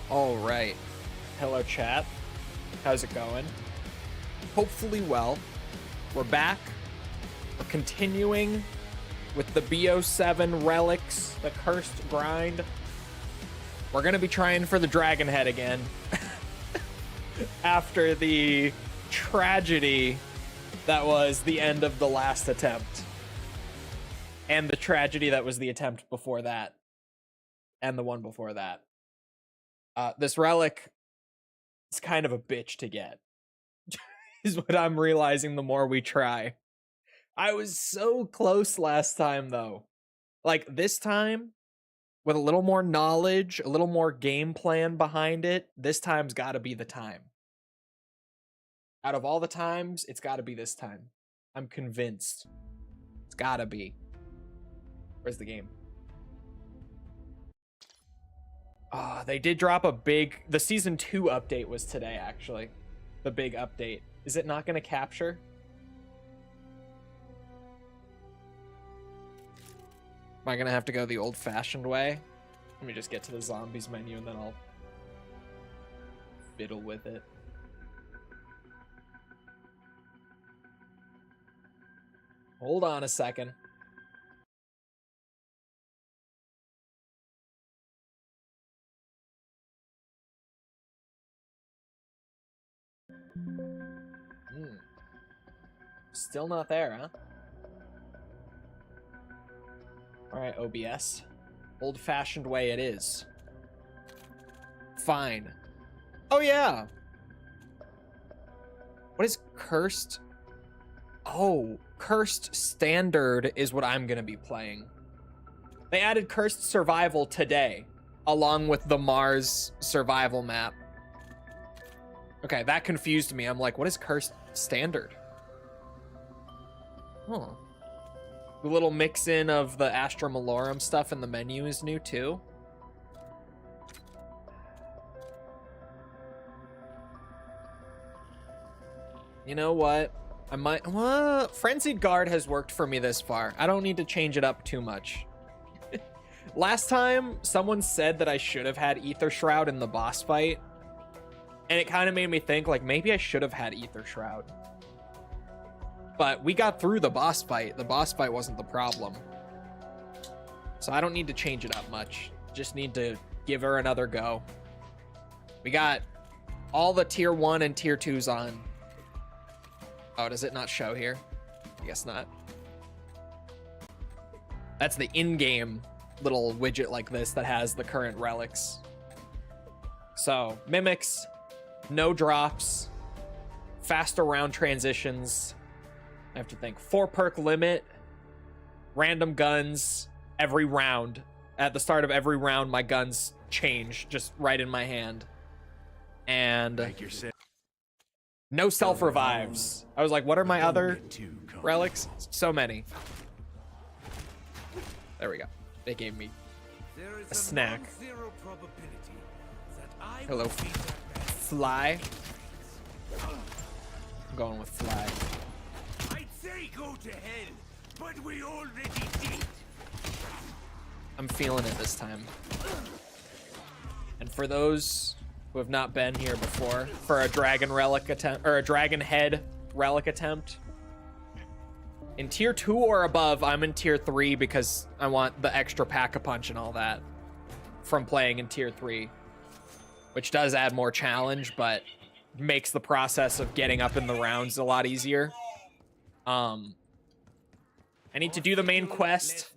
All right. Hello, chat. How's it going? Hopefully well. We're back. We're continuing with the BO7 relics, the cursed grind. We're going to be trying for the dragon head again. After the tragedy that was the end of the last attempt. And the tragedy that was the attempt before that. And the one before that. This relic is kind of a bitch to get. Is what I'm realizing the more we try. I was so close last time, though. Like, this time, with a little more knowledge, a little more game plan behind it, this time's gotta be the time. Out of all the times, it's gotta be this time. I'm convinced. It's gotta be. Where's the game? They did drop a big... The Season 2 update was today, actually. The big update. Is it not going to capture? Am I going to have to go the old-fashioned way? Let me just get to the zombies menu and then I'll fiddle with it. Hold on a second. Still not there, huh? Alright, OBS. Old-fashioned way it is. Fine. Oh, yeah! What is Cursed? Oh, Cursed Standard is what I'm gonna be playing. They added Cursed Survival today, along with the Mars Survival map. Okay, that confused me. I'm like, what is Cursed Standard? Huh. The little mix-in of the Astra Malorum stuff in the menu is new, too. You know what? I might... Well, Frenzied Guard has worked for me this far. I don't need to change it up too much. Last time, someone said that I should have had Ether Shroud in the boss fight. And it kind of made me think, like, maybe I should have had Ether Shroud. But we got through the boss fight. The boss fight wasn't the problem. So I don't need to change it up much. Just need to give her another go. We got all the tier 1 and tier 2s on. Oh, does it not show here? I guess not. That's the in-game little widget like this that has the current relics. So, mimics, no drops, faster round transitions. I have to think. 4 perk limit, random guns every round. At the start of every round, my guns change just right in my hand. And no self revives. I was like, what are my other relics? So many. There we go. They gave me a snack. Hello, Fly. I'm going with Fly. Go to hell, but we already did. I'm feeling it this time. And for those who have not been here before, for a dragon relic attempt or a dragon head relic attempt, in tier 2 or above, I'm in tier 3 because I want the extra pack-a-punch and all that from playing in tier 3, which does add more challenge, but makes the process of getting up in the rounds a lot easier. I need to do the main quest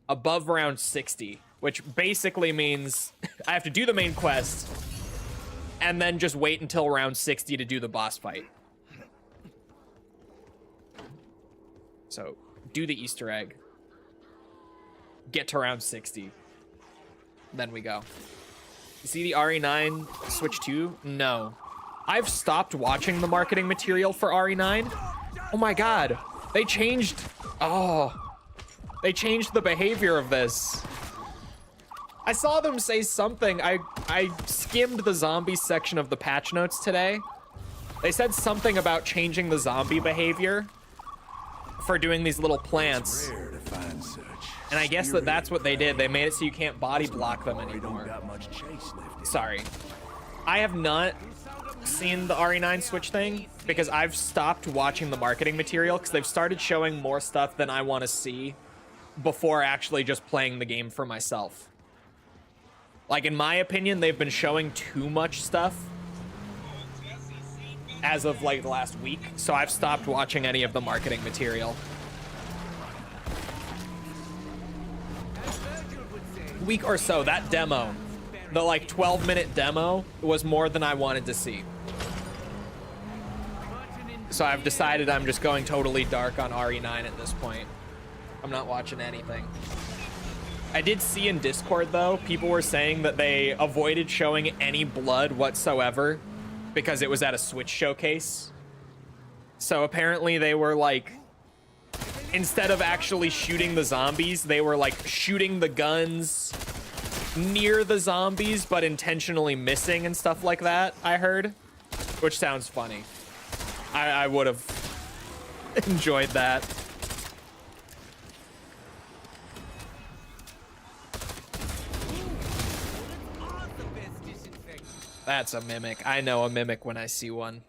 above round 60, which basically means I have to do the main quest and then just wait until round 60 to do the boss fight. So, do the Easter egg. Get to round 60. Then we go. You see the RE9 Switch 2? No. I've stopped watching the marketing material for RE9. Oh my god. They changed... Oh. They changed the behavior of this. I saw them say something. I skimmed the zombies section of the patch notes today. They said something about changing the zombie behavior for doing these little plants. It's rare to find such. And I guess that's what they did. They made it so you can't body block them anymore. Sorry. I have not seen the RE9 Switch thing because I've stopped watching the marketing material because they've started showing more stuff than I want to see before actually just playing the game for myself. Like, in my opinion, they've been showing too much stuff as of like the last week, so I've stopped watching any of the marketing material. Week or so, that demo, the like 12-minute demo, was more than I wanted to see. So I've decided I'm just going totally dark on RE9 at this point. I'm not watching anything. I did see in Discord, though, people were saying that they avoided showing any blood whatsoever because it was at a Switch showcase. So apparently they were like, instead of actually shooting the zombies, they were like shooting the guns near the zombies, but intentionally missing and stuff like that, I heard. Which sounds funny. I would have enjoyed that. That's a mimic. I know a mimic when I see one.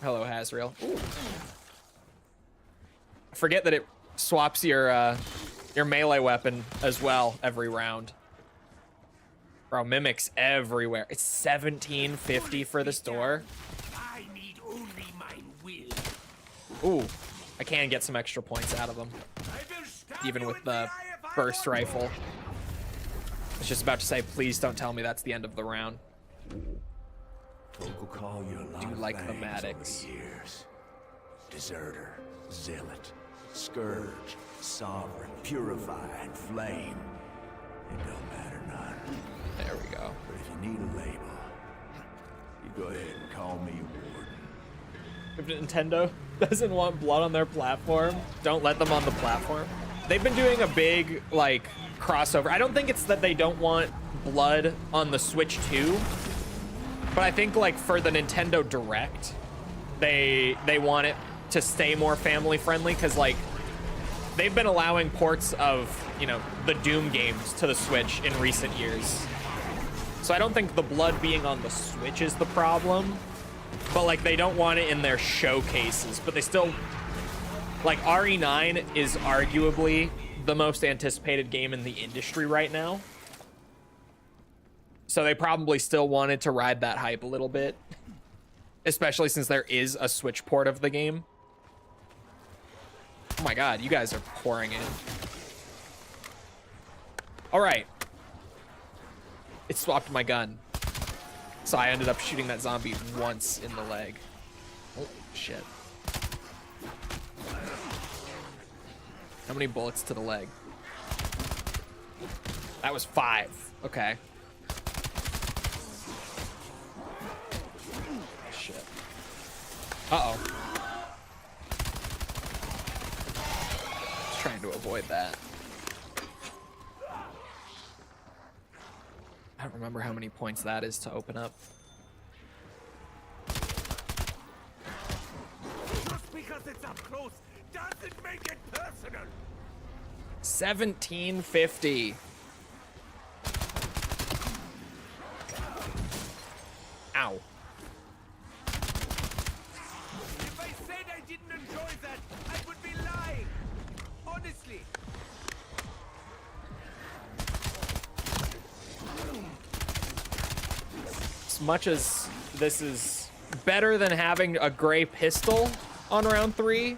Hello, Hazriel. Ooh. Forget that it swaps your melee weapon as well every round. Bro, mimics everywhere. It's $17.50 for this door. I need only my will. Ooh, I can get some extra points out of them, even with the burst rifle. I was just about to say, please don't tell me that's the end of the round. Do you like the Maddox? Deserter, zealot, scourge, sovereign, purified, flame. It don't matter none. There we go. But if you need a label, you go ahead and call me warden. If Nintendo doesn't want blood on their platform, don't let them on the platform. They've been doing a big, like, crossover. I don't think it's that they don't want blood on the Switch 2, but I think, like, for the Nintendo Direct, they want it to stay more family friendly, because, like, they've been allowing ports of, you know, the Doom games to the Switch in recent years. So I don't think the blood being on the Switch is the problem, but, like, they don't want it in their showcases, but they still, like, RE9 is arguably the most anticipated game in the industry right now. So they probably still wanted to ride that hype a little bit, especially since there is a Switch port of the game. Oh my god, you guys are pouring in. All right. It swapped my gun. So I ended up shooting that zombie once in the leg. Oh, shit. How many bullets to the leg? That was 5. Okay. Shit. Uh-oh. Just trying to avoid that. I don't remember how many points that is to open up. Just because it's up close doesn't make it personal. $17.50. Ow. If I said I didn't enjoy that, I would be lying. Honestly. As much as this is better than having a gray pistol on round 3,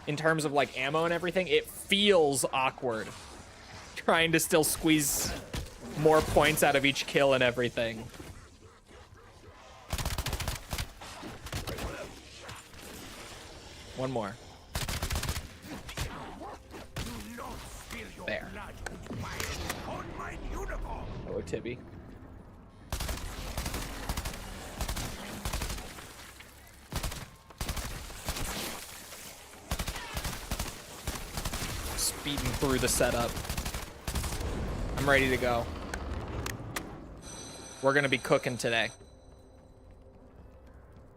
in terms of like ammo and everything, it feels awkward trying to still squeeze more points out of each kill and everything. One more. There. Hello, Tibby. Speeding through the setup. I'm ready to go. We're gonna be cooking today.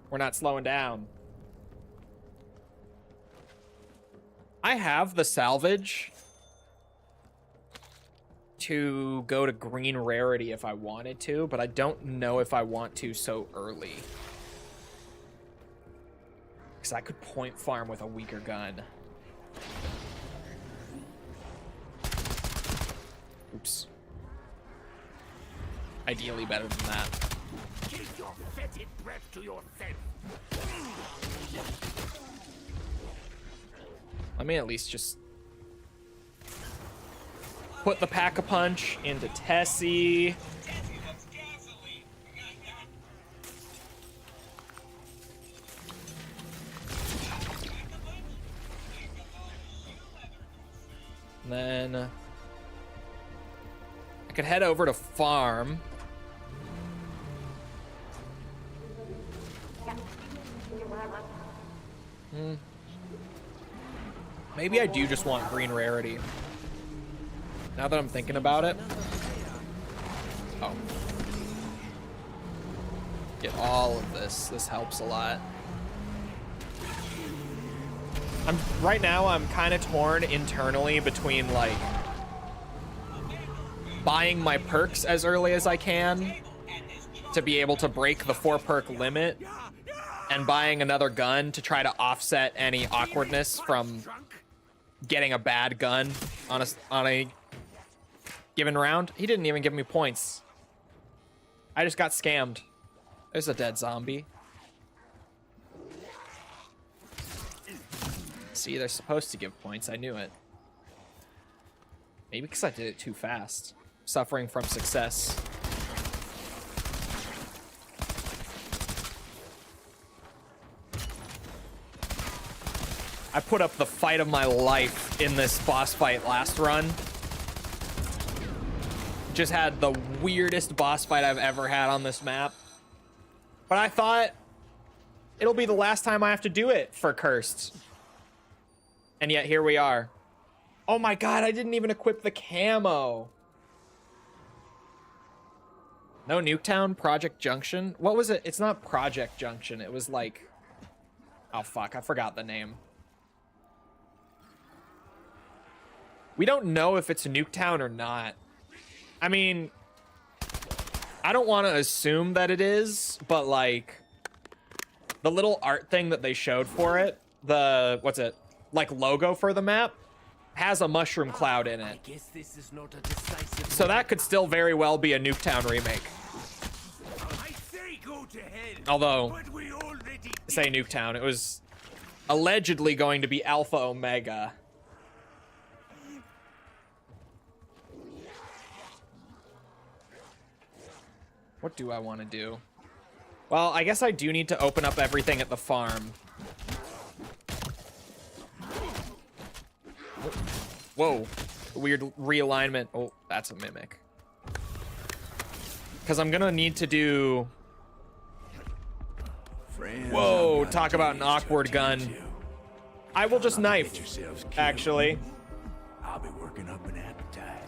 We're not slowing down. I have the salvage to go to green rarity if I wanted to, but I don't know if I want to so early. Because I could point farm with a weaker gun. Oops. Ideally better than that. Keep your fetid breath to yourself. Let me at least just put the pack-a-punch into Tessie. And then I could head over to farm. Maybe I do just want green rarity. Now that I'm thinking about it. Oh. Get all of this. This helps a lot. Right now I'm kind of torn internally between like buying my perks as early as I can to be able to break the 4 perk limit and buying another gun to try to offset any awkwardness from getting a bad gun on a given round. He didn't even give me points. I just got scammed. There's a dead zombie. See, they're supposed to give points. I knew it. Maybe because I did it too fast. Suffering from success. I put up the fight of my life in this boss fight last run. Just had the weirdest boss fight I've ever had on this map. But I thought it'll be the last time I have to do it for Cursed. And yet here we are. Oh my god, I didn't even equip the camo. No Nuketown, Project Junction. What was it? It's not Project Junction. It was like... Oh fuck, I forgot the name. We don't know if it's Nuketown or not. I mean, I don't want to assume that it is, but like the little art thing that they showed for it, the, what's it, like logo for the map, has a mushroom cloud in it. So that could still very well be a Nuketown remake. Although, say Nuketown, it was allegedly going to be Alpha Omega. What do I want to do? Well, I guess I do need to open up everything at the farm. Whoa. Weird realignment. Oh, that's a mimic. Because I'm going to need to do... Whoa, talk about an awkward gun. I will just knife, actually. I'll be working up an appetite.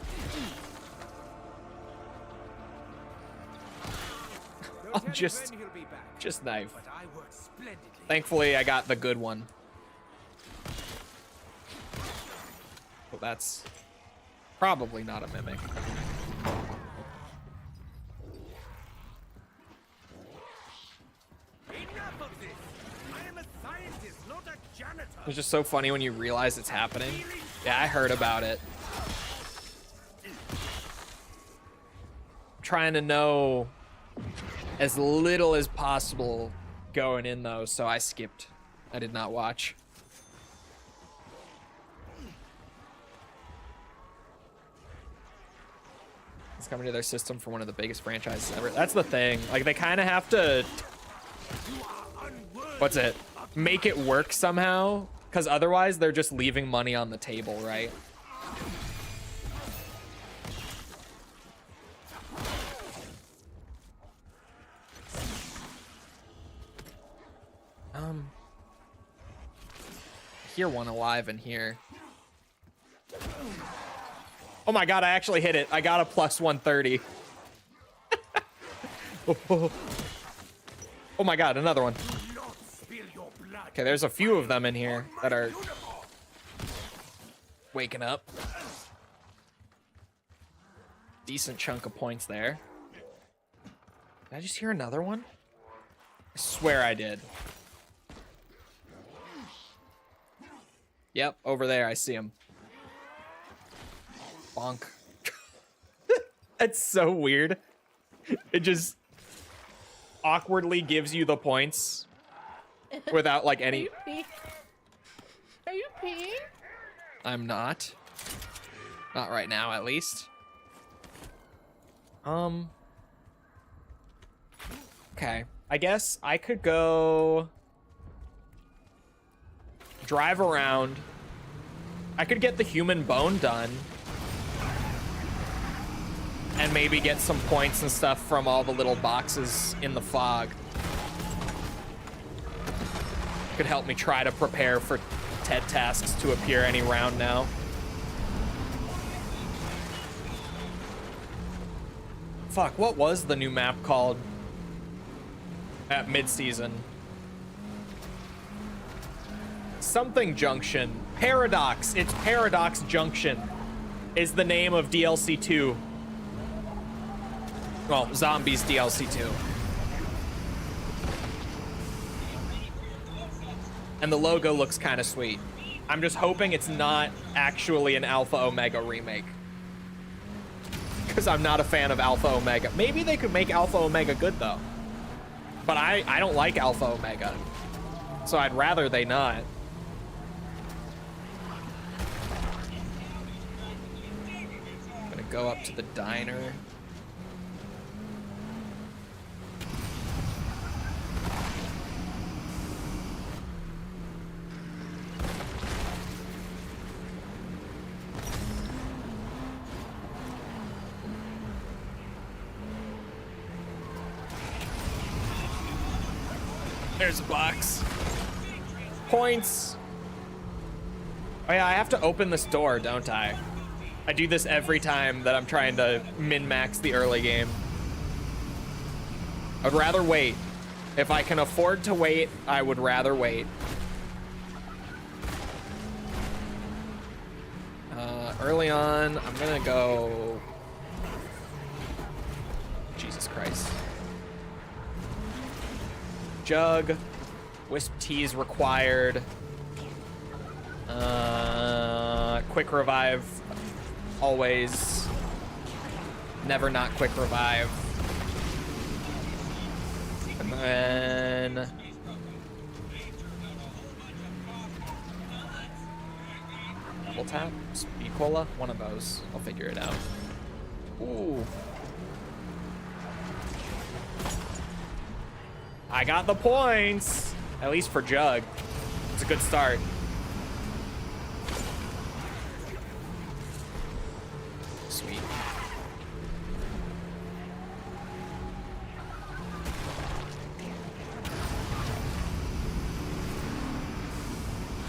I'll just knife. Thankfully, I got the good one. Well, that's probably not a mimic. It's just so funny when you realize it's happening. Yeah, I heard about it. I'm trying to know as little as possible going in though, so I skipped. I did not watch. It's coming to their system for one of the biggest franchises ever. That's the thing. Like, they kind of have to... What's it? Make it work somehow, because otherwise they're just leaving money on the table, right? I hear one alive in here. Oh my god, I actually hit it. I got a plus 130. Oh my god, another one. Okay, there's a few of them in here that are waking up. decent chunk of points there. Did I just hear another one? I swear I did. Yep, over there, I see him. Bonk. That's so weird. It just awkwardly gives you the points without like any... Are you peeing? I'm not. Not right now, at least. Okay. I guess I could go... drive around. I could get the human bone done. And maybe get some points and stuff from all the little boxes in the fog. Could help me try to prepare for TED tasks to appear any round now. Fuck, what was the new map called at mid-season? Something Junction. Paradox. It's Paradox Junction is the name of DLC 2. Well, Zombies DLC 2. And the logo looks kind of sweet. I'm just hoping it's not actually an Alpha Omega remake. Because I'm not a fan of Alpha Omega. Maybe they could make Alpha Omega good, though. But I don't like Alpha Omega. So I'd rather they not. I'm gonna go up to the diner. There's a box. Points. Oh yeah, I have to open this door, don't I? I do this every time that I'm trying to min-max the early game. I'd rather wait. If I can afford to wait, I would rather wait. Early on, I'm gonna go... Jesus Christ. Jug. Wisp teas required. Quick revive. Always. Never not quick revive. And then... double tap? Speed cola? One of those. I'll figure it out. Ooh. I got the points! At least for Jug. It's a good start. Sweet.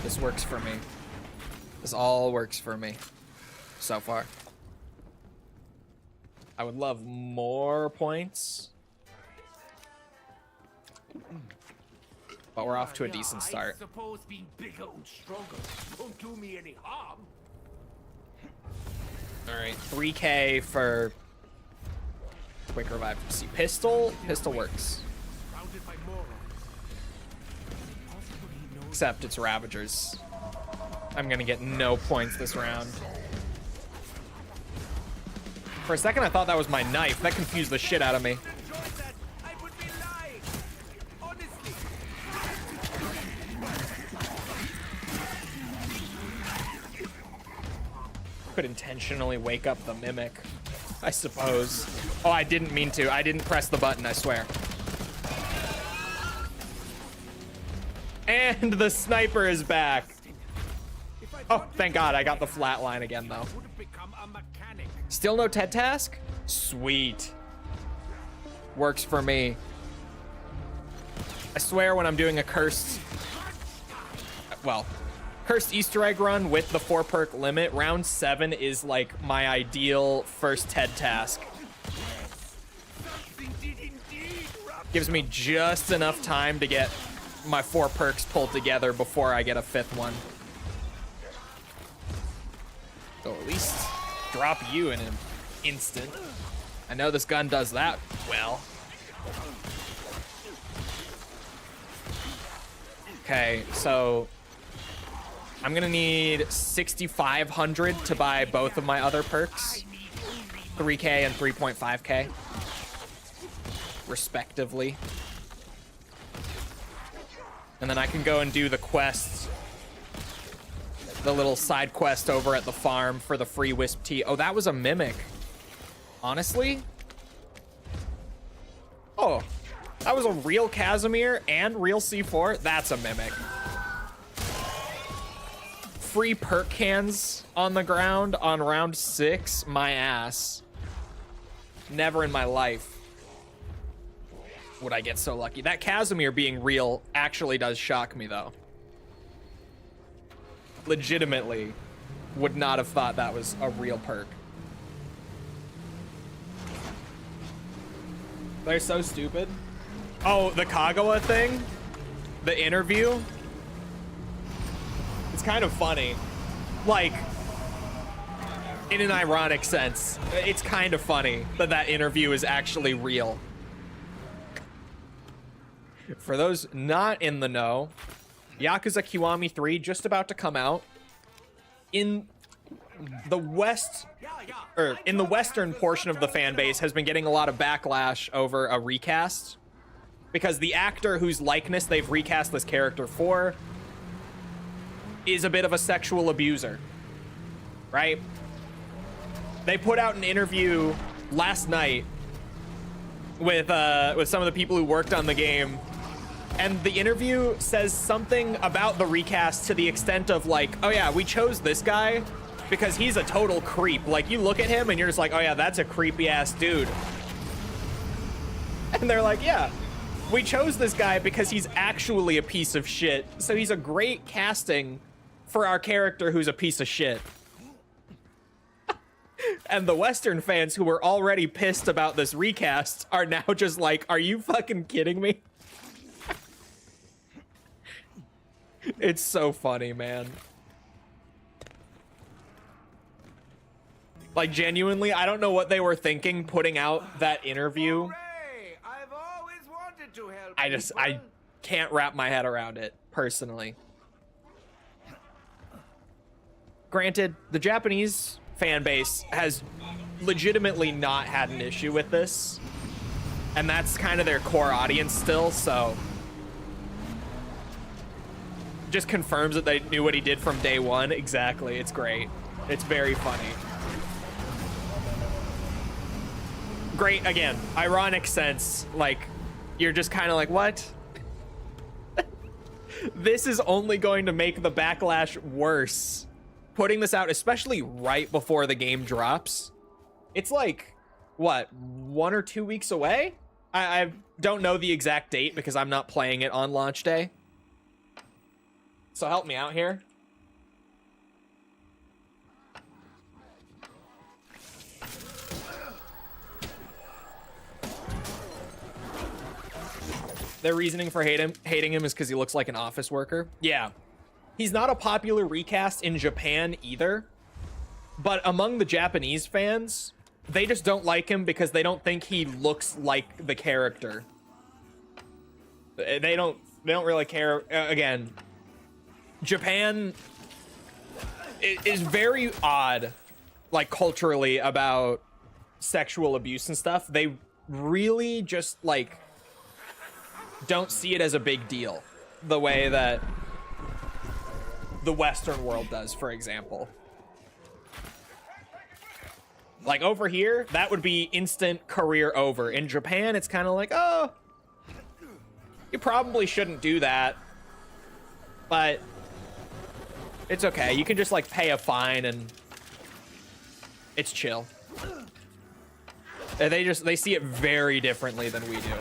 This works for me. This all works for me so far. I would love more points. But we're off to a decent start. I suppose being bigger and stronger won't do me any harm. Alright, 3K for quick revive. See, pistol works. Surrounded by morons. Except it's Ravagers. I'm gonna get no points this round. For a second I thought that was my knife. That confused the shit out of me. Could intentionally wake up the mimic, I suppose. Oh, I didn't mean to. I didn't press the button, I swear. And the sniper is back. Oh, thank God, I got the flat line again, though. Still no TED task? Sweet. Works for me. I swear when I'm doing a cursed... well... Cursed Easter egg run with the 4 perk limit, round 7 is like my ideal first TED task. Gives me just enough time to get my 4 perks pulled together before I get a 5th one. So at least drop you in him. instant. I know this gun does that well. Okay, so I'm gonna need 6,500 to buy both of my other perks, 3K and 3.5K, respectively. And then I can go and do the quests, the little side quest over at the farm for the free Wisp tea. Oh, that was a mimic. Honestly? Oh, that was a real Casimir and real C4? That's a mimic. Free perk cans on the ground on round 6? My ass. Never in my life would I get so lucky. That Casimir being real actually does shock me, though. Legitimately would not have thought that was a real perk. They're so stupid. Oh, the Kagawa thing? The interview? It's kind of funny. Like, in an ironic sense, it's kind of funny that that interview is actually real. For those not in the know, Yakuza Kiwami 3 just about to come out. In the west, or in the western portion of the fan base has been getting a lot of backlash over a recast because the actor whose likeness they've recast this character for is a bit of a sexual abuser, right? They put out an interview last night with some of the people who worked on the game, and the interview says something about the recast to the extent of like, oh yeah, we chose this guy because he's a total creep. Like, you look at him and you're just like, oh yeah, that's a creepy ass dude. And they're like, yeah, we chose this guy because he's actually a piece of shit. So he's a great casting for our character who's a piece of shit. And the Western fans who were already pissed about this recast are now just like, are you fucking kidding me? It's so funny, man. Like, genuinely, I don't know what they were thinking putting out that interview. Hooray! I've always wanted to help I can't wrap my head around it, personally. Granted, the Japanese fan base has legitimately not had an issue with this, and that's kind of their core audience still, so just confirms that they knew what he did from day one. Exactly. It's great. It's very funny. Great, again, ironic sense. Like, you're just kind of like, what? This is only going to make the backlash worse. Putting this out, especially right before the game drops. It's like, what, 1 or 2 weeks away? I don't know the exact date because I'm not playing it on launch day. So help me out here. Their reasoning for hating him is because he looks like an office worker. Yeah. He's not a popular recast in Japan either. But among the Japanese fans, they just don't like him because they don't think he looks like the character. They don't really care. Again, Japan is very odd, like, culturally about sexual abuse and stuff. They really just, like, don't see it as a big deal the way that the Western world does, for example. Like, over here, that would be instant career over. In Japan, it's kind of like, oh, you probably shouldn't do that, but it's okay. You can just, like, pay a fine and it's chill. They see it very differently than we do.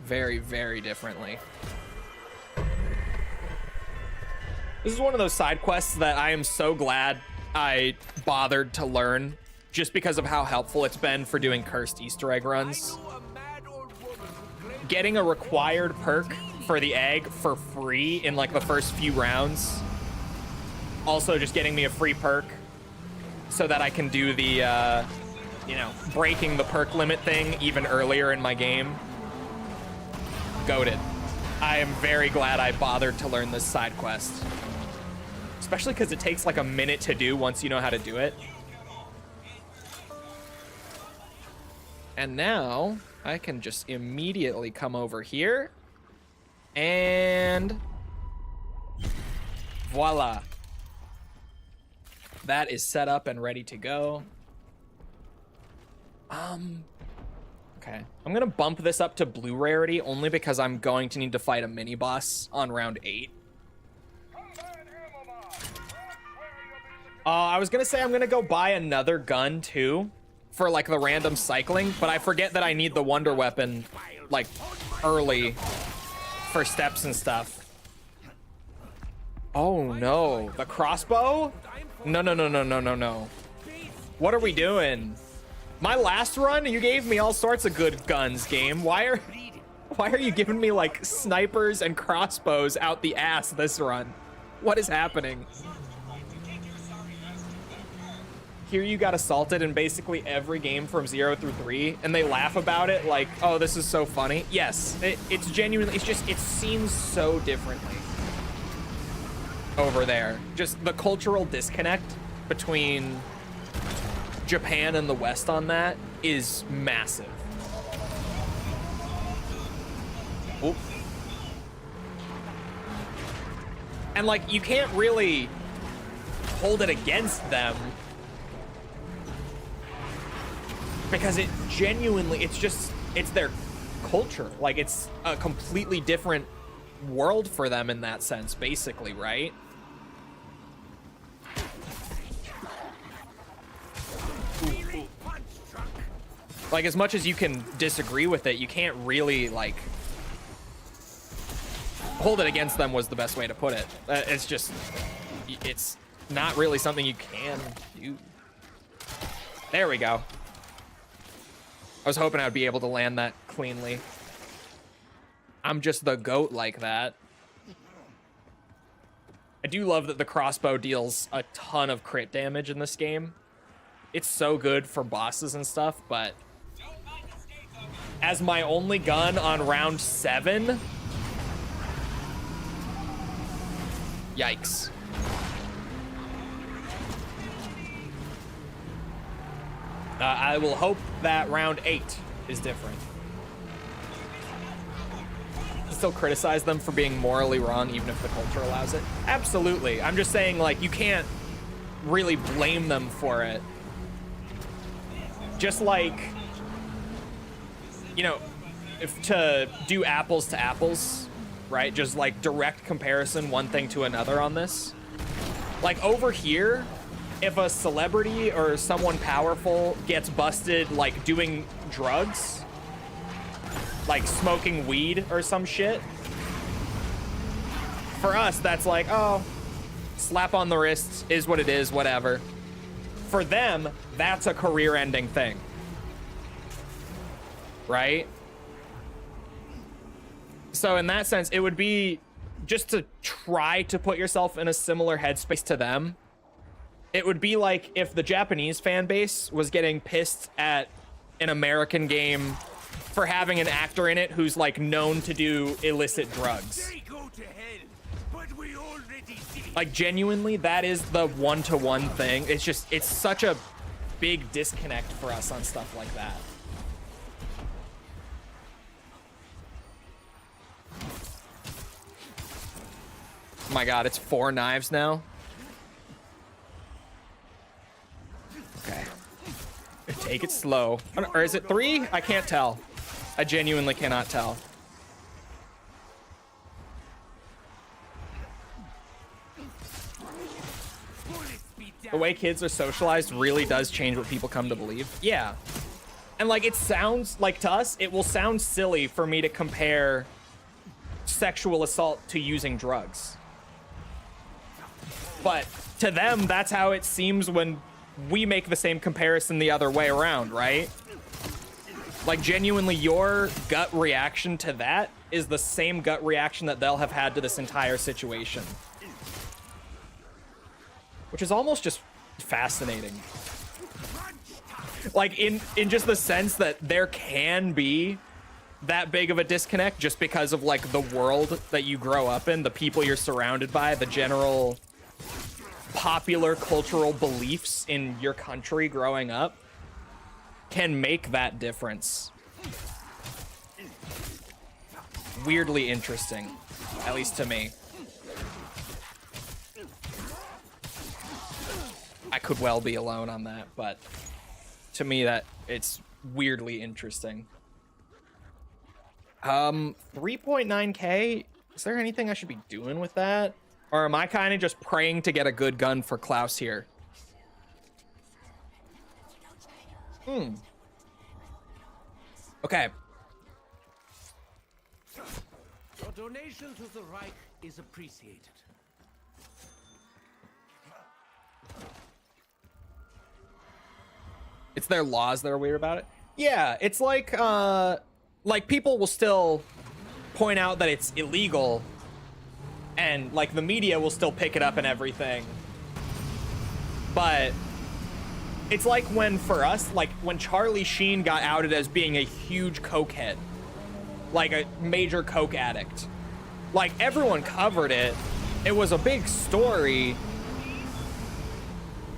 Very, very differently. This is one of those side quests that I am so glad I bothered to learn just because of how helpful it's been for doing cursed Easter egg runs. Getting a required perk for the egg for free in like the first few rounds Also just getting me a free perk so that I can do the, you know, breaking the perk limit thing even earlier in my game. Goated. I am very glad I bothered to learn this side quest. Especially because it takes like a minute to do once you know how to do it. And now I can just immediately come over here and voila. That is set up and ready to go. Okay. I'm gonna bump this up to blue rarity only because I'm going to need to fight a mini boss on round 8. I was gonna say I'm gonna go buy another gun too for like the random cycling, but I forget that I need the wonder weapon like early for steps and stuff. Oh no, the crossbow? No, no, no, no, no, no, no. What are we doing? My last run, you gave me all sorts of good guns, game. Why are you giving me like snipers and crossbows out the ass this run? What is happening? Here you got assaulted in basically every game from 0 through 3, and they laugh about it like, oh, this is so funny. Yes, it's genuinely, it's just, it seems so differently over there. Just the cultural disconnect between Japan and the West on that is massive. Oop. And like, you can't really hold it against them because it genuinely, it's their culture. Like, it's a completely different world for them in that sense, basically, right? Like, as much as you can disagree with it, you can't really, like, hold it against them was the best way to put it. It's just, it's not really something you can do. There we go. I was hoping I'd be able to land that cleanly. I'm just the goat like that. I do love that the crossbow deals a ton of crit damage in this game. It's so good for bosses and stuff, but as my only gun on round 7, yikes. I will hope that round 8 is different. Still criticize them for being morally wrong, even if the culture allows it. Absolutely. I'm just saying, like, you can't really blame them for it. Just like, you know, if to do apples to apples, right? Just like direct comparison, one thing to another on this. Like over here, if a celebrity or someone powerful gets busted like doing drugs, like smoking weed or some shit, for us that's like, oh, slap on the wrist is what it is, whatever. For them, that's a career-ending thing, right? So in that sense, it would be just to try to put yourself in a similar headspace to them. It would be like if the Japanese fan base was getting pissed at an American game for having an actor in it who's like known to do illicit drugs. They go to hell, but we already see. Like genuinely, that is the one-to-one thing. It's just, it's such a big disconnect for us on stuff like that. Oh my god, it's 4 knives now. Okay. Take it slow. Or is it 3? I can't tell. I genuinely cannot tell. The way kids are socialized really does change what people come to believe. Yeah. And like, it sounds like, to us, it will sound silly for me to compare sexual assault to using drugs. But to them, that's how it seems when we make the same comparison the other way around, right? Like, genuinely, your gut reaction to that is the same gut reaction that they'll have had to this entire situation. which is almost just fascinating. Like in just the sense that there can be that big of a disconnect just because of like the world that you grow up in, the people you're surrounded by, the general popular cultural beliefs in your country growing up can make that difference. Weirdly interesting, at least to me. I could well be alone on that, but to me that it's weirdly interesting. 3.9k, is there anything I should be doing with that? Or am I kind of just praying to get a good gun for Klaus here? Okay. Your donation to the Reich is appreciated. It's their laws that are weird about it. Yeah, it's like people will still point out that it's illegal, and like the media will still pick it up and everything. But it's like when, for us, like when Charlie Sheen got outed as being a huge cokehead, like a major coke addict. Like everyone covered it. It was a big story.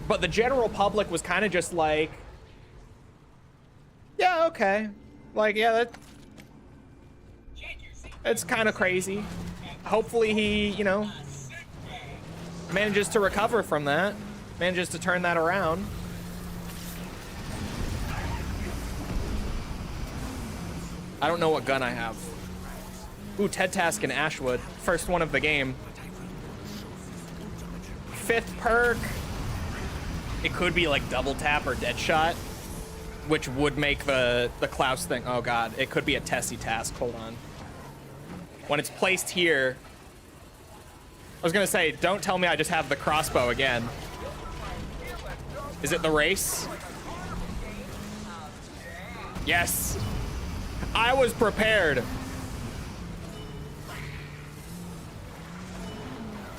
But the general public was kind of just like, yeah, okay. Like, yeah, it's kind of crazy. Hopefully he, you know, manages to recover from that. Manages to turn that around. I don't know what gun I have. Ooh, Ted Task and Ashwood. First one of the game. 5th perk. It could be like double tap or dead shot, which would make the Klaus thing. Oh god, it could be a Tessie task. Hold on. When it's placed here, I was gonna say, don't tell me I just have the crossbow again. Is it the race? Yes. I was prepared.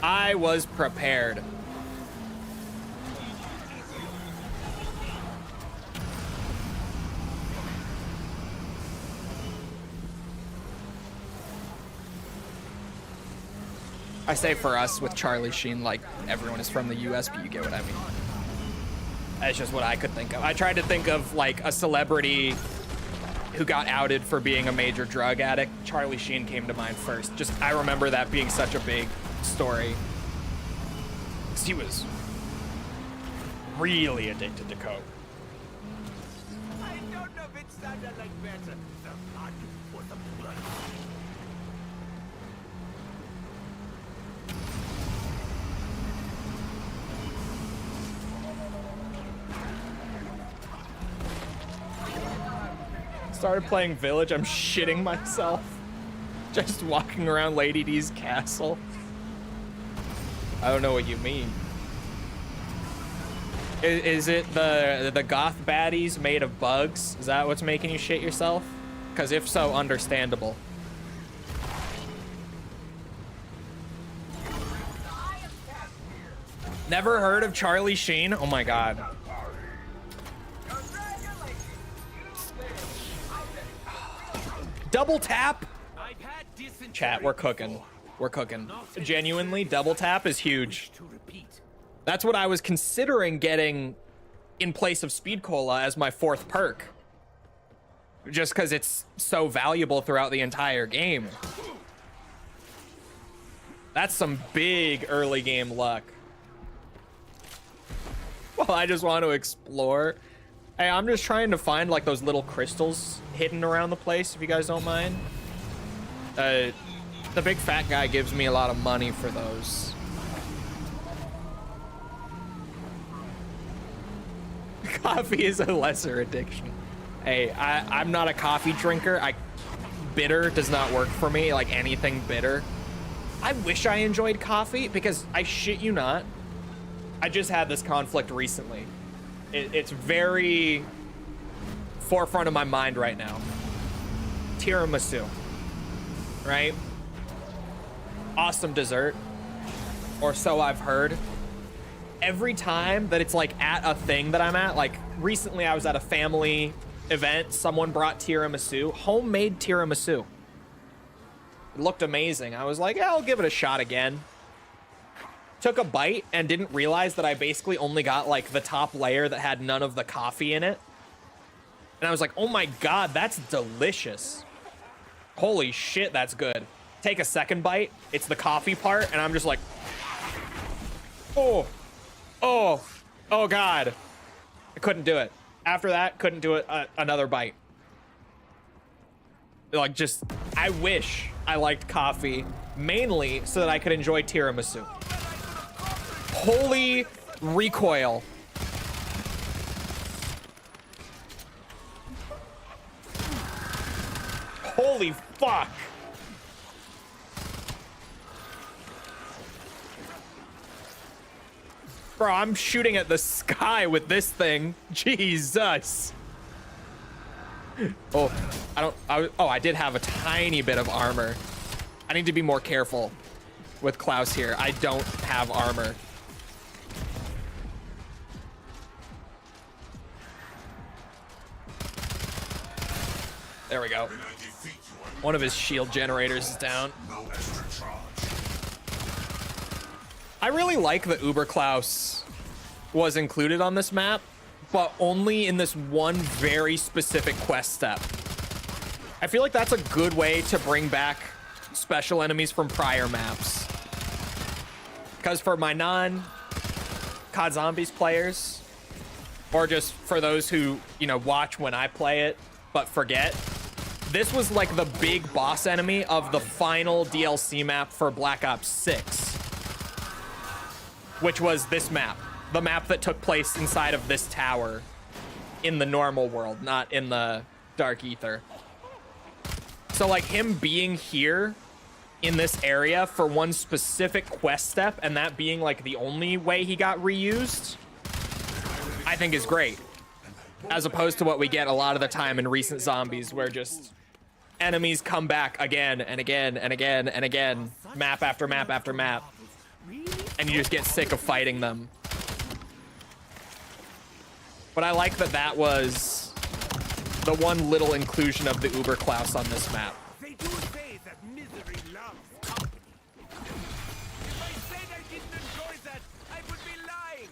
I was prepared. I say for us with Charlie Sheen, like everyone is from the US, but you get what I mean. That's just what I could think of. I tried to think of like a celebrity who got outed for being a major drug addict. Charlie Sheen came to mind first. Just, I remember that being such a big story. 'Cause he was really addicted to coke. I don't know if it sounded like better. The blood or the blood. Started playing Village, I'm shitting myself. Just walking around Lady D's castle. I don't know what you mean. Is it the goth baddies made of bugs? Is that what's making you shit yourself? Because if so, understandable. Never heard of Charlie Sheen? Oh my god. Double tap? Chat, we're cooking. We're cooking. Genuinely, double tap is huge. That's what I was considering getting in place of Speed Cola as my 4th perk. Just because it's so valuable throughout the entire game. That's some big early game luck. Well, I just want to explore. Hey, I'm just trying to find like those little crystals hidden around the place, if you guys don't mind. The big fat guy gives me a lot of money for those. Coffee is a lesser addiction. Hey, I'm not a coffee drinker. Bitter does not work for me, like anything bitter. I wish I enjoyed coffee because I shit you not. I just had this conflict recently. It's very forefront of my mind right now. Tiramisu, right? Awesome dessert, or so I've heard. every time that it's like at a thing that I'm at, like recently I was at a family event, someone brought tiramisu, homemade tiramisu. It looked amazing. I was like, yeah, I'll give it a shot again. Took a bite and didn't realize that I basically only got like the top layer that had none of the coffee in it. And I was like, oh my God, that's delicious. Holy shit, that's good. Take a second bite, it's the coffee part, and I'm just like, oh, oh, oh God. I couldn't do it. After that, couldn't do it another bite. Like, just, I wish I liked coffee mainly so that I could enjoy tiramisu. Holy recoil. Holy fuck. Bro, I'm shooting at the sky with this thing. Jesus. Oh, I did have a tiny bit of armor. I need to be more careful with Klaus here. I don't have armor. There we go. One of his shield generators is down. I really like that Uber Klaus was included on this map, but only in this one very specific quest step. I feel like that's a good way to bring back special enemies from prior maps. Because for my non-COD Zombies players, or just for those who, you know, watch when I play it but forget, this was like the big boss enemy of the final DLC map for Black Ops 6, which was this map, the map that took place inside of this tower in the normal world, not in the Dark Ether. So like him being here in this area for one specific quest step, and that being like the only way he got reused, I think is great. As opposed to what we get a lot of the time in recent Zombies, where just enemies come back again and again and again and again, map after map after map, and you just get sick of fighting them. But I like that that was the one little inclusion of the Uber Klaus on this map. They do say that misery loves company. If I said I didn't enjoy that, I would be lying.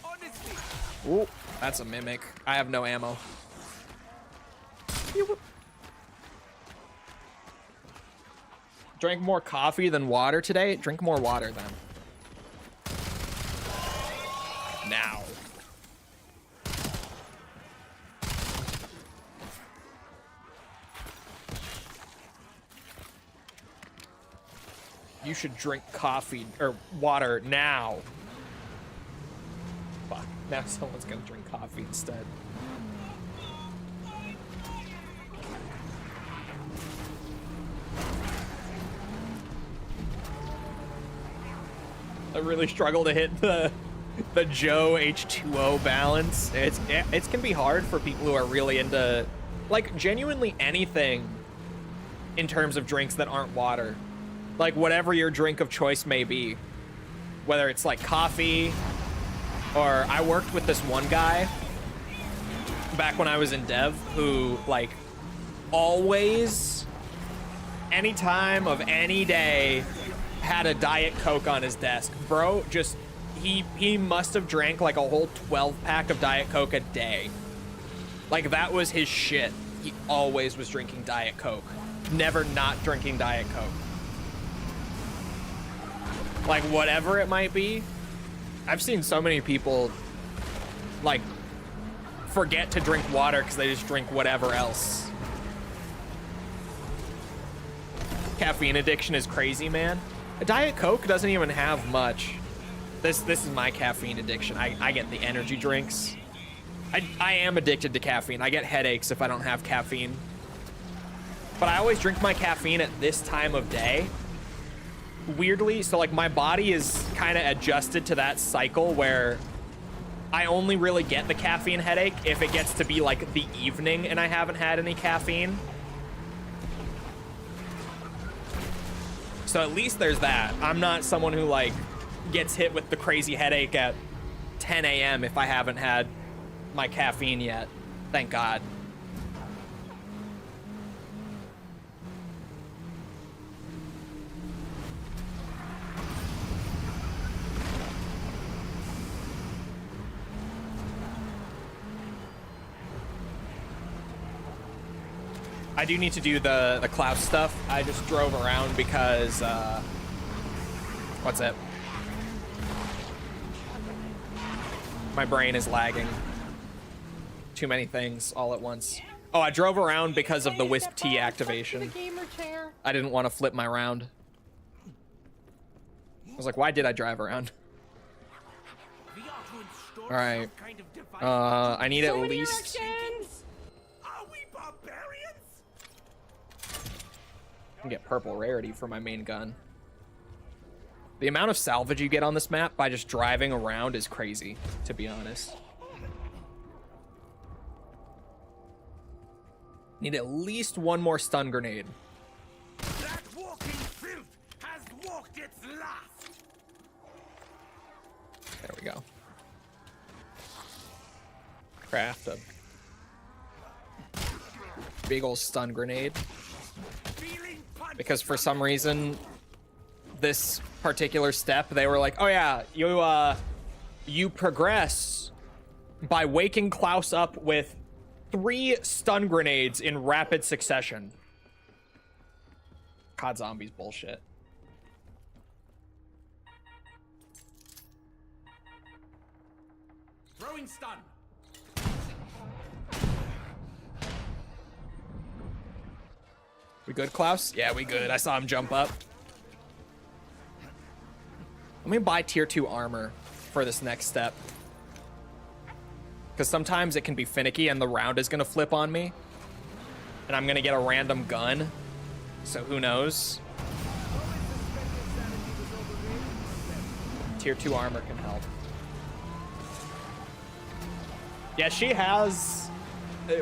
Honestly. Ooh, that's a mimic. I have no ammo. Drank more coffee than water today? Drink more water then. Now. You should drink coffee or water now. Fuck, now someone's gonna drink coffee instead. I really struggle to hit the Joe H2O balance. It's gonna be hard for people who are really into like genuinely anything in terms of drinks that aren't water. Like whatever your drink of choice may be, whether it's like coffee, or I worked with this one guy back when I was in dev who like always, any time of any day, had a Diet Coke on his desk. Bro, just he must have drank like a whole 12-pack of Diet Coke a day. Like that was his shit. He always was drinking Diet Coke, never not drinking Diet Coke. Like whatever it might be. I've seen so many people like forget to drink water because they just drink whatever else. Caffeine addiction is crazy, man. A Diet Coke doesn't even have much. This is my caffeine addiction. I get the energy drinks. I am addicted to caffeine. I get headaches if I don't have caffeine. But I always drink my caffeine at this time of day. Weirdly, so like my body is kind of adjusted to that cycle where I only really get the caffeine headache if it gets to be like the evening and I haven't had any caffeine. So at least there's that. I'm not someone who like gets hit with the crazy headache at 10 a.m. if I haven't had my caffeine yet. Thank God. I do need to do the Klaus stuff. I just drove around because, what's it? My brain is lagging. Too many things all at once. Oh, I drove around because of the Wisp T activation. I didn't want to flip my round. I was like, why did I drive around? All right. I need at least... Get purple rarity for my main gun. The amount of salvage you get on this map by just driving around is crazy, to be honest. Need at least one more stun grenade. That walking filth has walked its last. There we go. Craft a big ol' stun grenade. Because for some reason, this particular step, they were like, oh yeah, you progress by waking Klaus up with 3 stun grenades in rapid succession. COD Zombies bullshit. Throwing stun. We good, Klaus? Yeah, we good. I saw him jump up. Let me buy tier 2 armor for this next step. Because sometimes it can be finicky and the round is going to flip on me. And I'm going to get a random gun. So who knows? Tier 2 armor can help. Yeah, she has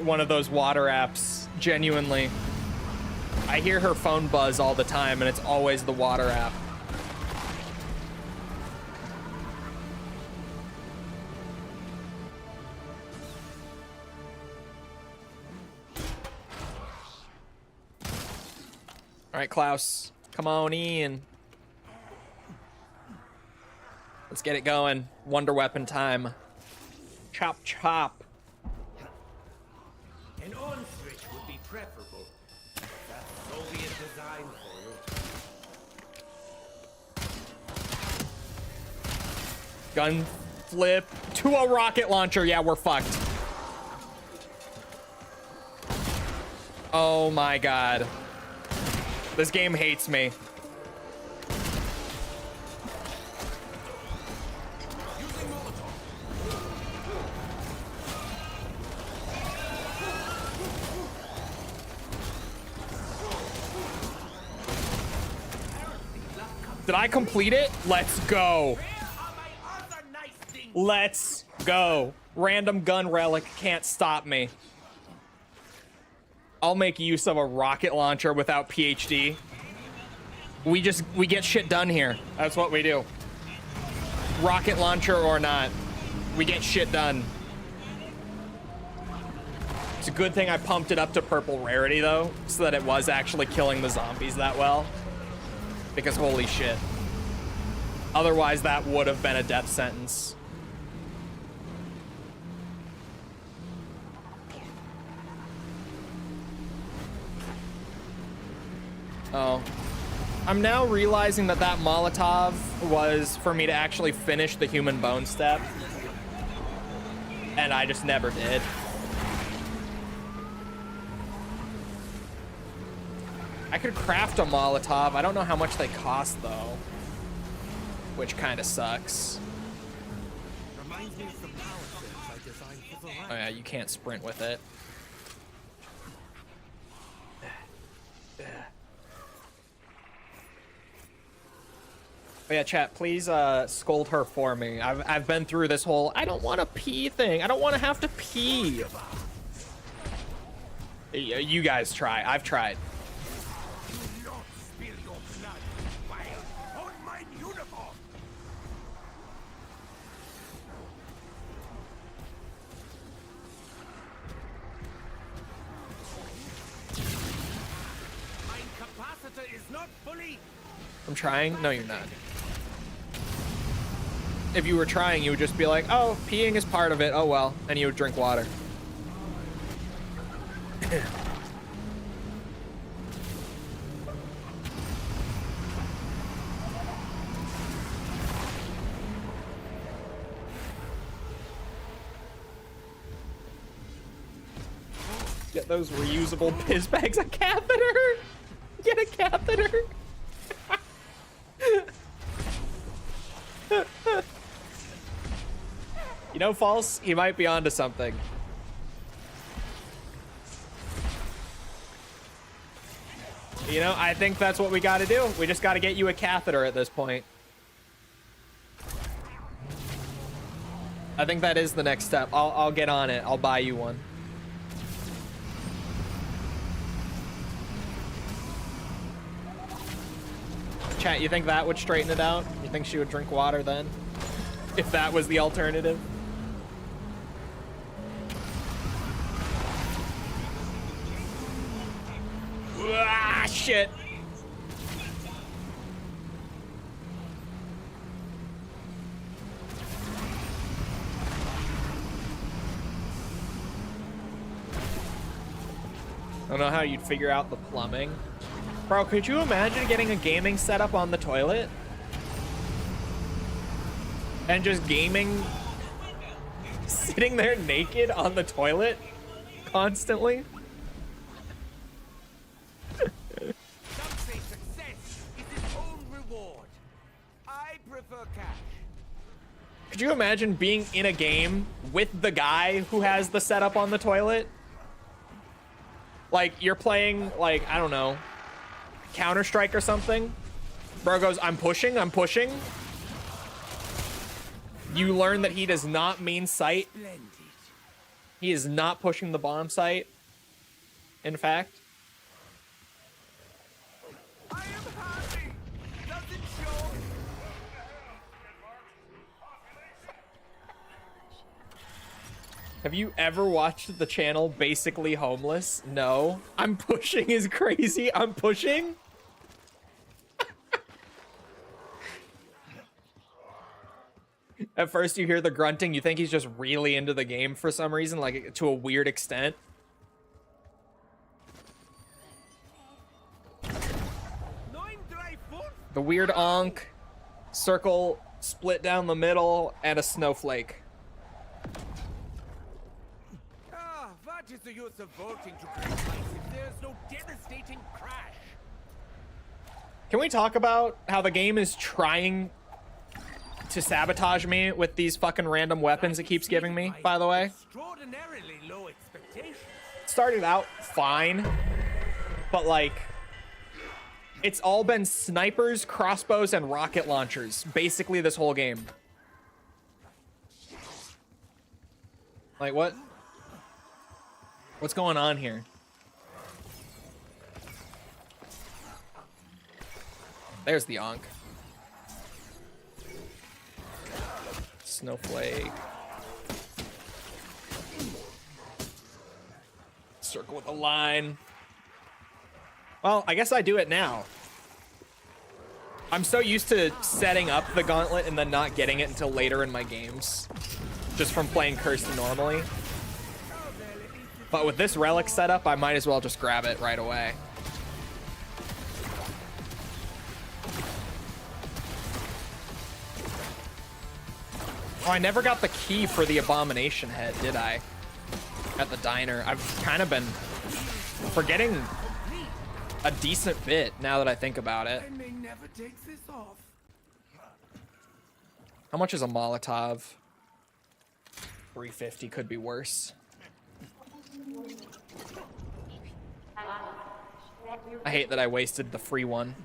one of those water apps, genuinely. I hear her phone buzz all the time, and it's always the water app. All right, Klaus, come on in. Let's get it going. Wonder Weapon time. Chop, chop. An on switch would be preferable. Soviet design for you. Gun flip to a rocket launcher. Yeah, we're fucked. Oh my God. This game hates me. Did I complete it? Let's go. Let's go. Random gun relic can't stop me. I'll make use of a rocket launcher without PhD. We get shit done here. That's what we do. Rocket launcher or not, we get shit done. It's a good thing I pumped it up to purple rarity though, so that it was actually killing the zombies that well. Because holy shit. Otherwise that would have been a death sentence. Oh. I'm now realizing that that Molotov was for me to actually finish the human bone step. And I just never did. I could craft a Molotov. I don't know how much they cost though. Which kind of sucks. Oh yeah, you can't sprint with it. But yeah, chat, please scold her for me. I've been through this whole I don't want to pee thing. I don't want to have to pee. You guys try. I've tried. answer is not fully. I'm trying? No, you're not. If you were trying, you would just be like, oh, peeing is part of it. Oh, well. And you would drink water. Get those reusable piss bags. A catheter! Get a catheter! You know, False, he might be onto something. You know, I think that's what we gotta do. We just gotta get you a catheter at this point. I think that is the next step. I'll get on it. I'll buy you one. Chat, you think that would straighten it out? You think she would drink water then? If that was the alternative? Ah, shit. I don't know how you'd figure out the plumbing. Bro, could you imagine getting a gaming setup on the toilet? And just gaming, sitting there naked on the toilet constantly? Some say success is its own reward. I prefer cash. Could you imagine being in a game with the guy who has the setup on the toilet? Like, you're playing, like, I don't know, Counter-Strike or something. Bro goes, I'm pushing, I'm pushing. You learn that he does not mean sight. Splendid. He is not pushing the bomb site, in fact. I am happy. Does it show? Have you ever watched the channel Basically Homeless? No. I'm pushing is crazy. I'm pushing? At first you hear the grunting, you think he's just really into the game for some reason, like to a weird extent. The weird onk, circle split down the middle, and a snowflake. Ah, what is the use of voting to great heights if there's no devastating crash? Can we talk about how the game is trying to sabotage me with these fucking random weapons it keeps giving me, by the way? Extraordinarily low expectations. Started out fine, but like, it's all been snipers, crossbows, and rocket launchers, basically this whole game. Like, what's going on here? There's the onk. Snowflake. Circle with a line. Well, I guess I do it now. I'm so used to setting up the gauntlet and then not getting it until later in my games. Just from playing Cursed normally. But with this relic setup, I might as well just grab it right away. Oh, I never got the key for the abomination head, did I? At the diner. I've kind of been forgetting a decent bit now that I think about it. I may never take this off. How much is a Molotov? 350 could be worse. I hate that I wasted the free one,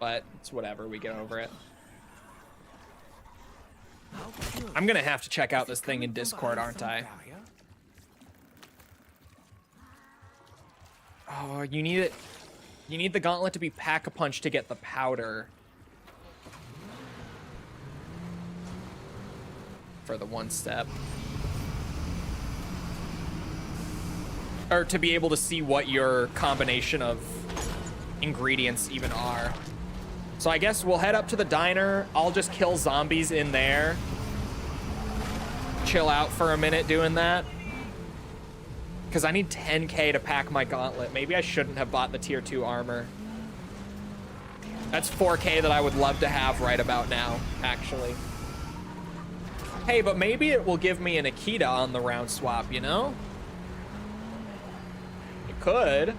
but it's whatever, we get over it. I'm gonna have to check out this thing in Discord, aren't I? Oh, you need it. You need the gauntlet to be pack-a-punch to get the powder. For the one step. Or to be able to see what your combination of ingredients even are. So I guess we'll head up to the diner. I'll just kill zombies in there. Chill out for a minute doing that. Because I need 10k to pack my gauntlet. Maybe I shouldn't have bought the tier 2 armor. That's 4k that I would love to have right about now, actually. Hey, but maybe it will give me an Akita on the round swap, you know? It could.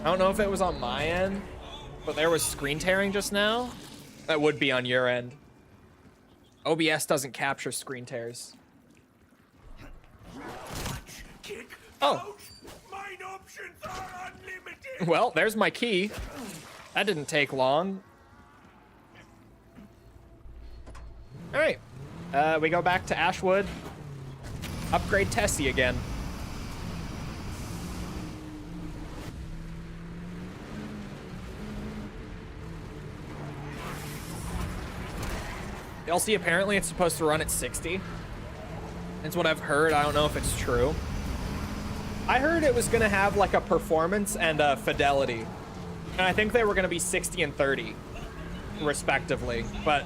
I don't know if it was on my end, but there was screen tearing just now. That would be on your end. OBS doesn't capture screen tears. Oh. Mine options are unlimited. Well, there's my key. That didn't take long. All right. We go back to Ashwood. Upgrade Tessie again. LC, apparently it's supposed to run at 60. That's what I've heard. I don't know if it's true. I heard it was gonna have like a performance and a fidelity. And I think they were gonna be 60 and 30, respectively. But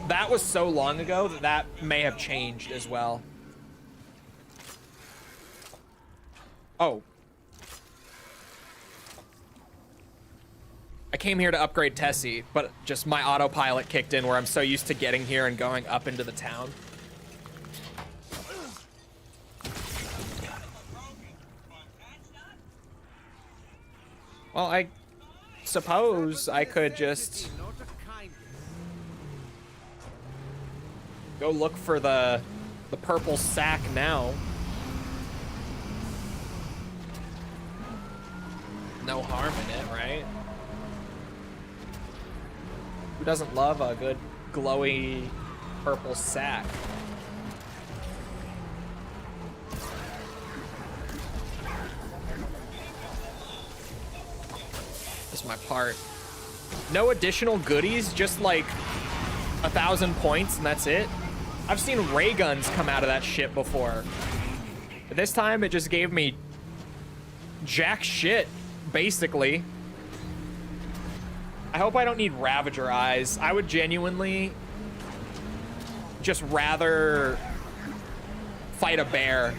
that was so long ago that that may have changed as well. Oh. I came here to upgrade Tessie, but just my autopilot kicked in where I'm so used to getting here and going up into the town. Well, I suppose I could just go look for the purple sack now. No harm in it, right? Who doesn't love a good glowy purple sack? This is my part. No additional goodies, just like 1,000 points and that's it. I've seen ray guns come out of that shit before. But this time it just gave me jack shit, basically. I hope I don't need Ravager eyes. I would genuinely just rather fight a bear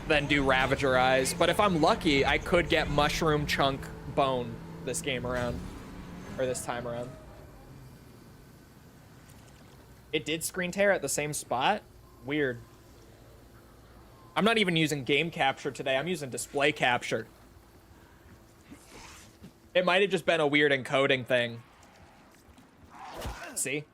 than do Ravager eyes. But if I'm lucky, I could get Mushroom Chunk Bone this game around, or this time around. It did screen tear at the same spot? Weird. I'm not even using game capture today. I'm using display capture. It might have just been a weird encoding thing. See?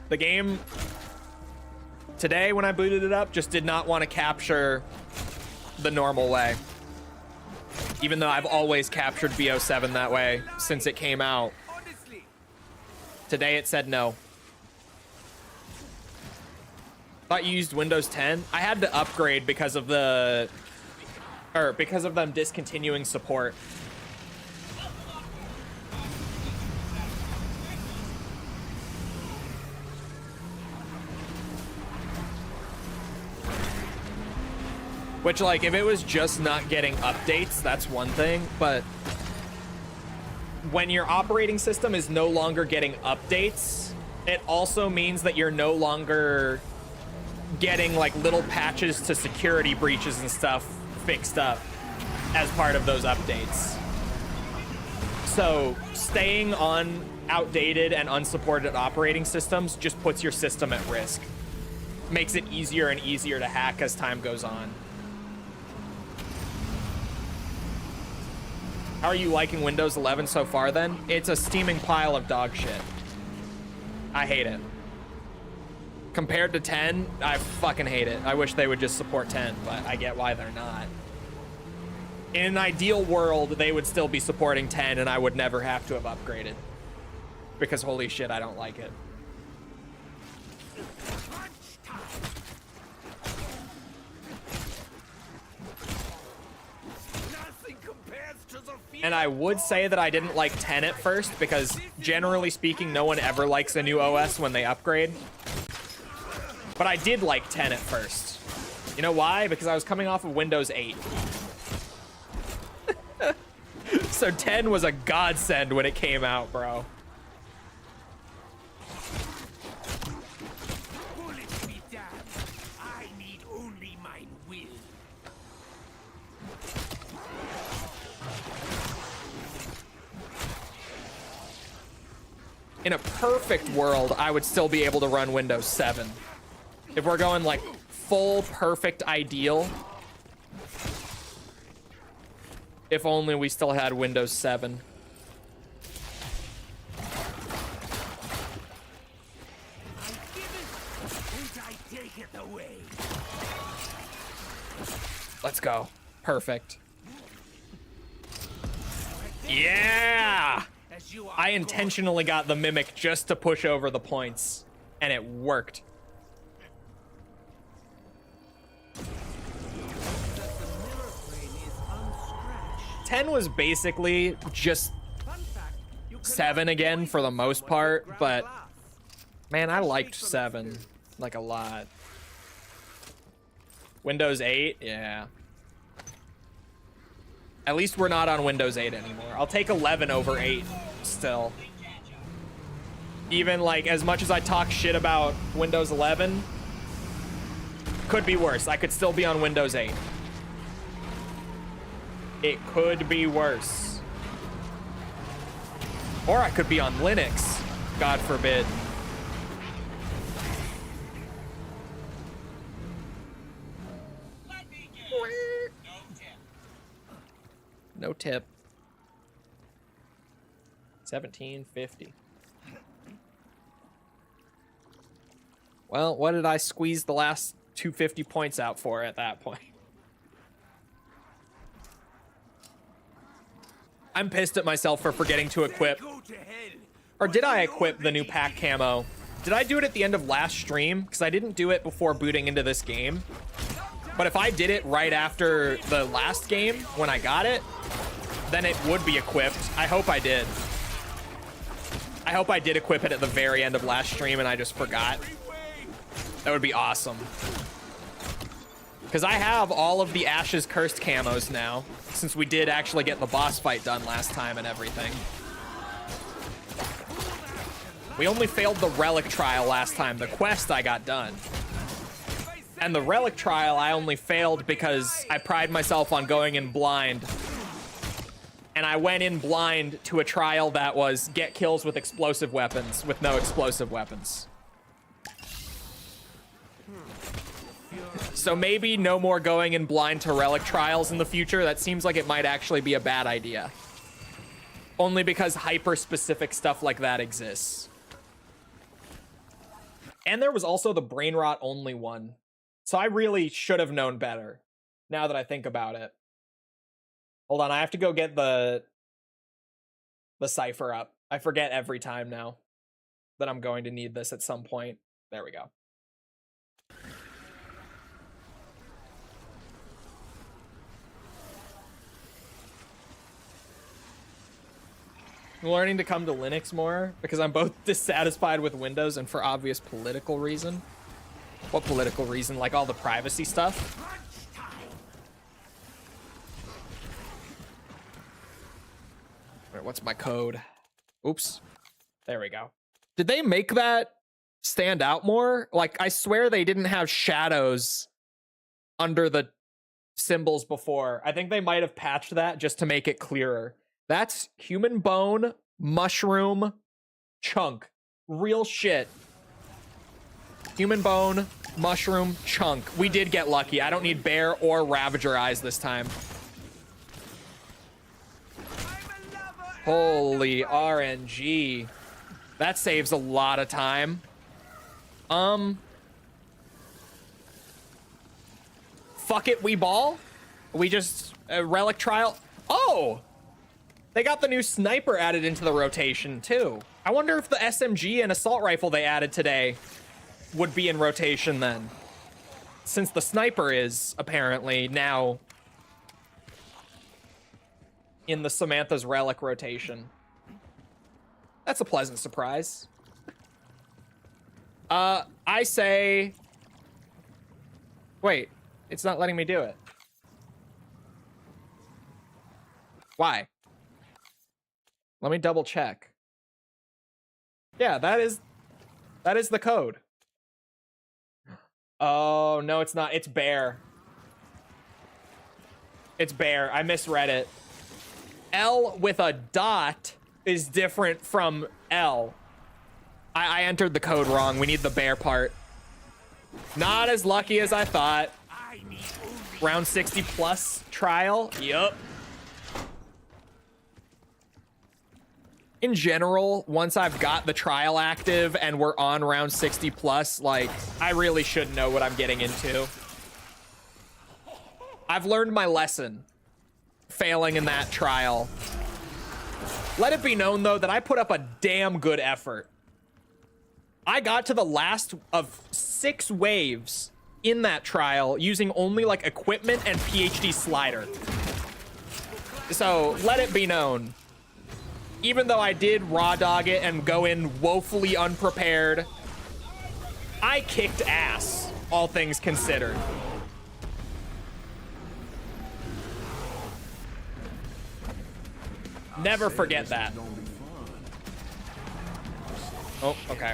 The game today, when I booted it up, just did not want to capture the normal way. Even though I've always captured BO7 that way since it came out. Today it said no. Thought you used Windows 10. I had to upgrade because of them discontinuing support. Which, like, if it was just not getting updates, that's one thing, but when your operating system is no longer getting updates, it also means that you're no longer getting, like, little patches to security breaches and stuff fixed up as part of those updates. So, staying on outdated and unsupported operating systems just puts your system at risk. Makes it easier and easier to hack as time goes on. How are you liking Windows 11 so far then? It's a steaming pile of dog shit. I hate it. Compared to 10, I fucking hate it. I wish they would just support 10, but I get why they're not. In an ideal world, they would still be supporting 10 and I would never have to have upgraded. because holy shit, I don't like it. And I would say that I didn't like 10 at first because generally speaking, no one ever likes a new OS when they upgrade. But I did like 10 at first. You know why? Because I was coming off of Windows 8. So 10 was a godsend when it came out, bro. In a perfect world, I would still be able to run Windows 7. If we're going like full perfect ideal. If only we still had Windows 7. Let's go. Perfect. Yeah! I intentionally got the Mimic just to push over the points, and it worked. Ten was basically just 7 again for the most part, but man, I liked 7 like a lot. Windows 8, yeah. At least we're not on Windows 8 anymore. I'll take 11 over 8 still. Even like as much as I talk shit about Windows 11, could be worse. I could still be on Windows 8. It could be worse. Or I could be on Linux, God forbid. No tip. 1750. Well, what did I squeeze the last 250 points out for at that point? I'm pissed at myself for forgetting to equip. Or did I equip the new pack camo? Did I do it at the end of last stream? Because I didn't do it before booting into this game. But if I did it right after the last game, when I got it, then it would be equipped. I hope I did. I hope I did equip it at the very end of last stream and I just forgot. That would be awesome. Because I have all of the Ashes Cursed camos now, since we did actually get the boss fight done last time and everything. We only failed the Relic trial last time. The quest I got done. And the Relic trial I only failed because I pride myself on going in blind. And I went in blind to a trial that was get kills with explosive weapons with no explosive weapons. So maybe no more going in blind to Relic trials in the future. That seems like it might actually be a bad idea. Only because hyper-specific stuff like that exists. And there was also the brain rot only one. So I really should have known better, now that I think about it. Hold on, I have to go get the cipher up. I forget every time now that I'm going to need this at some point. There we go. I'm learning to come to Linux more because I'm both dissatisfied with Windows and for obvious political reason. What political reason? Like all the privacy stuff? Alright, what's my code? Oops. There we go. Did they make that stand out more? Like, I swear they didn't have shadows under the symbols before. I think they might have patched that just to make it clearer. That's human bone, mushroom, chunk. Real shit. Human bone, mushroom, chunk. We did get lucky. I don't need bear or ravager eyes this time. Holy RNG. That saves a lot of time. Fuck it, we ball? We just relic trial. Oh! They got the new sniper added into the rotation too. I wonder if the SMG and assault rifle they added today would be in rotation then, since the sniper is apparently now in the Samantha's Relic rotation. That's a pleasant surprise. I say... Wait, it's not letting me do it. Why? Let me double check. Yeah, that is the code. Oh, no, it's not. It's bear. It's bear. I misread it. L with a dot is different from L. I entered the code wrong. We need the bear part. Not as lucky as I thought. Round 60 plus trial. Yup. In general, once I've got the trial active and we're on round 60 plus, like, I really should know what I'm getting into. I've learned my lesson, failing in that trial. Let it be known, though, that I put up a damn good effort. I got to the last of 6 waves in that trial using only, like, equipment and PhD slider. So, let it be known. Even though I did raw dog it and go in woefully unprepared, I kicked ass, all things considered. Never forget that. Oh, okay.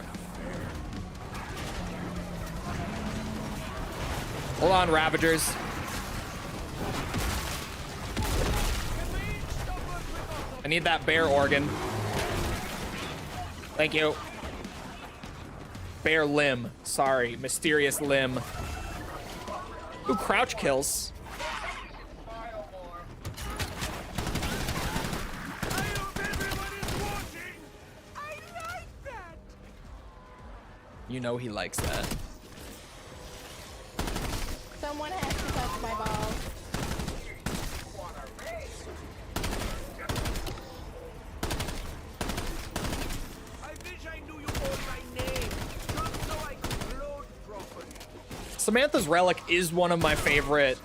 Hold on, Ravagers. I need that bear organ. Thank you. Bear limb. Sorry, mysterious limb. Ooh, crouch kills. You know he likes that. Someone has to touch my balls. Samantha's Relic is one of my favorite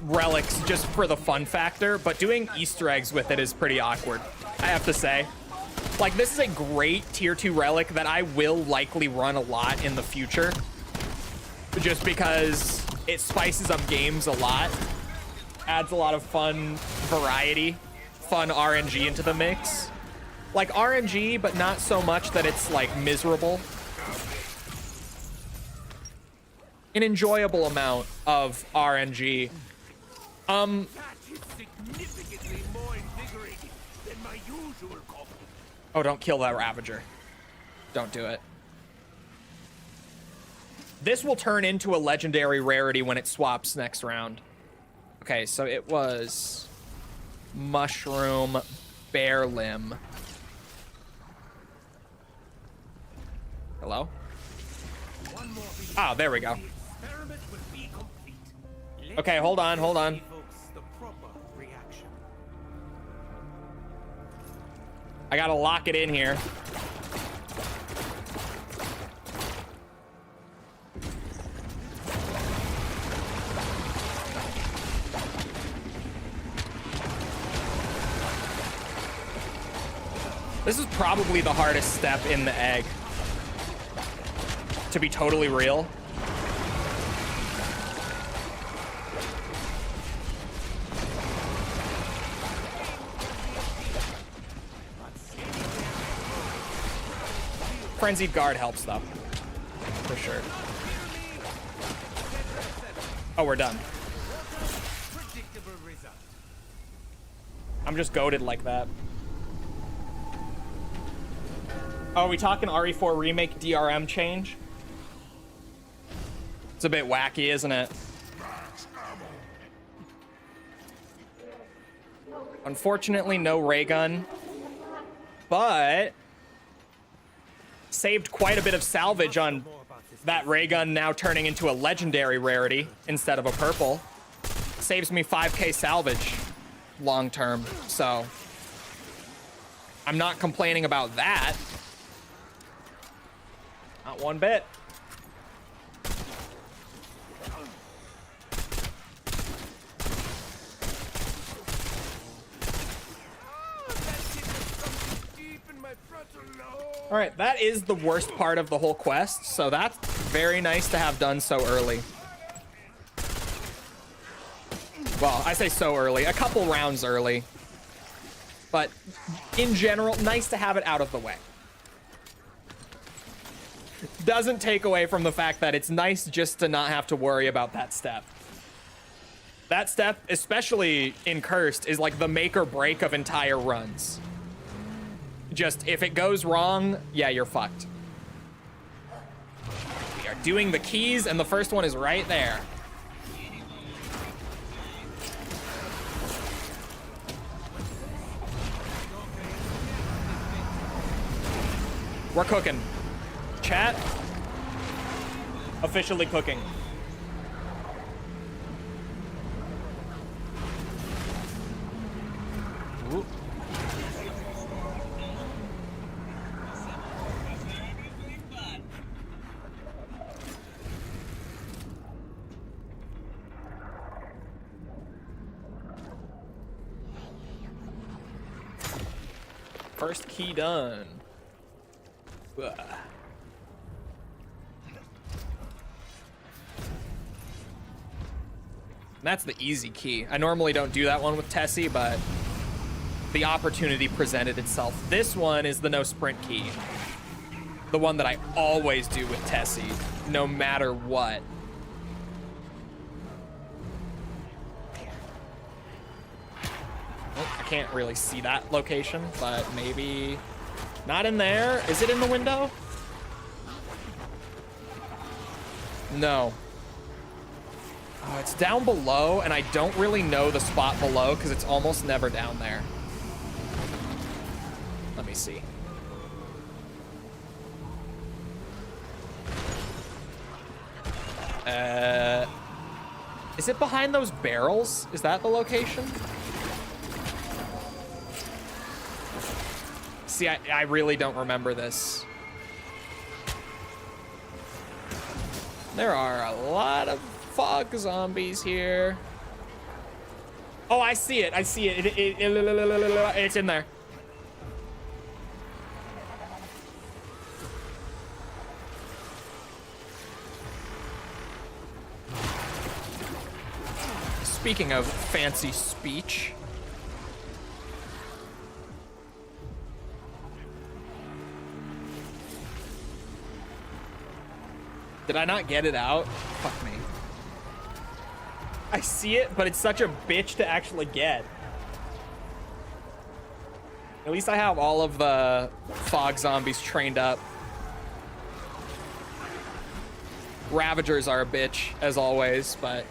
relics just for the fun factor, but doing Easter eggs with it is pretty awkward, I have to say. Like, this is a great tier 2 relic that I will likely run a lot in the future, just because it spices up games a lot, adds a lot of fun variety, fun RNG into the mix. Like RNG, but not so much that it's like miserable. An enjoyable amount of RNG. That is significantly more invigorating than my usual coffee. Oh, don't kill that Ravager. Don't do it. This will turn into a legendary rarity when it swaps next round. Okay, so it was mushroom bear limb. Hello? Ah, there we go. Okay, hold on, hold on. I gotta lock it in here. This is probably the hardest step in the egg, to be totally real. Frenzied Guard helps, though. For sure. Oh, we're done. I'm just goated like that. Oh, are we talking RE4 Remake DRM change? It's a bit wacky, isn't it? Unfortunately, no ray gun, but saved quite a bit of salvage on that ray gun now turning into a legendary rarity instead of a purple. Saves me 5k salvage long term, so I'm not complaining about that. Not one bit. All right, that is the worst part of the whole quest, so that's very nice to have done so early. Well, I say so early, a couple rounds early. But in general, nice to have it out of the way. Doesn't take away from the fact that it's nice just to not have to worry about that step. That step, especially in Cursed, is like the make or break of entire runs. Just, if it goes wrong, yeah, you're fucked. We are doing the keys, and the first one is right there. We're cooking. Chat, officially cooking. Ooh. First key done. Ugh. That's the easy key. I normally don't do that one with Tessie, but the opportunity presented itself. This one is the no sprint key. The one that I always do with Tessie, no matter what. Oh, I can't really see that location, but maybe not in there. Is it in the window? No. Oh, it's down below, and I don't really know the spot below because it's almost never down there. Let me see. Is it behind those barrels? Is that the location? See, I really don't remember this. There are a lot of fog zombies here. Oh, I see it. I see it. It's in there. Speaking of fancy speech. Did I not get it out? Fuck me. I see it, but it's such a bitch to actually get. At least I have all of the fog zombies trained up. Ravagers are a bitch, as always, but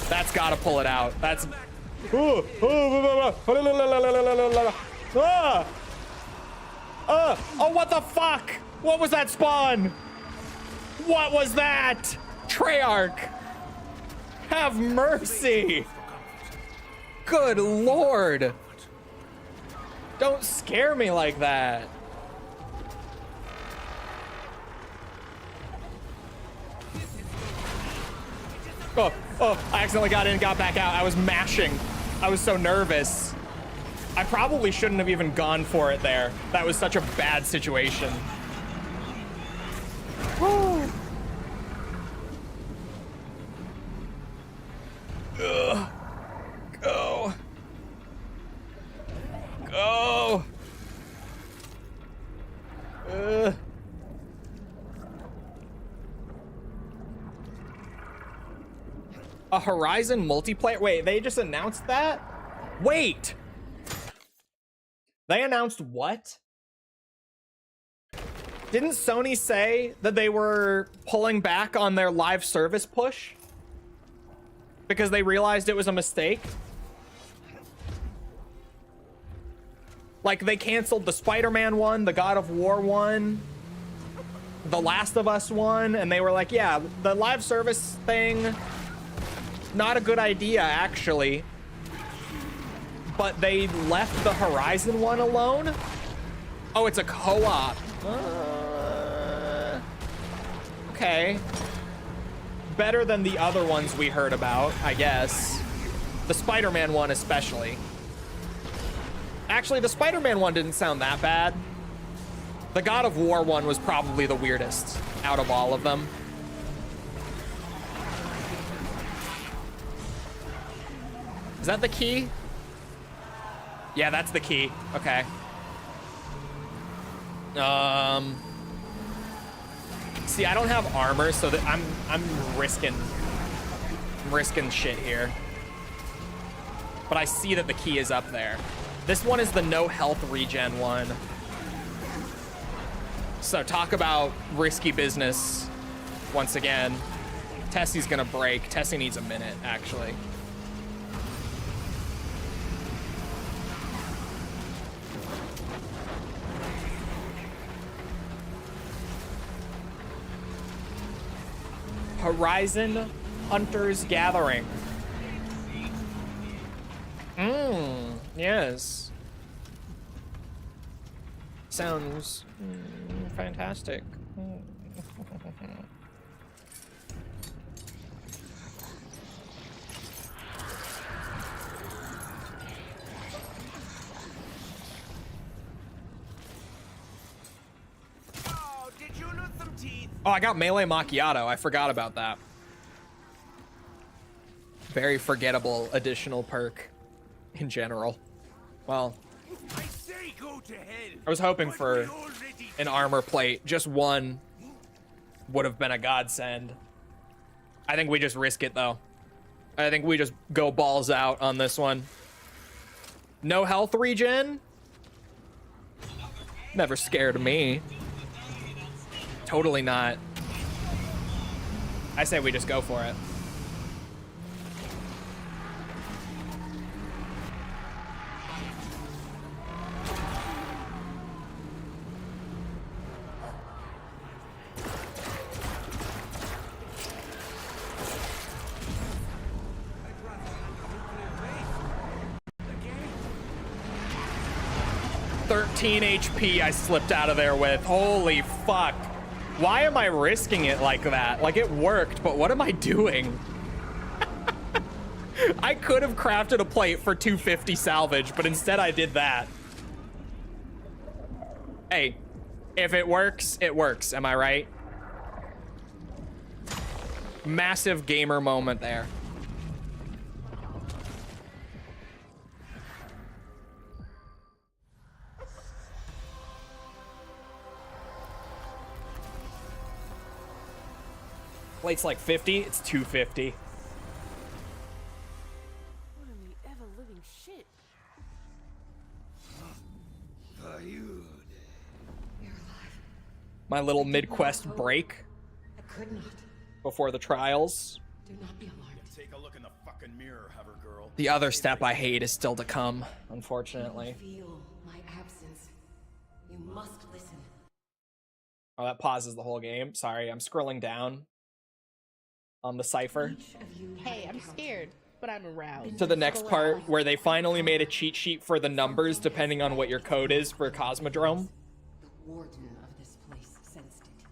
that's gotta pull it out. That's... Oh, what the fuck? What was that spawn? What was that? Treyarch, have mercy. Good Lord. Don't scare me like that. Oh, I accidentally got in and got back out. I was mashing. I was so nervous. I probably shouldn't have even gone for it there. That was such a bad situation. Woo. Ugh. Go. Go. A Horizon multiplayer? Wait, they just announced that? Wait. They announced what? Didn't Sony say that they were pulling back on their live service push? Because they realized it was a mistake? Like, they canceled the Spider-Man one, the God of War one, the Last of Us one, and they were like, yeah, the live service thing, not a good idea, actually. but they left the Horizon one alone. Oh, it's a co-op. Okay. Better than the other ones we heard about, I guess. The Spider-Man one especially. Actually, the Spider-Man one didn't sound that bad. The God of War one was probably the weirdest out of all of them. Is that the key? Yeah, that's the key. Okay. See, I don't have armor, so that I'm risking shit here. But I see that the key is up there. This one is the no health regen one. So talk about risky business once again. Tessie's gonna break. Tessie needs a minute, actually. Horizon Hunters Gathering. Yes. Sounds fantastic. Oh, did you lose some teeth? Oh, I got melee macchiato. I forgot about that. Very forgettable additional perk in general. Well, I say go to hell. I was hoping But for we already an armor plate. Just one would have been a godsend. I think we just risk it, though. I think we just go balls out on this one. No health regen? Never scared me. Totally not. I say we just go for it. again. 13 HP I slipped out of there with. Holy fuck. Why am I risking it like that? Like, it worked, but what am I doing? I could have crafted a plate for 250 salvage, but instead I did that. Hey, if it works, it works. Am I right? Massive gamer moment there. Plate's like 50, it's 250. What in the ever living shit? My little mid-quest break I could not. before the trials. Do not be alarmed. Take a look in the fucking mirror, hover girl. The other step I hate is still to come, unfortunately. Feel my absence. You must listen. Oh, that pauses the whole game. Sorry, I'm scrolling down on the cipher Each of you Hey, have I'm a count. scared, but I'm aroused. to the next part where they finally made a cheat sheet for the numbers depending on what your code is for Cosmodrome. The warden of this place sensed it,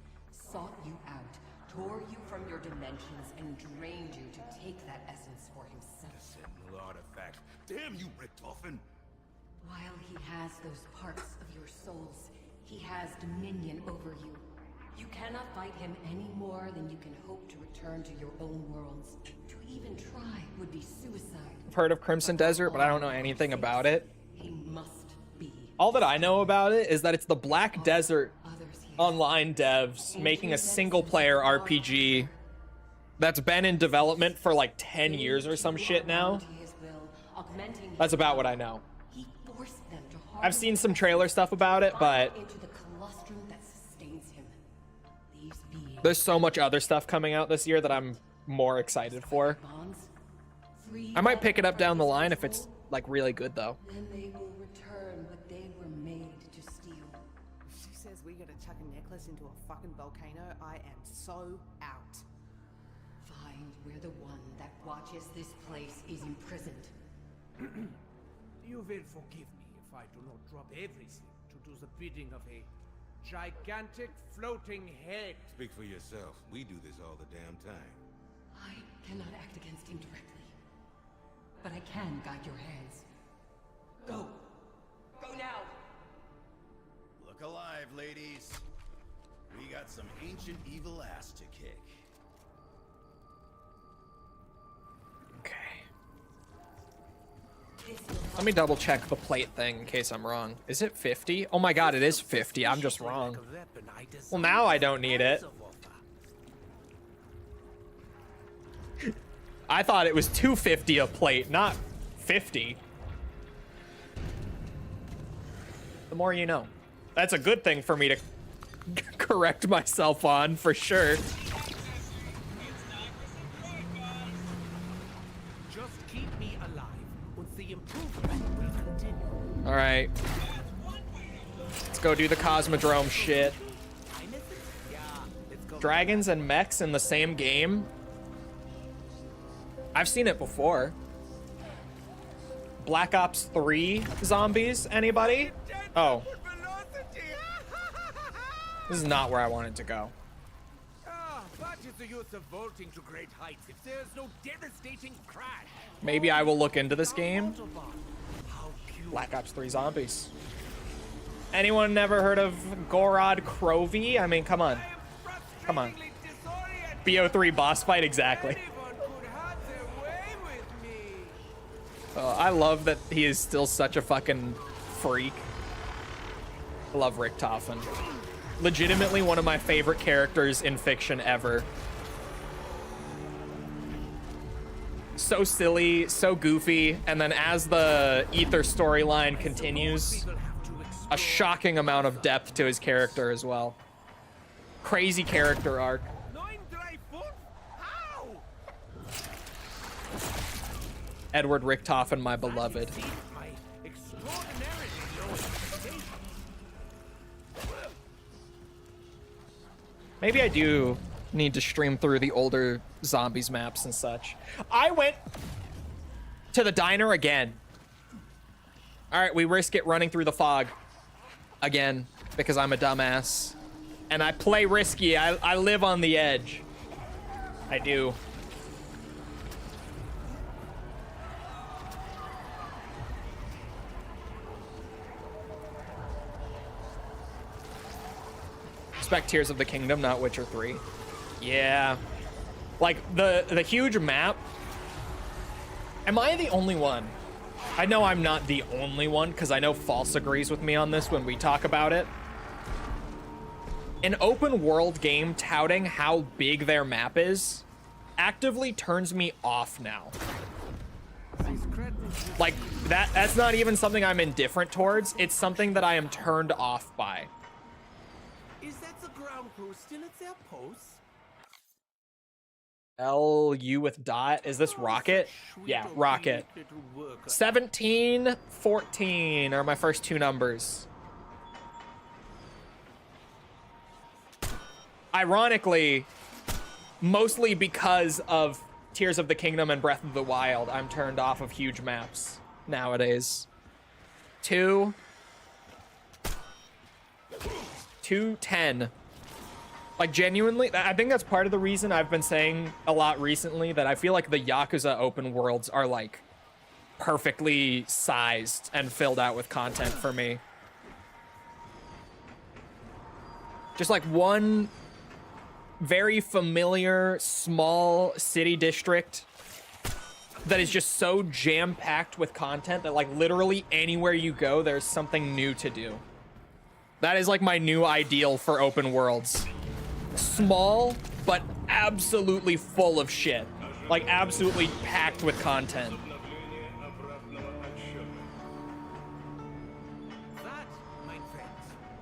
sought you out, tore you from your dimensions, and drained you to take that essence for himself. Sentinel artifact. Damn you, Richtofen. While he has those parts of your souls, he has dominion over you. You cannot fight him any more than you can hope to return to your own worlds. To even try would be suicide. I've heard of Crimson Desert, but I don't know anything about it. He must be. All that I know about it is that it's the Black Desert Others here. online devs making a single-player RPG that's been in development for like 10 years or some shit now. That's about what I know. He forced them to I've seen some trailer stuff about it, but into the colostrum that sustains him. These beings there's so much other stuff coming out this year that I'm more excited for. bonds. Free I might pick it up down the line if it's like really good though. then they will return what they were made to steal. If she says we gotta chuck a necklace into a fucking volcano, I am so out. Find where the one that watches this place is imprisoned. You will forgive me if I do not drop everything to do the bidding of a gigantic floating head. Speak for yourself. We do this all the damn time. I cannot act against him directly, but I can guide your hands. Go. Go now. Look alive, ladies. We got some ancient evil ass to kick. Okay. Let me double check the plate thing in case I'm wrong. Is it 50? Oh my god, it is 50. I'm just wrong. Well, now I don't need it. I thought it was 250 a plate, not 50. The more you know. That's a good thing for me to correct myself on, for sure. Just keep me alive, and the improvement will continue. All right. Let's go do the Cosmodrome shit. Yeah, let's go. Dragons and mechs in the same game? I've seen it before. Black Ops 3 zombies, anybody? Oh. This is not where I wanted to go. What is the use of vaulting to great heights if there's no devastating crash? Maybe I will look into this game. How cute. Black Ops 3 zombies. Anyone never heard of Gorod Krovy? I mean, come on. Come on. BO3 boss fight, exactly. Anyone could have their way with me. I love that he is still such a fucking freak. I love Richtofen. Legitimately one of my favorite characters in fiction ever. So silly, so goofy, and then as the Ether storyline continues, a shocking amount of depth to his character as well. Crazy character arc. Edward Richtofen, my beloved. Maybe I do need to stream through the older zombies maps and such. I went to the diner again. All right, we risk it running through the fog again because I'm a dumbass. And I play risky. I live on the edge. I do. Expect Tears of the Kingdom, not Witcher 3. Yeah. Like, the huge map. Am I the only one? I know I'm not the only one, because I know False agrees with me on this when we talk about it. An open world game touting how big their map is actively turns me off now. Like, that's not even something I'm indifferent towards. It's something that I am turned off by. Is that the ground crew still at their post? LU with dot. Is this Rocket? Yeah, Rocket. 17, 14 are my first two numbers. Ironically, mostly because of Tears of the Kingdom and Breath of the Wild, I'm turned off of huge maps nowadays. 210. Like, genuinely, I think that's part of the reason I've been saying a lot recently that I feel like the Yakuza open worlds are, like, perfectly sized and filled out with content for me. Just, like, one very familiar, small city district that is just so jam-packed with content that, like, literally anywhere you go, there's something new to do. That is, like, my new ideal for open worlds. Small, but absolutely full of shit. Like, absolutely packed with content.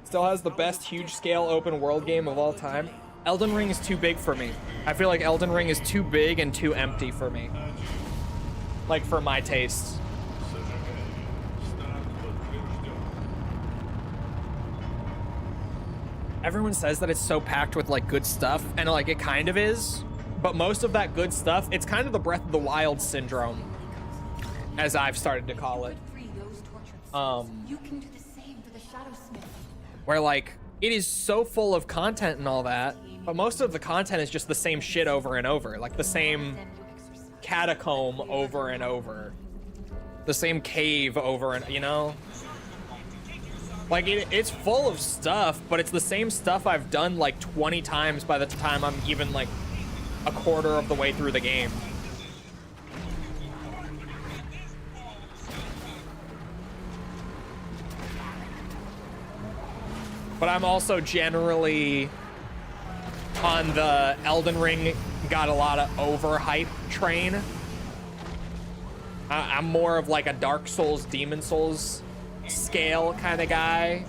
Still has the best huge-scale open world game of all time. Elden Ring is too big for me. I feel like Elden Ring is too big and too empty for me. Like, for my tastes. Everyone says that it's so packed with, like, good stuff, and, like, it kind of is. But most of that good stuff, it's kind of the Breath of the Wild syndrome, as I've started to call it. Free those You can do the same for the Shadowsmith. where like it is so full of content and all that, but most of the content is just the same shit over and over, like the same catacomb over and over, the same cave over and, you know, like it's full of stuff, but it's the same stuff I've done like 20 times by the time I'm even like a quarter of the way through the game. But I'm also generally on the Elden Ring got a lot of overhype train. I'm more of like a Dark Souls, Demon Souls scale kind of guy.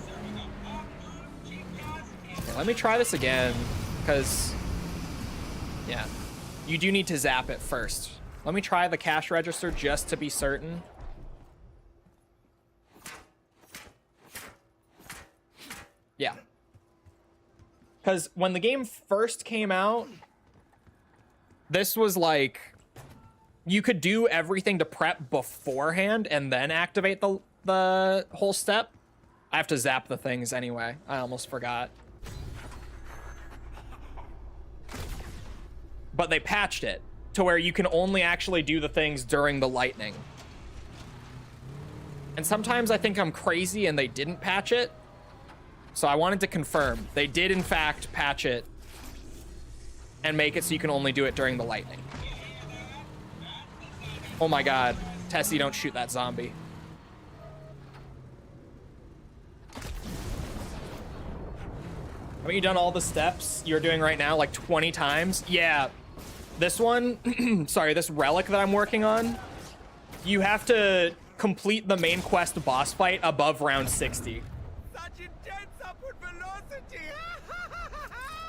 Okay, let me try this again, because yeah, you do need to zap it first. Let me try the cash register just to be certain. Yeah. Because when the game first came out, this was like, you could do everything to prep beforehand and then activate the whole step. I have to zap the things anyway. I almost forgot. But they patched it to where you can only actually do the things during the lightning. And sometimes I think I'm crazy and they didn't patch it. So I wanted to confirm. They did, in fact, patch it and make it so you can only do it during the lightning. Oh my god. Tessie, don't shoot that zombie. Haven't you done all the steps you're doing right now like 20 times? Yeah. This one, sorry, this relic that I'm working on, you have to complete the main quest boss fight above round 60.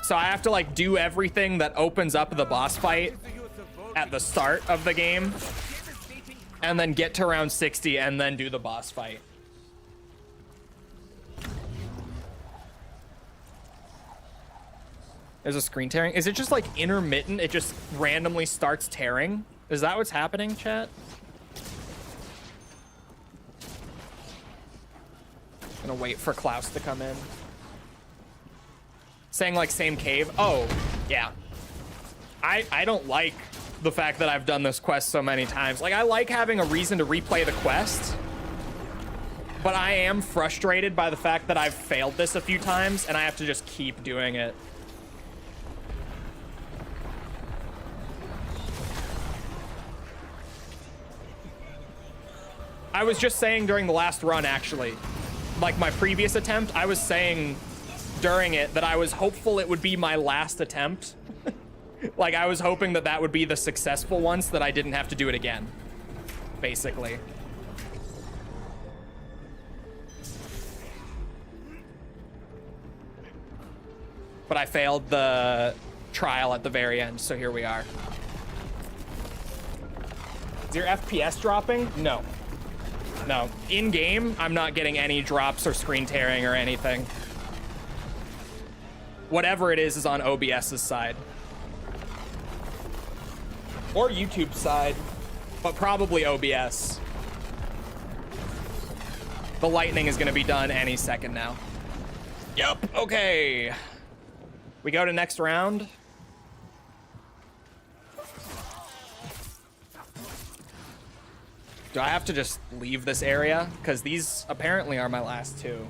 So I have to like do everything that opens up the boss fight at the start of the game and then get to round 60 and then do the boss fight. There's a screen tearing. Is it just like intermittent? It just randomly starts tearing? Is that what's happening, chat? Gonna wait for Klaus to come in. Saying like same cave. Oh, yeah. I don't like the fact that I've done this quest so many times. Like, I like having a reason to replay the quest, but I am frustrated by the fact that I've failed this a few times and I have to just keep doing it. I was just saying during the last run, actually, like my previous attempt, I was saying during it that I was hopeful it would be my last attempt. Like, I was hoping that that would be the successful one so that I didn't have to do it again, basically. But I failed the trial at the very end, so here we are. Is your FPS dropping? No. No. In-game, I'm not getting any drops or screen tearing or anything. Whatever it is on OBS's side. Or YouTube's side, but probably OBS. The lightning is gonna be done any second now. Yep, okay. We go to next round. Do I have to just leave this area? Because these apparently are my last two.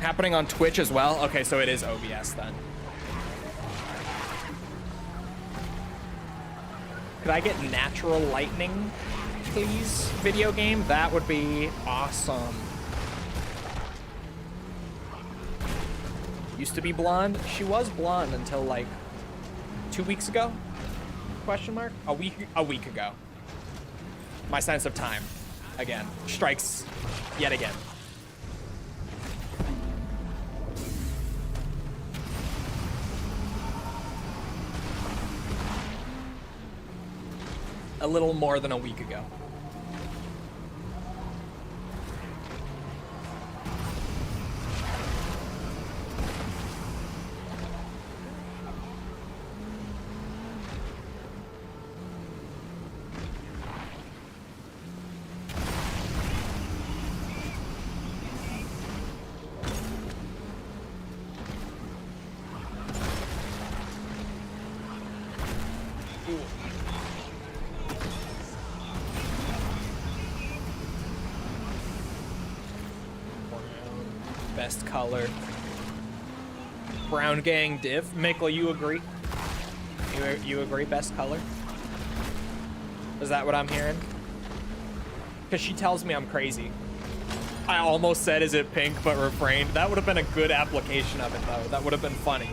Happening on Twitch as well? Okay, so it is OBS then. Could I get natural lightning, please, video game? That would be awesome. Used to be blonde. She was blonde until like 2 weeks ago? Question mark? A week ago. My sense of time, again, strikes yet again. A little more than a week ago. best color. Brown gang div. Mickle, you agree? You agree best color? Is that what I'm hearing? Because she tells me I'm crazy. I almost said, is it pink, but refrained. That would have been a good application of it, though. That would have been funny.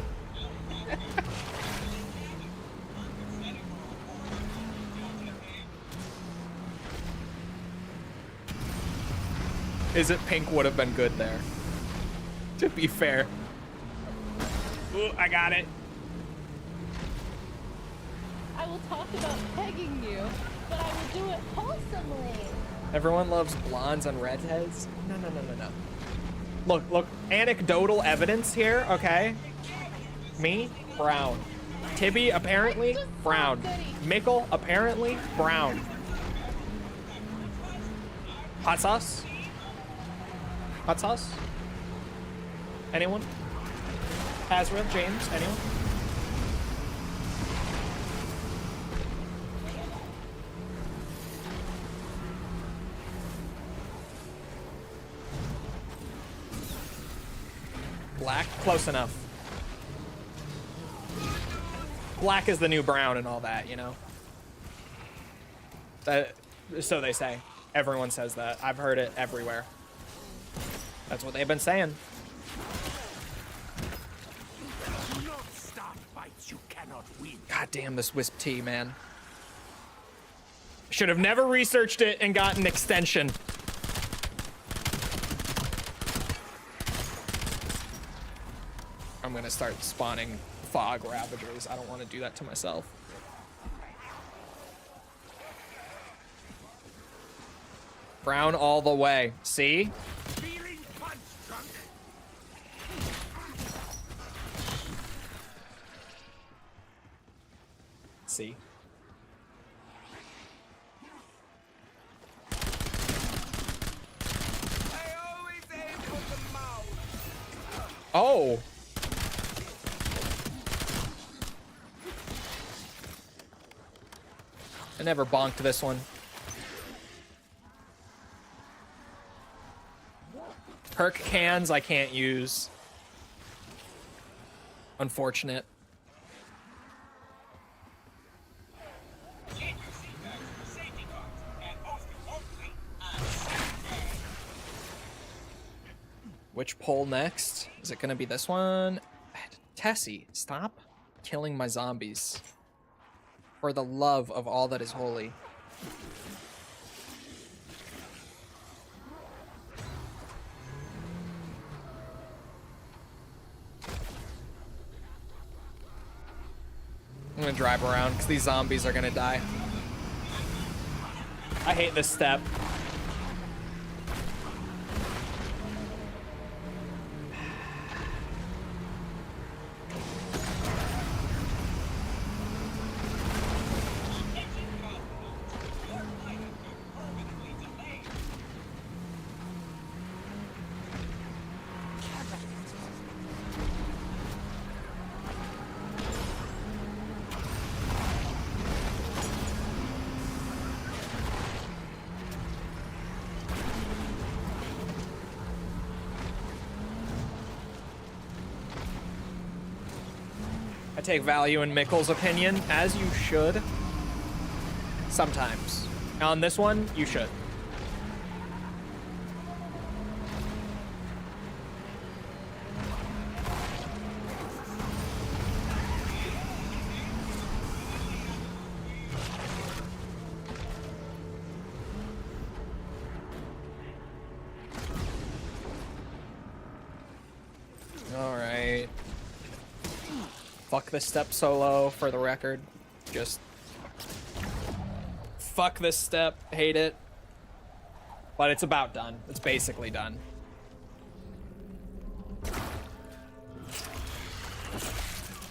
Is it pink would have been good there. To be fair. Ooh, I got it. I will talk about pegging you, but I will do it wholesomely. Everyone loves blondes and redheads. No. Look, anecdotal evidence here, okay? Me, brown. Tibby, apparently, brown. Mickle, apparently, brown. Hot sauce? Hot sauce? Anyone? Hazriel, James, anyone? Black? Close enough. Black is the new brown and all that, you know? So they say. Everyone says that. I've heard it everywhere. That's what they've been saying. Do not start fights you cannot win. God damn this Wisp tea, man. Should have never researched it and got an extension. I'm gonna start spawning fog ravagers. I don't want to do that to myself. Brown all the way. See? Feeling punch drunk? See? I always aim for the mouth. Oh! I never bonked this one. Perk cans I can't use. Unfortunate. Which poll next? Is it gonna be this one? Tessie, stop killing my zombies. For the love of all that is holy. I'm gonna drive around because these zombies are gonna die. I hate this step. I take value in Mickle's opinion, as you should. Sometimes. On this one, you should. Alright. Fuck this step solo, for the record. Just fuck this step, hate it. But it's about done. It's basically done.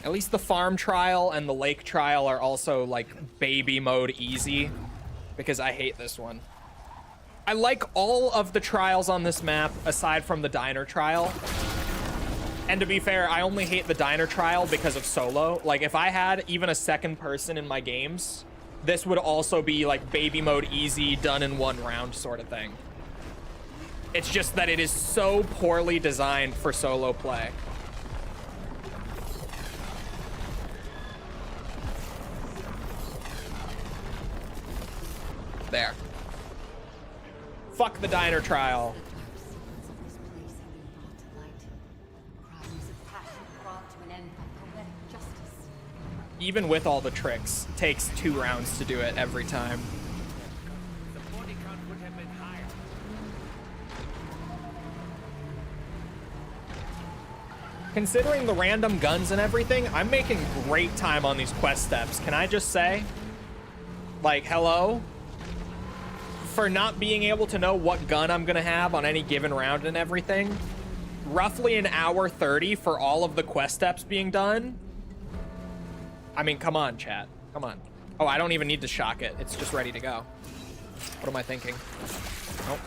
At least the farm trial and the lake trial are also like baby mode easy, because I hate this one. I like all of the trials on this map aside from the diner trial. And to be fair, I only hate the diner trial because of solo. Like, if I had even a second person in my games, this would also be like baby mode easy, done in one round sort of thing. It's just that it is so poorly designed for solo play. There. Fuck the diner trial. Even with all the tricks, it takes 2 rounds to do it every time. The body count would have been higher. Considering the random guns and everything, I'm making great time on these quest steps. Can I just say? Like, hello? For not being able to know what gun I'm gonna have on any given round and everything. Roughly an hour 30 for all of the quest steps being done. I mean, come on, chat. Come on. Oh, I don't even need to shock it. It's just ready to go. What am I thinking? Oh,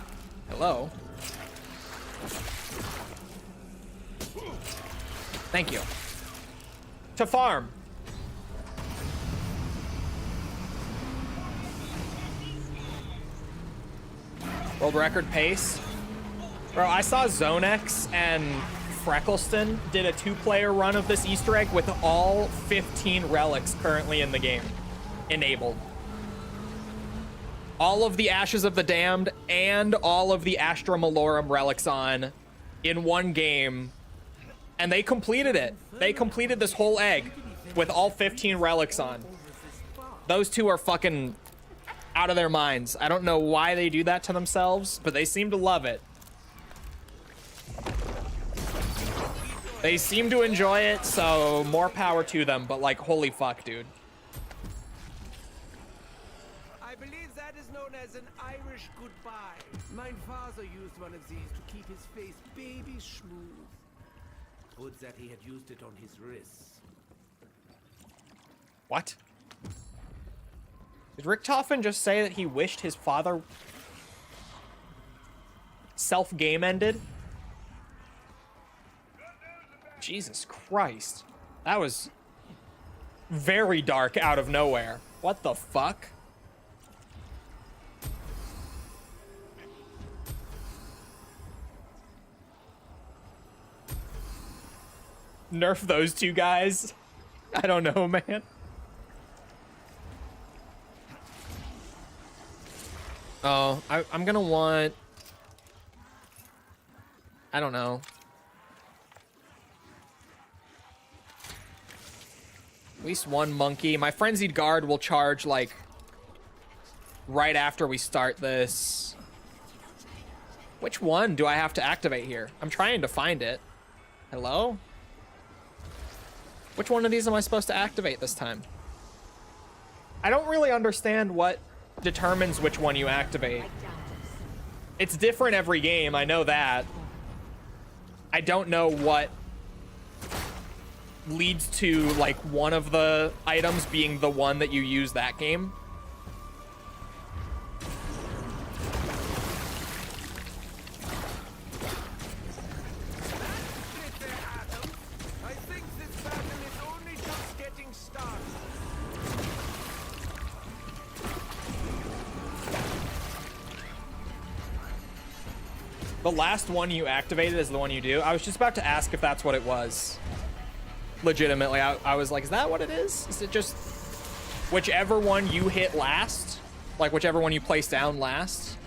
hello. Thank you. To farm. World record pace. Bro, I saw Zonex and Freckleston did a 2-player run of this Easter egg with all 15 relics currently in the game enabled. All of the Ashes of the Damned and all of the Astra Malorum relics on in one game. And they completed it. They completed this whole egg with all 15 relics on. Those two are fucking out of their minds. I don't know why they do that to themselves, but they seem to love it. They seem to enjoy it, so more power to them, but like, holy fuck, dude. I believe that is known as an Irish goodbye. Mein father used one of these to keep his face baby smooth. Would that he had used it on his wrists. What? Did Richtofen just say that he wished his father self-game ended? Jesus Christ. That was very dark out of nowhere. What the fuck? Nerf those two guys? I don't know, man. Oh, I'm gonna want... I don't know. At least one monkey. My frenzied guard will charge like right after we start this. Which one do I have to activate here? I'm trying to find it. Hello? Which one of these am I supposed to activate this time? I don't really understand what determines which one you activate. It's different every game, I know that. I don't know what leads to like one of the items being the one that you use that game. I think this battle is only just getting started. The last one you activated is the one you do. I was just about to ask if that's what it was. Legitimately, I was like, is that what it is? Is it just whichever one you hit last? Like whichever one you place down last?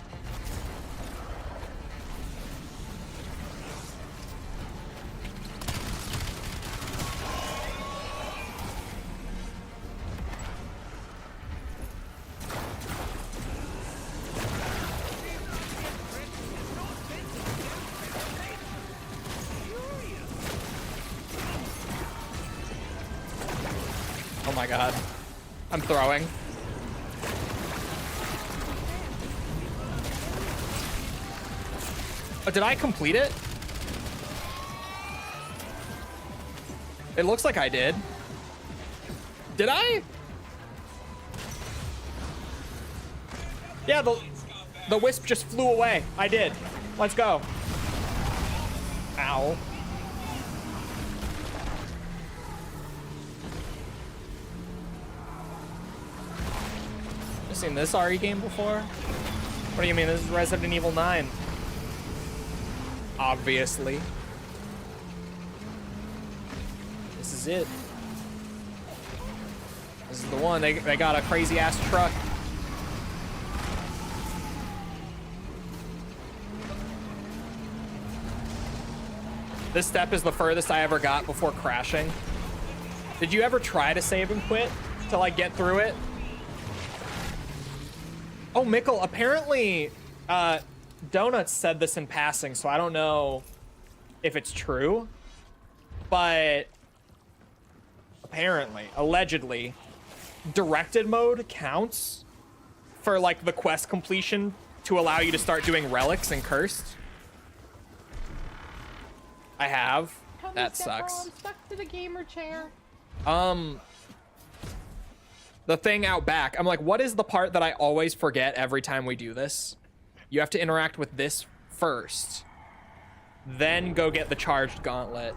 Oh my god. I'm throwing. Oh, did I complete it? It looks like I did. Did I? Yeah, the wisp just flew away. I did. Let's go. Ow. Seen this RE game before? What do you mean? This is Resident Evil 9. obviously. This is it. This is the one. They got a crazy ass truck. This step is the furthest I ever got before crashing. Did you ever try to save and quit to like get through it? Oh, Mickle, apparently Donuts said this in passing, so I don't know if it's true, but apparently, allegedly, directed mode counts for like the quest completion to allow you to start doing relics and cursed. I have. That sucks. I'm stuck to the gamer chair. The thing out back, I'm like, what is the part that I always forget every time we do this? You have to interact with this first, then go get the charged gauntlet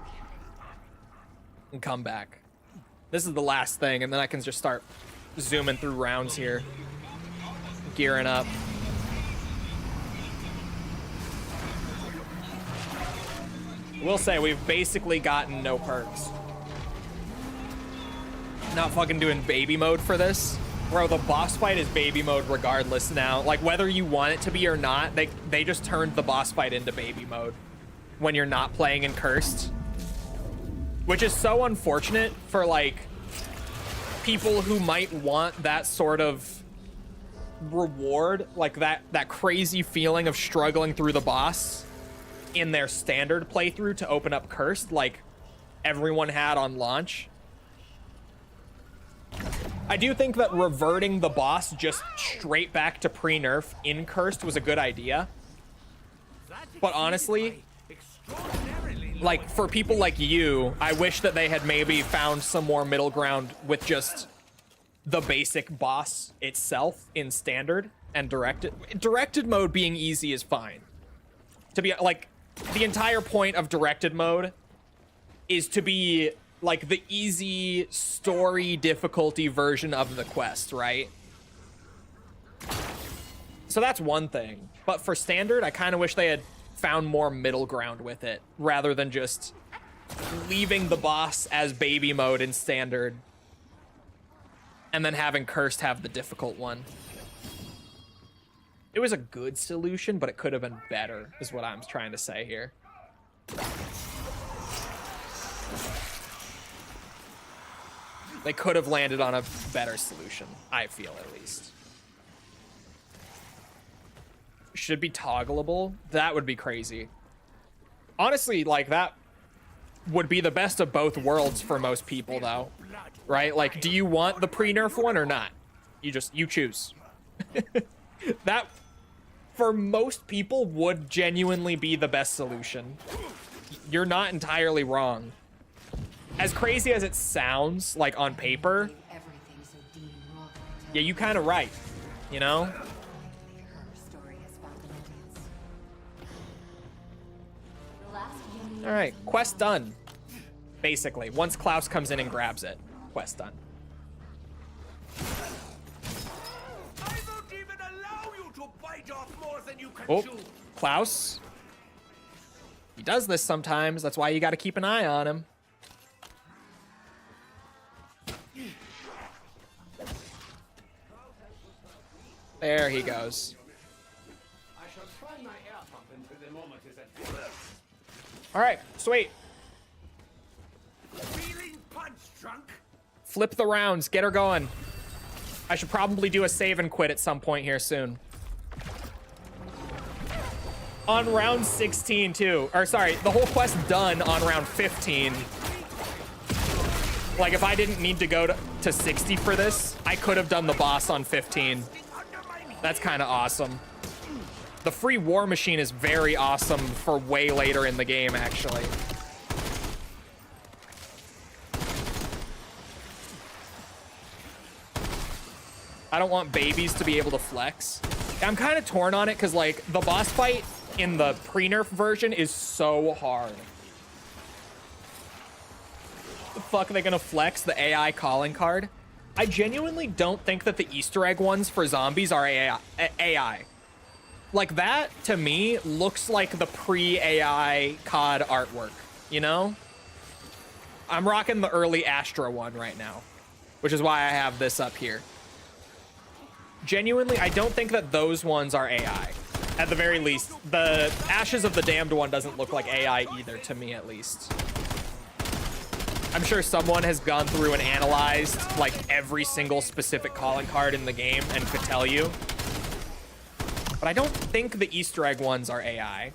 and come back. This is the last thing, and then I can just start zooming through rounds here, gearing up. We'll say we've basically gotten no perks. Not fucking doing baby mode for this. Bro, the boss fight is baby mode regardless now. Like, whether you want it to be or not, they just turned the boss fight into baby mode when you're not playing in Cursed. Which is so unfortunate for, like, people who might want that sort of reward, like that crazy feeling of struggling through the boss in their standard playthrough to open up Cursed, like everyone had on launch. I do think that reverting the boss just straight back to pre-nerf in Cursed was a good idea. But honestly, like, for people like you, I wish that they had maybe found some more middle ground with just the basic boss itself in standard and directed. Directed mode being easy is fine. To be, like, the entire point of directed mode is to be like the easy story difficulty version of the quest, right? So that's one thing. But for standard, I kind of wish they had found more middle ground with it rather than just leaving the boss as baby mode in standard and then having Cursed have the difficult one. It was a good solution, but it could have been better, is what I'm trying to say here. They could have landed on a better solution, I feel, at least. Should be toggleable? That would be crazy. Honestly, like, that would be the best of both worlds for most people, though. Right? Like, do you want the pre-nerf one or not? You choose. That, for most people, would genuinely be the best solution. You're not entirely wrong. As crazy as it sounds, like, on paper, yeah, you kind of right, you know? All right, quest done. Basically, once Klaus comes in and grabs it, quest done. I won't even allow you to bite off more than you can Oh, chew. Klaus. He does this sometimes. That's why you got to keep an eye on him. There he goes. I shall try my air pump until the moment is at hand. All right, sweet. Feeling punch drunk? Flip the rounds. Get her going. I should probably do a save and quit at some point here soon. On round 16, too. Or, sorry, the whole quest done on round 15. Like, if I didn't need to go to 60 for this, I could have done the boss on 15. That's kind of awesome. The free war machine is very awesome for way later in the game, actually. I don't want babies to be able to flex. I'm kind of torn on it because, like, the boss fight in the pre-nerf version is so hard. The fuck are they gonna flex the AI calling card? I genuinely don't think that the Easter egg ones for zombies are AI. Like, that, to me, looks like the pre-AI COD artwork, you know? I'm rocking the early Astra one right now, which is why I have this up here. Genuinely, I don't think that those ones are AI. At the very least, the Ashes of the Damned one doesn't look like AI either, to me at least. I'm sure someone has gone through and analyzed, like, every single specific calling card in the game and could tell you. But I don't think the Easter egg ones are AI.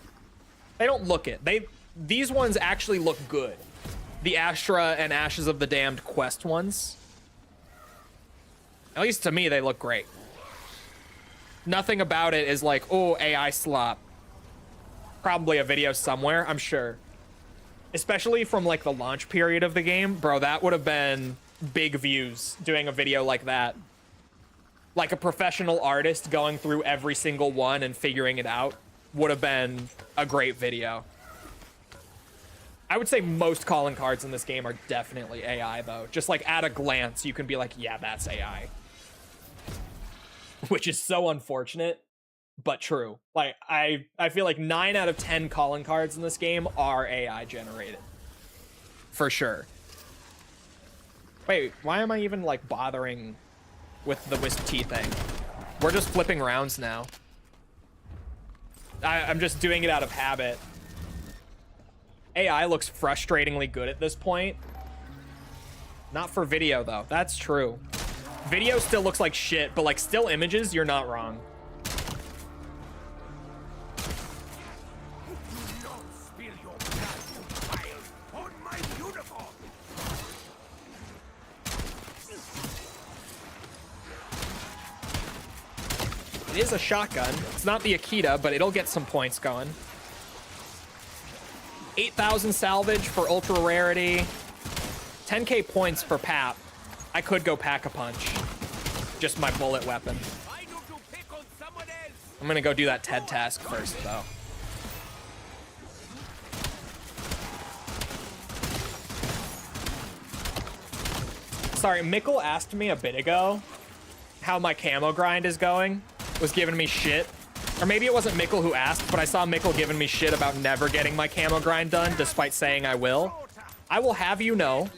They don't look it. These ones actually look good. The Astra and Ashes of the Damned quest ones. At least to me, they look great. Nothing about it is like, oh, AI slop. Probably a video somewhere, I'm sure. Especially from like the launch period of the game. Bro, that would have been big views doing a video like that. Like a professional artist going through every single one and figuring it out would have been a great video. I would say most calling cards in this game are definitely AI though. Just like at a glance, you can be like, yeah, that's AI. Which is so unfortunate, but true. Like, I feel like 9 out of 10 calling cards in this game are AI generated. For sure. Wait, why am I even like bothering with the Wisp T thing? We're just flipping rounds now. I'm just doing it out of habit. AI looks frustratingly good at this point. Not for video, though. That's true. Video still looks like shit, but like still images, you're not wrong. It is a shotgun. It's not the Akita, but it'll get some points going. 8,000 salvage for ultra rarity. 10k points for Pap. I could go Pack-a-Punch. Just my bullet weapon. I'm gonna go do that TED task first, though. Sorry, Mickle asked me a bit ago how my camo grind is going. Was giving me shit. Or maybe it wasn't Mickle who asked, but I saw Mickle giving me shit about never getting my camo grind done, despite saying I will. I will have you know,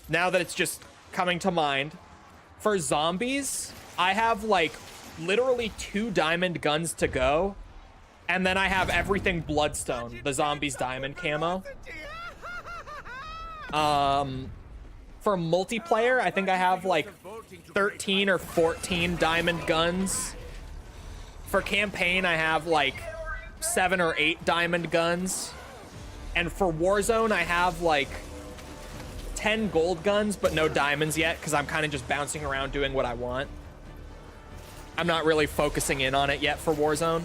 now that it's just coming to mind, for zombies, I have like literally 2 diamond guns to go, and then I have everything bloodstone, the zombies diamond camo. For multiplayer, I think I have like 13 or 14 diamond guns. For campaign, I have like 7 or 8 diamond guns. And for Warzone, I have like 10 gold guns, but no diamonds yet, because I'm kind of just bouncing around doing what I want. I'm not really focusing in on it yet for Warzone.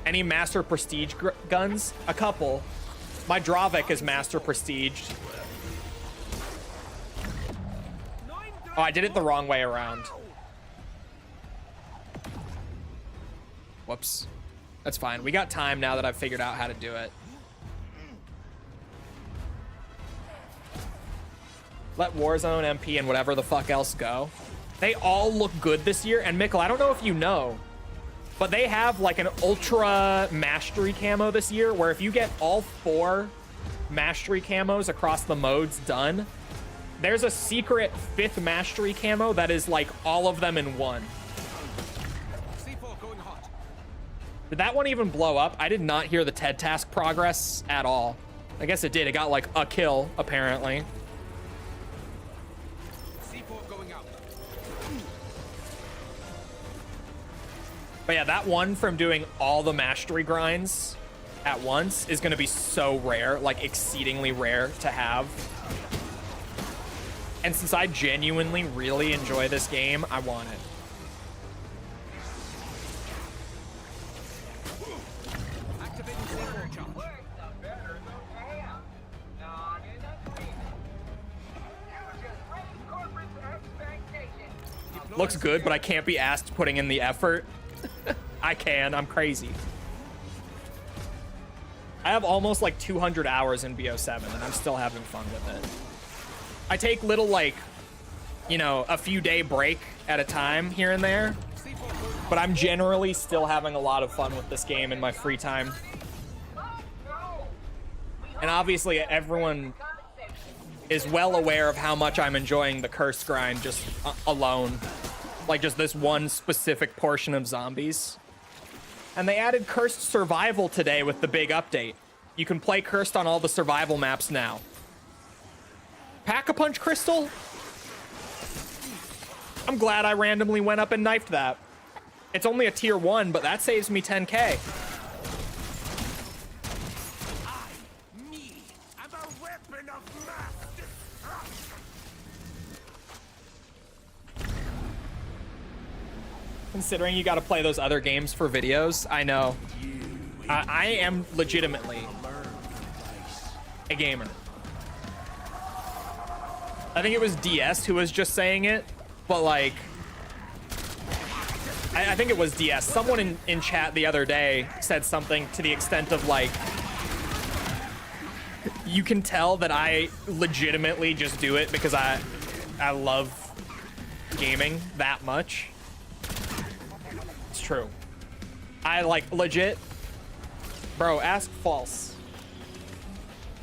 Any Master Prestige guns? A couple. My Dravik is Master Prestiged. Oh, I did it the wrong way around. Whoops. That's fine. We got time now that I've figured out how to do it. Let Warzone, MP, and whatever the fuck else go. They all look good this year. And Mickle, I don't know if you know, but they have like an ultra mastery camo this year where if you get all 4 mastery camos across the modes done, there's a secret 5th mastery camo that is like all of them in one. Did that one even blow up? I did not hear the TED task progress at all. I guess it did. It got like a kill, apparently. But yeah, that one from doing all the mastery grinds at once is going to be so rare, like exceedingly rare to have. And since I genuinely really enjoy this game, I want it. Looks good, but I can't be asked putting in the effort. I can. I'm crazy. I have almost like 200 hours in BO7, and I'm still having fun with it. I take little, like, you know, a few day break at a time here and there. But I'm generally still having a lot of fun with this game in my free time. And obviously everyone is well aware of how much I'm enjoying the curse grind just alone. Like just this one specific portion of zombies. And they added Cursed Survival today with the big update. You can play Cursed on all the survival maps now. Pack-a-Punch Crystal? I'm glad I randomly went up and knifed that. It's only a tier 1, but that saves me 10k. Considering you got to play those other games for videos, I know. I am legitimately a gamer. I think it was DS who was just saying it, but like, I think it was DS. Someone in chat the other day said something to the extent of like, you can tell that I legitimately just do it because I love gaming that much. It's true. I like legit, bro, ask false.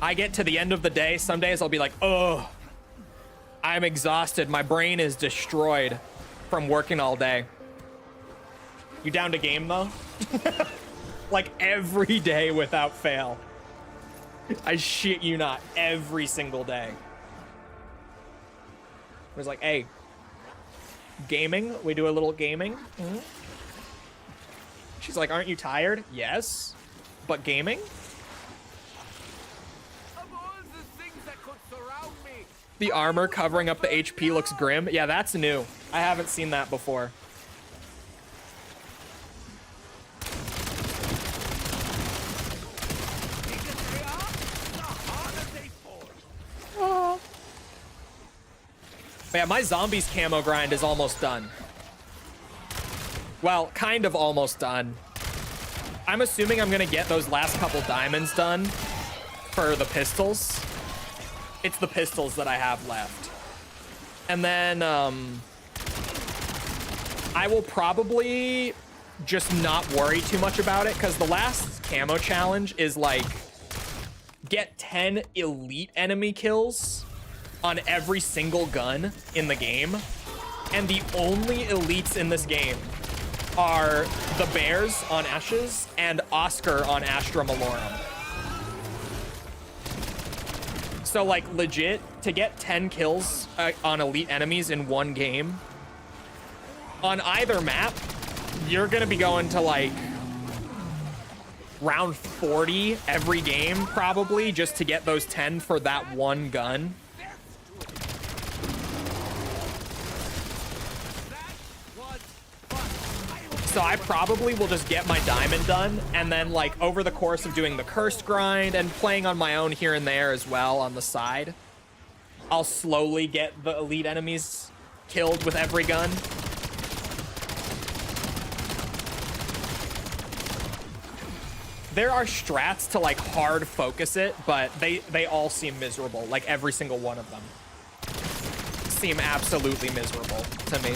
I get to the end of the day, some days I'll be like, oh, I'm exhausted. My brain is destroyed from working all day. You down to game though? Like every day without fail. I shit you not, every single day. It was like, hey, gaming? We do a little gaming? Mm-hmm. She's like, aren't you tired? Yes, but gaming? The armor covering up the HP looks grim. Yeah, that's new. I haven't seen that before. Oh. But yeah, my zombies camo grind is almost done. Well, kind of almost done. I'm assuming I'm gonna get those last couple diamonds done for the pistols. It's the pistols that I have left. And then I will probably just not worry too much about it because the last camo challenge is like get 10 elite enemy kills on every single gun in the game. And the only elites in this game are the Bears on Ashes and Oscar on Astra Malorum. So like legit, to get 10 kills on elite enemies in one game, on either map, you're gonna be going to like round 40 every game probably just to get those 10 for that one gun. So I probably will just get my diamond done, and then like over the course of doing the cursed grind and playing on my own here and there as well on the side, I'll slowly get the elite enemies killed with every gun. There are strats to like hard focus it, but they all seem miserable. Like every single one of them seem absolutely miserable to me.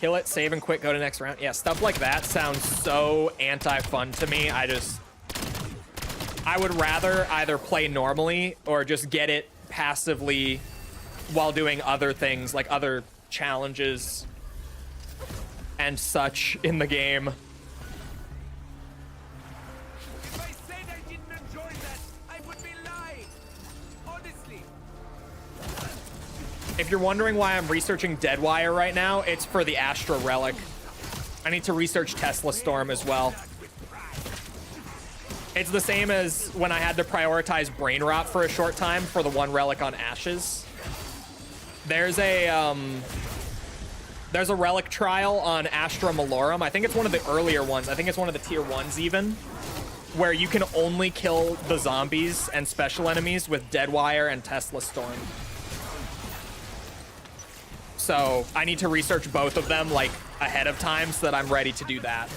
Kill it, save and quit, go to next round. Yeah, stuff like that sounds so anti-fun to me. I would rather either play normally or just get it passively while doing other things, like other challenges and such in the game. If I said I didn't enjoy that, I would be lying. Honestly. If you're wondering why I'm researching Deadwire right now, it's for the Astra Relic. I need to research Tesla Storm as well. It's the same as when I had to prioritize Brain Rot for a short time for the one relic on Ashes. There's a relic trial on Astra Malorum. I think it's one of the earlier ones. I think it's one of the tier 1s even, where you can only kill the zombies and special enemies with Deadwire and Tesla Storm. So I need to research both of them like ahead of time so that I'm ready to do that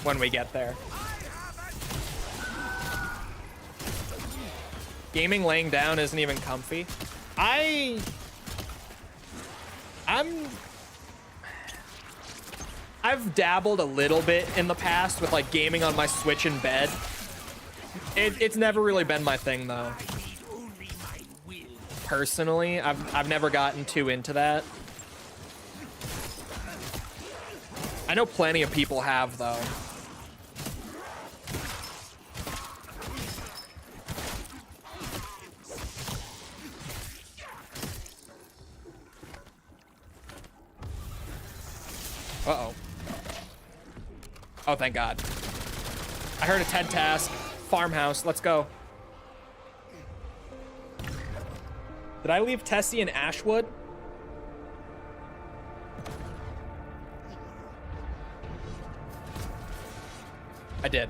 when we get there. Gaming laying down isn't even comfy. I've dabbled a little bit in the past with like gaming on my Switch in bed. It's never really been my thing though. Personally, I've never gotten too into that. I know plenty of people have though. Uh-oh. Oh, thank God. I heard a TED task. Farmhouse, let's go. Did I leave Tessie in Ashwood? I did.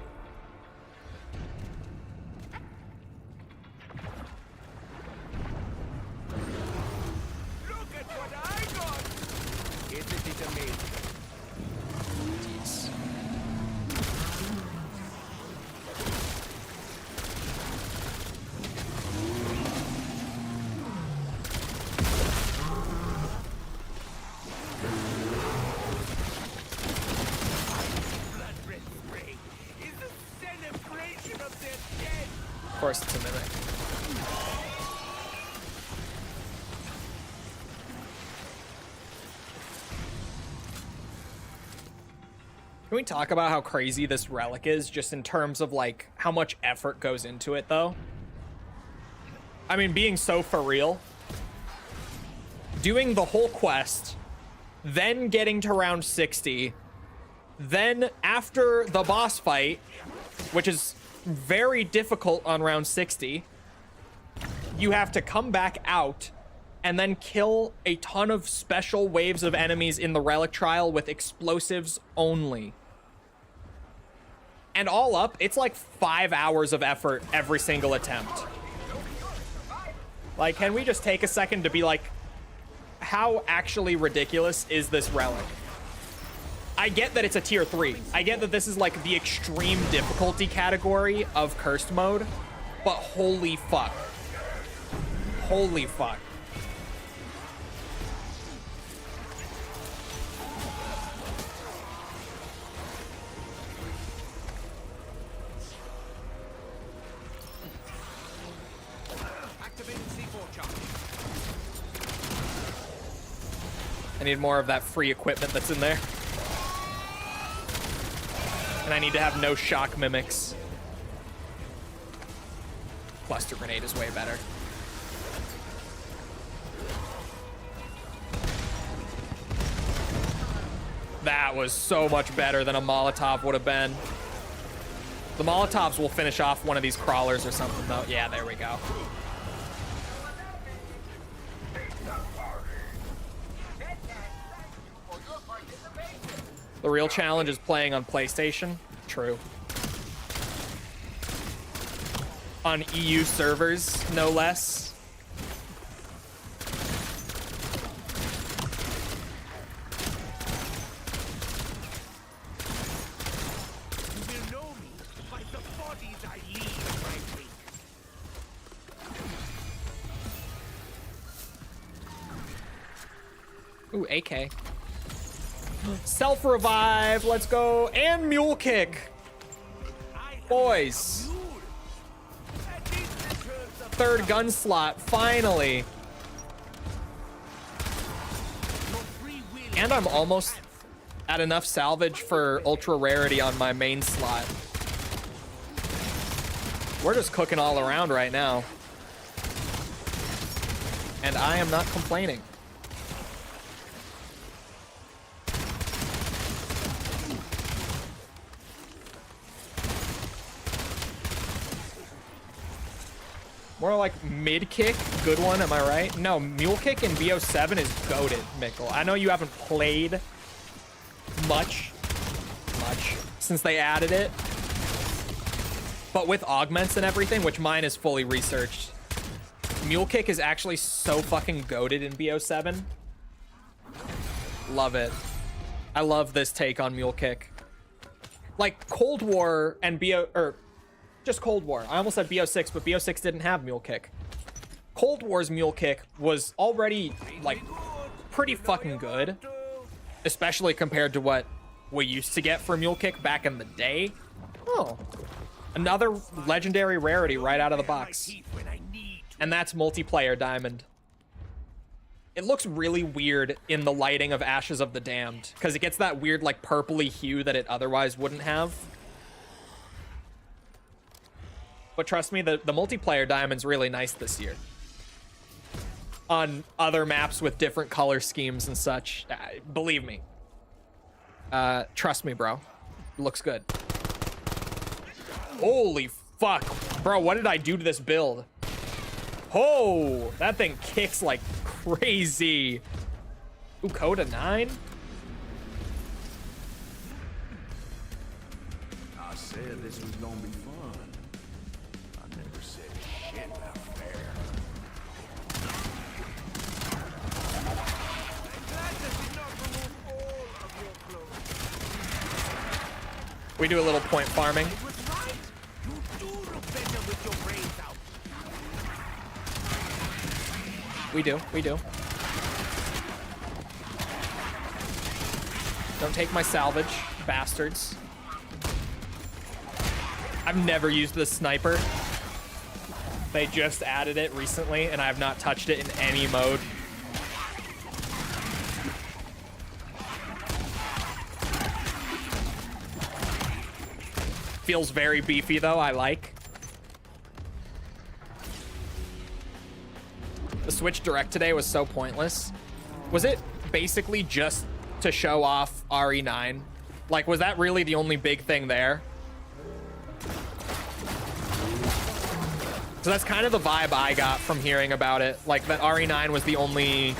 Look at what I got! Isn't it amazing? Of course it's a mimic. Can we talk about how crazy this relic is, just in terms of like how much effort goes into it though? I mean, being so for real. Doing the whole quest, then getting to round 60, then after the boss fight, which is very difficult on round 60, you have to come back out and then kill a ton of special waves of enemies in the relic trial with explosives only. And all up, it's like 5 hours of effort every single attempt. Like, can we just take a second to be like, how actually ridiculous is this relic? I get that it's a tier 3. I get that this is like the extreme difficulty category of cursed mode, but holy fuck. Holy fuck. Activating C4 charge. I need more of that free equipment that's in there. And I need to have no shock mimics. Cluster grenade is way better. That was so much better than a Molotov would have been. The Molotovs will finish off one of these crawlers or something though. Yeah, there we go. The real challenge is playing on PlayStation. True. On EU servers, no less. You will know me by the bodies I leave in my wake. Ooh, AK. Self-revive, let's go. And mule kick. Boys. Third gun slot, finally. And I'm almost at enough salvage for ultra rarity on my main slot. We're just cooking all around right now. And I am not complaining. More like mid kick, good one, am I right? No, mule kick in BO7 is goated, Mikkel. I know you haven't played much since they added it, but with augments and everything, which mine is fully researched, mule kick is actually so fucking goated in BO7. Love it. I love this take on mule kick. Like Cold War and just Cold War. I almost said BO6, but BO6 didn't have Mule Kick. Cold War's Mule Kick was already, like, pretty fucking good, especially compared to what we used to get for Mule Kick back in the day. Oh, another legendary rarity right out of the box. And that's multiplayer diamond. It looks really weird in the lighting of Ashes of the Damned, because it gets that weird, like, purpley hue that it otherwise wouldn't have. But trust me, the multiplayer diamond's really nice this year. On other maps with different color schemes and such. Believe me. Trust me, bro. It looks good. Holy fuck. Bro, what did I do to this build? Oh, that thing kicks like crazy. Ooh, Coda 9? I said this was gonna be fun. I never said shit about fair. I'm glad that did not remove all of your clothes. We do a little point farming. It was right. You do look better with your brains out. We do. Don't take my salvage, bastards. I've never used the sniper. They just added it recently, and I have not touched it in any mode. Feels very beefy, though. I like. The Switch Direct today was so pointless. Was it basically just to show off RE9? Like, was that really the only big thing there? So that's kind of the vibe I got from hearing about it. Like, that RE9 was the only,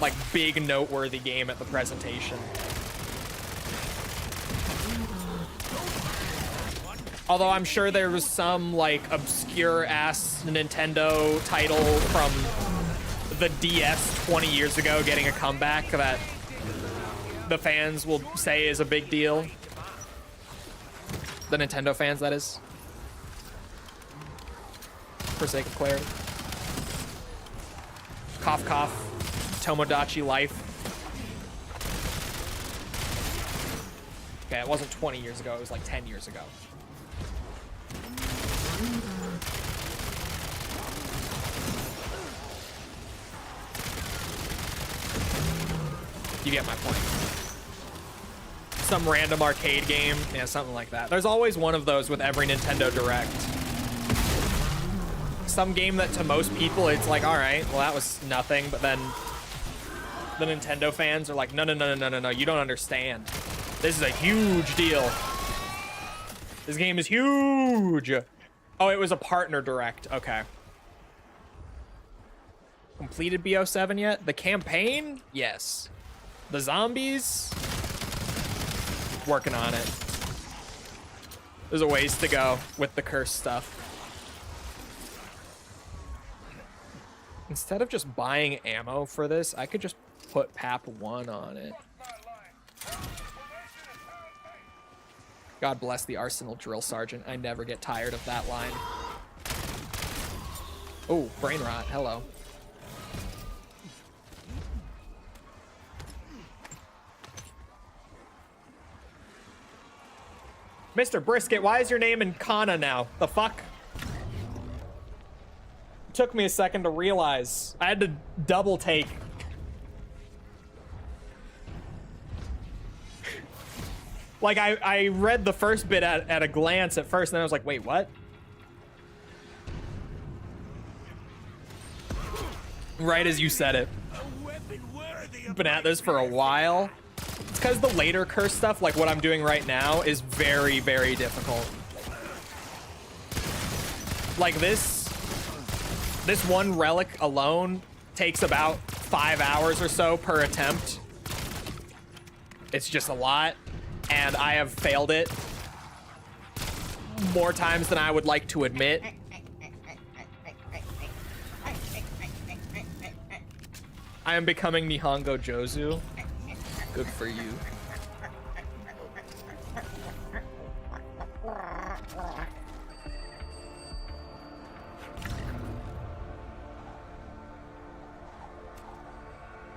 like, big noteworthy game at the presentation. Although I'm sure there was some, like, obscure-ass Nintendo title from the DS 20 years ago getting a comeback that the fans will say is a big deal. The Nintendo fans, that is. For sake of clarity. Cough, cough. Tomodachi Life. Okay, it wasn't 20 years ago. It was like 10 years ago. You get my point. Some random arcade game. Yeah, something like that. There's always one of those with every Nintendo Direct. Some game that to most people it's like, all right, well that was nothing, but then the Nintendo fans are like, no, you don't understand. This is a huge deal. This game is huge. Oh, it was a partner Direct. Okay. Completed BO7 yet? The campaign? Yes. The zombies? Working on it. There's a ways to go with the curse stuff. Instead of just buying ammo for this, I could just put PAP 1 on it. God bless the Arsenal Drill Sergeant. I never get tired of that line. Oh, brain rot. Hello. Mr. Brisket, why is your name in Kana now? The fuck? It took me a second to realize. I had to double take. Like, I read the first bit at a glance at first, and then I was like, wait, what? Right as you said it. Been at this for a while. It's because the later curse stuff, like what I'm doing right now, is very, very difficult. Like this one relic alone takes about 5 hours or so per attempt. It's just a lot. And I have failed it more times than I would like to admit. I am becoming Nihongo Jozu. Good for you.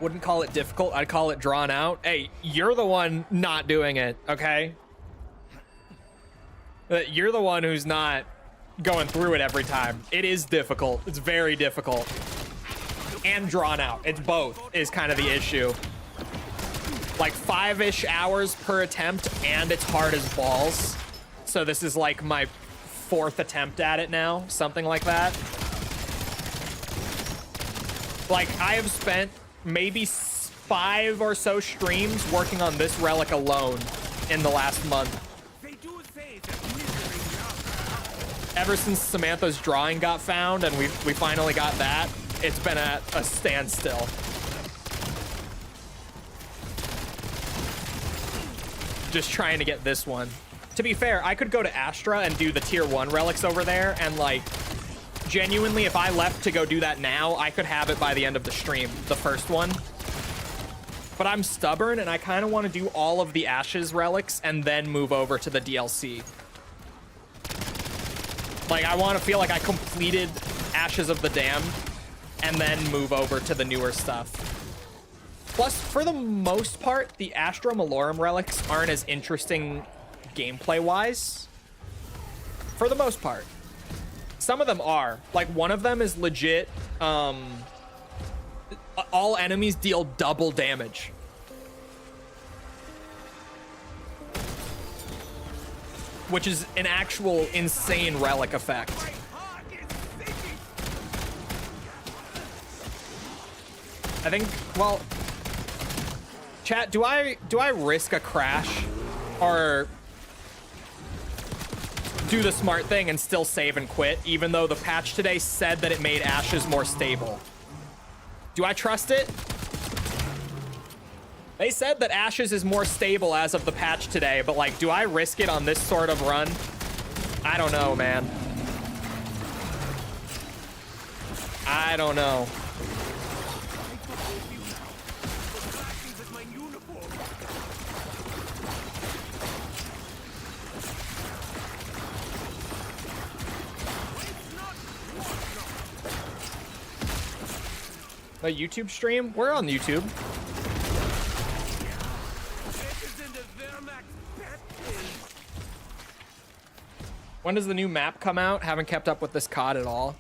Wouldn't call it difficult. I'd call it drawn out. Hey, you're the one not doing it, okay? You're the one who's not going through it every time. It is difficult. It's very difficult. And drawn out. It's both is kind of the issue. Like 5-ish hours per attempt, and it's hard as balls. So this is like my 4th attempt at it now. Something like that. Like, I have spent maybe 5 or so streams working on this relic alone in the last month. Ever since Samantha's drawing got found and we finally got that, it's been at a standstill. Just trying to get this one. To be fair, I could go to Astra and do the tier 1 relics over there, and like, genuinely, if I left to go do that now, I could have it by the end of the stream, the first one. But I'm stubborn, and I kind of want to do all of the Ashes relics and then move over to the DLC. Like, I want to feel like I completed Ashes of the Damned and then move over to the newer stuff. Plus, for the most part, the Astra Malorum relics aren't as interesting gameplay-wise. For the most part. Some of them are. Like, one of them is legit, all enemies deal double damage. Which is an actual insane relic effect. I think, well, chat, do I risk a crash or do the smart thing and still save and quit, even though the patch today said that it made Ashes more stable? Do I trust it? They said that Ashes is more stable as of the patch today, but like, do I risk it on this sort of run? I don't know, man. I don't know. A YouTube stream? We're on YouTube. When does the new map come out? Haven't kept up with this COD at all.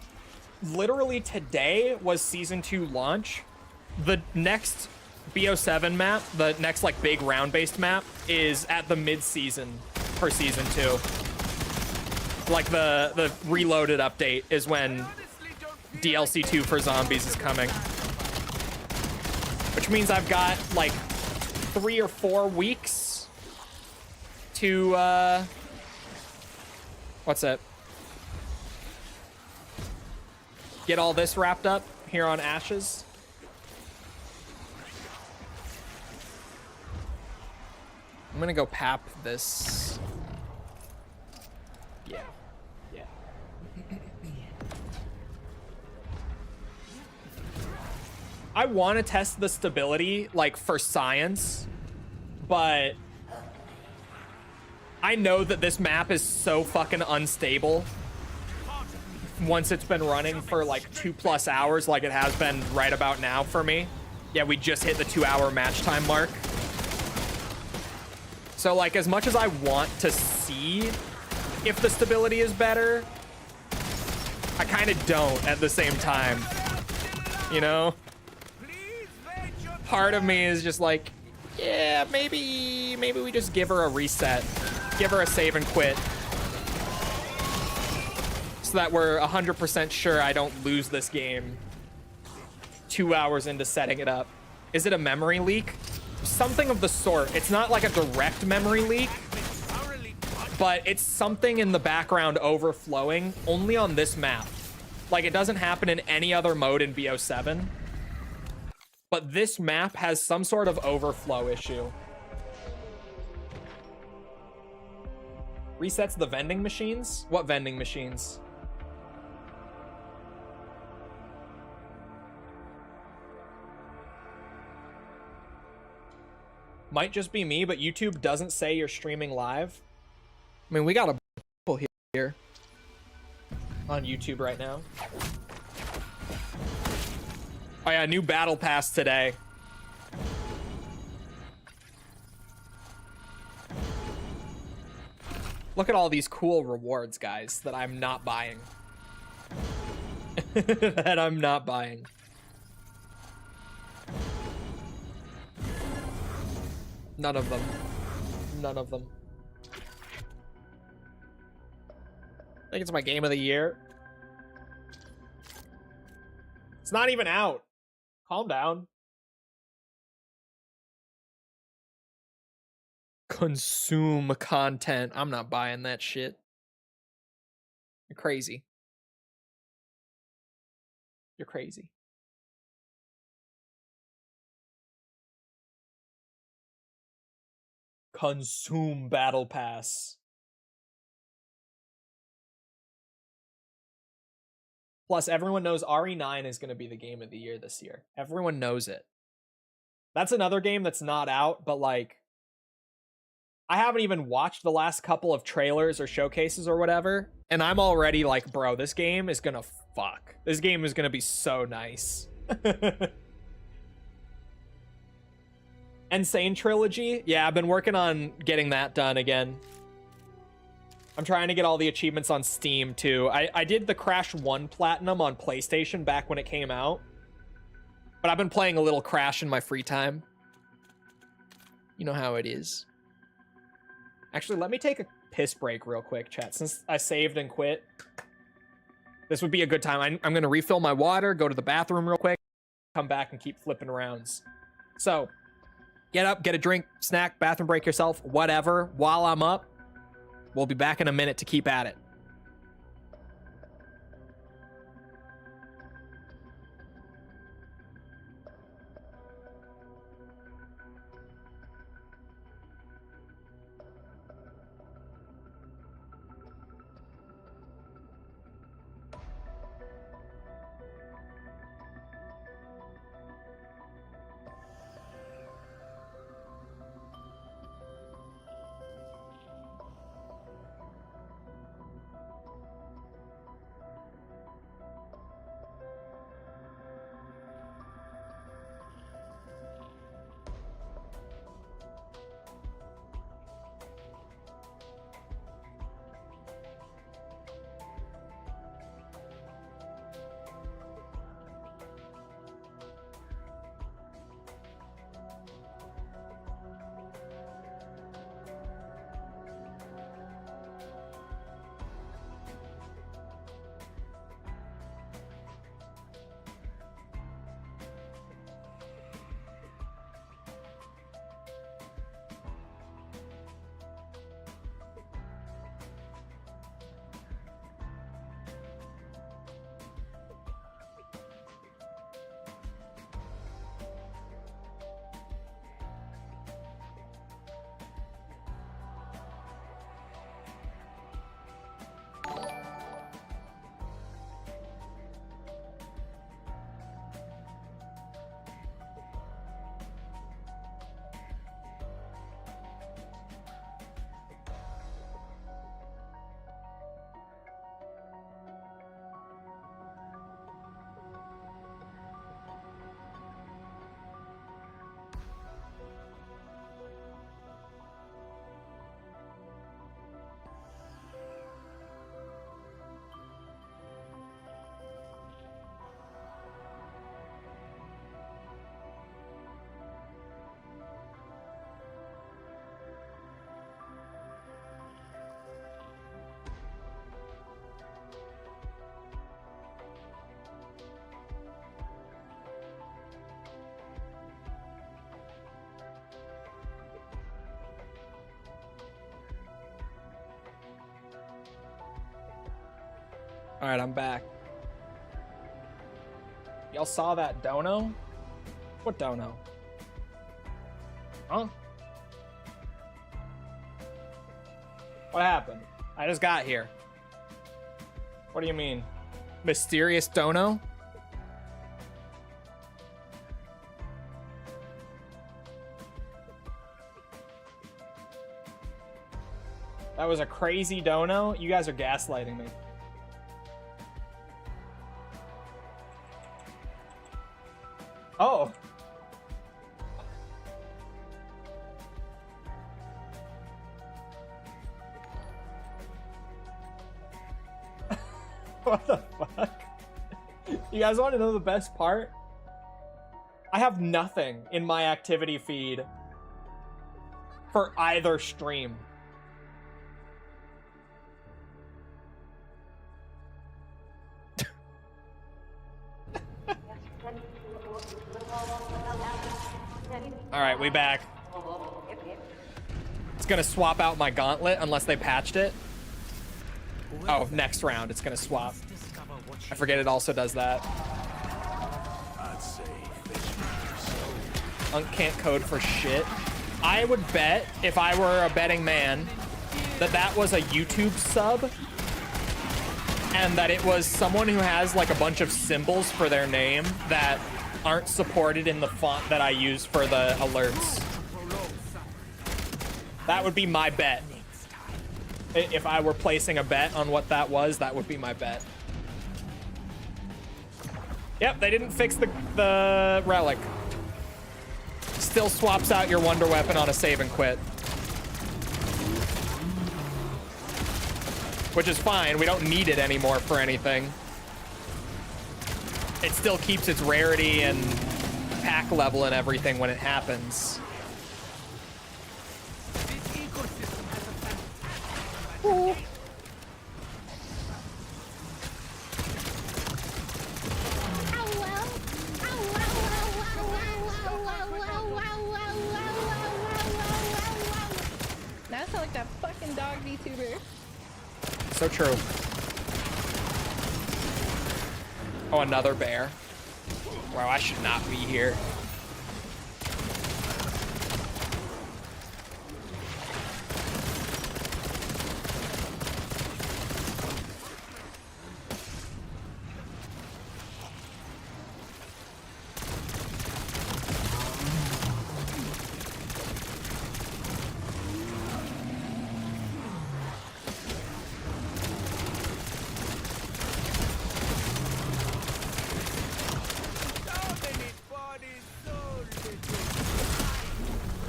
Literally today was Season 2 launch. The next BO7 map, the next like big round-based map, is at the mid-season for Season 2. Like the reloaded update is when DLC 2 for zombies is coming. Which means I've got like 3 or 4 weeks to what's it? Get all this wrapped up here on Ashes. I'm gonna go pap this. Yeah. Yeah. I want to test the stability, like, for science, but I know that this map is so fucking unstable once it's been running for like 2+ hours, like it has been right about now for me. Yeah, we just hit the 2-hour match time mark. So like, as much as I want to see if the stability is better, I kind of don't at the same time, you know? Part of me is just like, yeah, maybe we just give her a reset. Give her a save and quit. So that we're 100% sure I don't lose this game 2 hours into setting it up. Is it a memory leak? Something of the sort. It's not like a direct memory leak, but it's something in the background overflowing only on this map. Like, it doesn't happen in any other mode in BO7. But this map has some sort of overflow issue. Resets the vending machines? What vending machines? Might just be me, but YouTube doesn't say you're streaming live. I mean, we got a people here on YouTube right now. Oh yeah, new battle pass today. Look at all these cool rewards, guys, that I'm not buying. That I'm not buying. None of them. None of them. I think it's my game of the year. It's not even out. Calm down. Consume content. I'm not buying that shit. You're crazy. You're crazy. Consume Battle Pass. Plus, everyone knows RE9 is going to be the game of the year this year. Everyone knows it. That's another game that's not out, but like, I haven't even watched the last couple of trailers or showcases or whatever, and I'm already like, bro, this game is gonna fuck. This game is gonna be so nice. Insane Trilogy? Yeah, I've been working on getting that done again. I'm trying to get all the achievements on Steam, too. I did the Crash 1 Platinum on PlayStation back when it came out. But I've been playing a little Crash in my free time. You know how it is. Actually, let me take a piss break real quick, chat. Since I saved and quit, this would be a good time. I'm going to refill my water, go to the bathroom real quick, come back and keep flipping rounds. So, get up, get a drink, snack, bathroom break yourself, whatever. While I'm up, we'll be back in a minute to keep at it. All right, I'm back. Y'all saw that dono? What dono? Huh? What happened? I just got here. What do you mean? Mysterious dono? That was a crazy dono? You guys are gaslighting me. Oh. What the fuck? You guys want to know the best part? I have nothing in my activity feed for either stream. All right, we back. It's gonna swap out my gauntlet unless they patched it. Oh, next round it's gonna swap. I forget it also does that. Unk can't code for shit. I would bet, if I were a betting man, that that was a YouTube sub and that it was someone who has like a bunch of symbols for their name that aren't supported in the font that I use for the alerts. That would be my bet. If I were placing a bet on what that was, that would be my bet. Yep, they didn't fix the relic. Still swaps out your wonder weapon on a save and quit. Which is fine, we don't need it anymore for anything. It still keeps its rarity and pack level and everything when it happens. Ooh. Now I sound like that fucking dog VTuber. So true. Oh, another bear. Wow, I should not be here.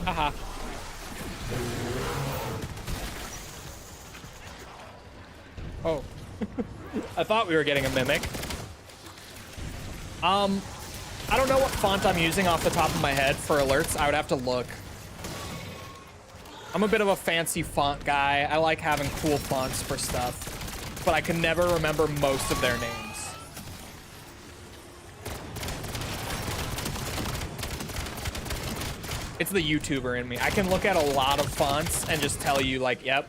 Haha. Oh. I thought we were getting a mimic. I don't know what font I'm using off the top of my head for alerts. I would have to look. I'm a bit of a fancy font guy. I like having cool fonts for stuff, but I can never remember most of their names. It's the YouTuber in me. I can look at a lot of fonts and just tell you, like, yep.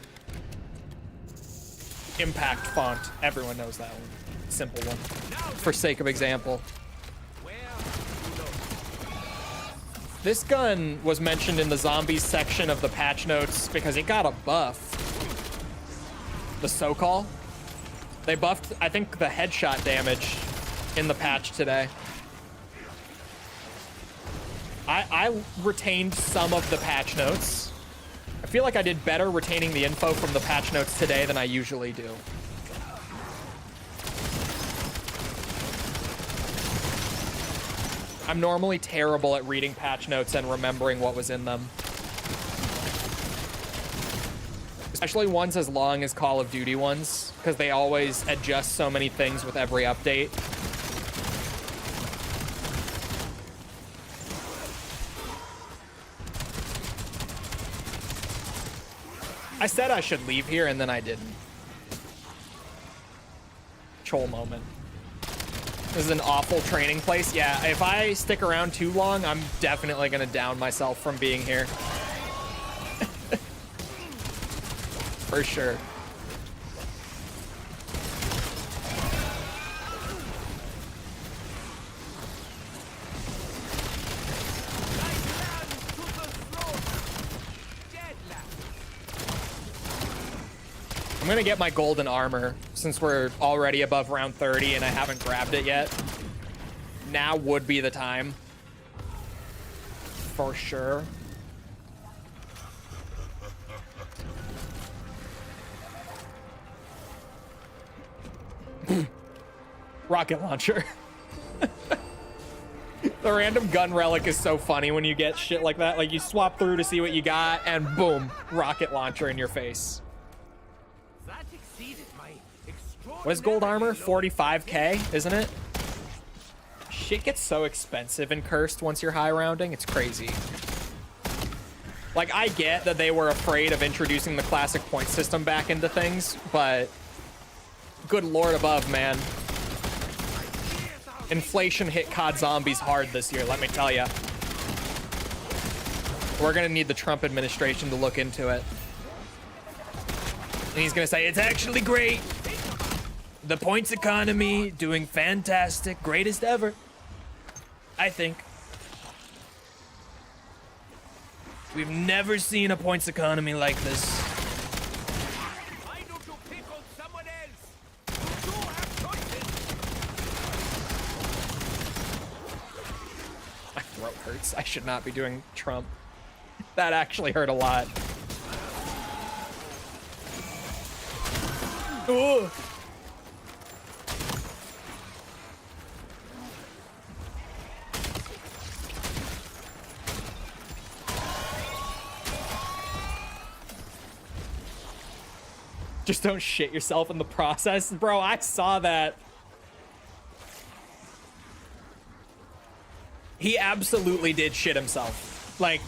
Impact font. Everyone knows that one. Simple one. For sake of example. This gun was mentioned in the zombies section of the patch notes because it got a buff. The SoCal. They buffed, I think, the headshot damage in the patch today. I retained some of the patch notes. I feel like I did better retaining the info from the patch notes today than I usually do. I'm normally terrible at reading patch notes and remembering what was in them. Especially ones as long as Call of Duty ones, because they always adjust so many things with every update. I said I should leave here, and then I didn't. Chol moment. This is an awful training place. Yeah, if I stick around too long, I'm definitely gonna down myself from being here. For sure. I'm gonna get my golden armor since we're already above round 30 and I haven't grabbed it yet. Now would be the time. For sure. Rocket launcher. The random gun relic is so funny when you get shit like that. Like you swap through to see what you got and boom, rocket launcher in your face. That exceeded my What is gold armor? 45k, isn't it? Shit gets so expensive in Cursed once you're high rounding. It's crazy. Like, I get that they were afraid of introducing the classic point system back into things, but good lord above, man. Inflation hit COD Zombies hard this year, let me tell ya. We're gonna need the Trump administration to look into it. And he's gonna say, it's actually great. The points economy doing fantastic, greatest ever. I think. We've never seen a points economy like this. Why don't you pick on someone else? You do have choices. My throat hurts. I should not be doing Trump. That actually hurt a lot. Ooh. Just don't shit yourself in the process. Bro, I saw that. He absolutely did shit himself. Like,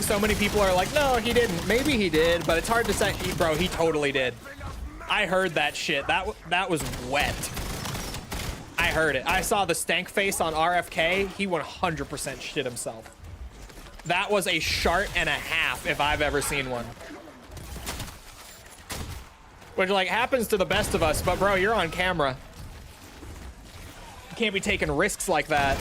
so many people are like, no, he didn't. Maybe he did, but it's hard to say. Bro, he totally did. I heard that shit. That was wet. I heard it. I saw the stank face on RFK. He 100% shit himself. That was a shart and a half if I've ever seen one. Which, like, happens to the best of us, but bro, you're on camera. You can't be taking risks like that.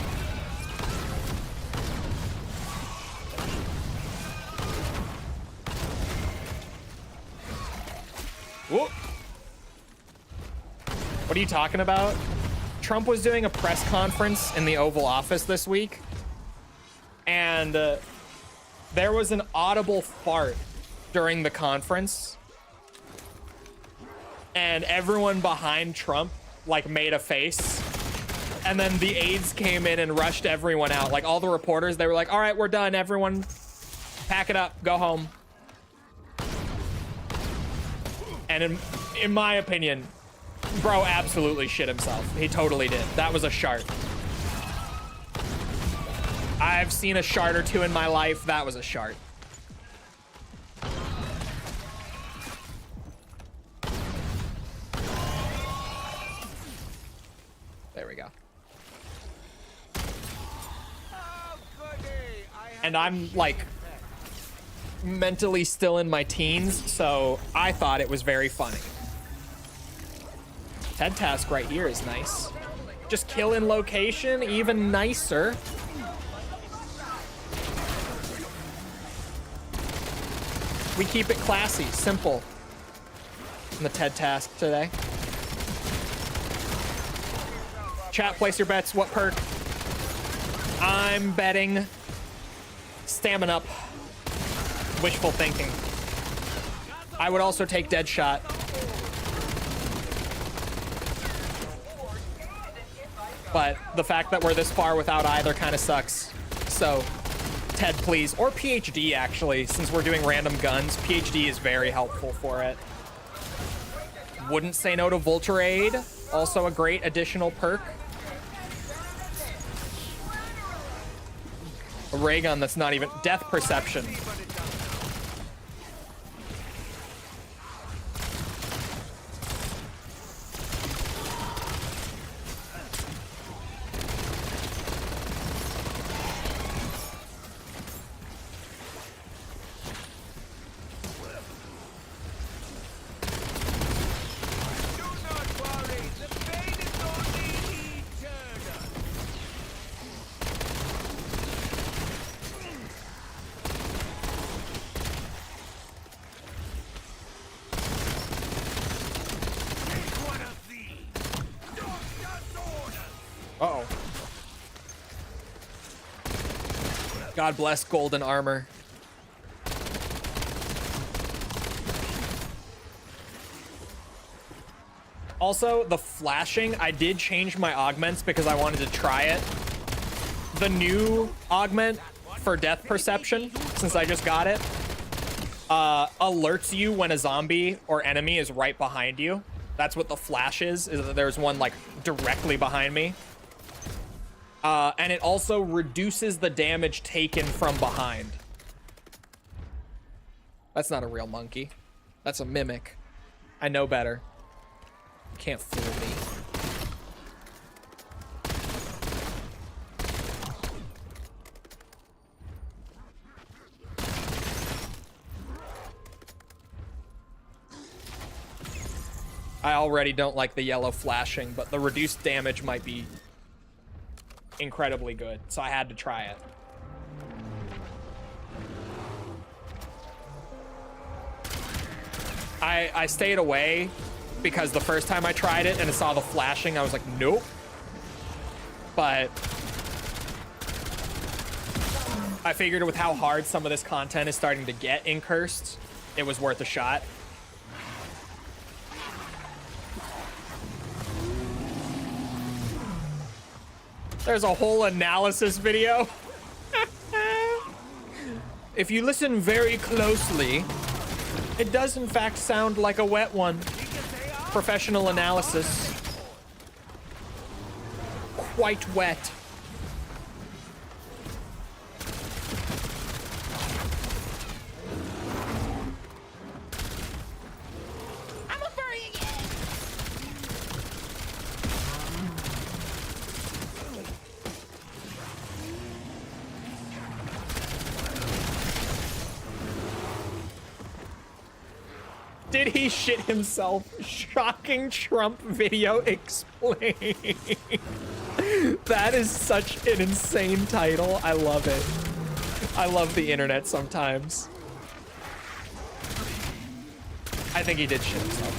Whoa. What are you talking about? Trump was doing a press conference in the Oval Office this week, and there was an audible fart during the conference. And everyone behind Trump, like, made a face. And then the aides came in and rushed everyone out. Like, all the reporters, they were like, all right, we're done. Everyone, pack it up. Go home. And in my opinion, bro absolutely shit himself. He totally did. That was a shart. I've seen a shart or two in my life. That was a shart. There we go. And I'm like mentally still in my teens, so I thought it was very funny. TED task right here is nice. Just kill in location, even nicer. We keep it classy, simple in the TED task today. Chat, place your bets. What perk? I'm betting stamina up. Wishful thinking. I would also take dead shot. But the fact that we're this far without either kind of sucks. So, TED, please. Or PhD, actually. Since we're doing random guns, PhD is very helpful for it. Wouldn't say no to Vulture Aid. Also a great additional perk. A ray gun that's not even... Death Perception. Uh-oh. God bless golden armor. Also, the flashing, I did change my augments because I wanted to try it. The new augment for death perception, since I just got it, alerts you when a zombie or enemy is right behind you. That's what the flash is that there's one like directly behind me. And it also reduces the damage taken from behind. That's not a real monkey. That's a mimic. I know better. Can't fool me. I already don't like the yellow flashing, but the reduced damage might be incredibly good, so I had to try it. I stayed away because the first time I tried it and I saw the flashing, I was like, nope. But I figured with how hard some of this content is starting to get in Cursed, it was worth a shot. There's a whole analysis video. If you listen very closely, it does in fact sound like a wet one. Professional analysis. Quite wet. I'm a furry again. Did he shit himself? Shocking Trump video explained. That is such an insane title. I love it. I love the internet sometimes. I think he did shit himself.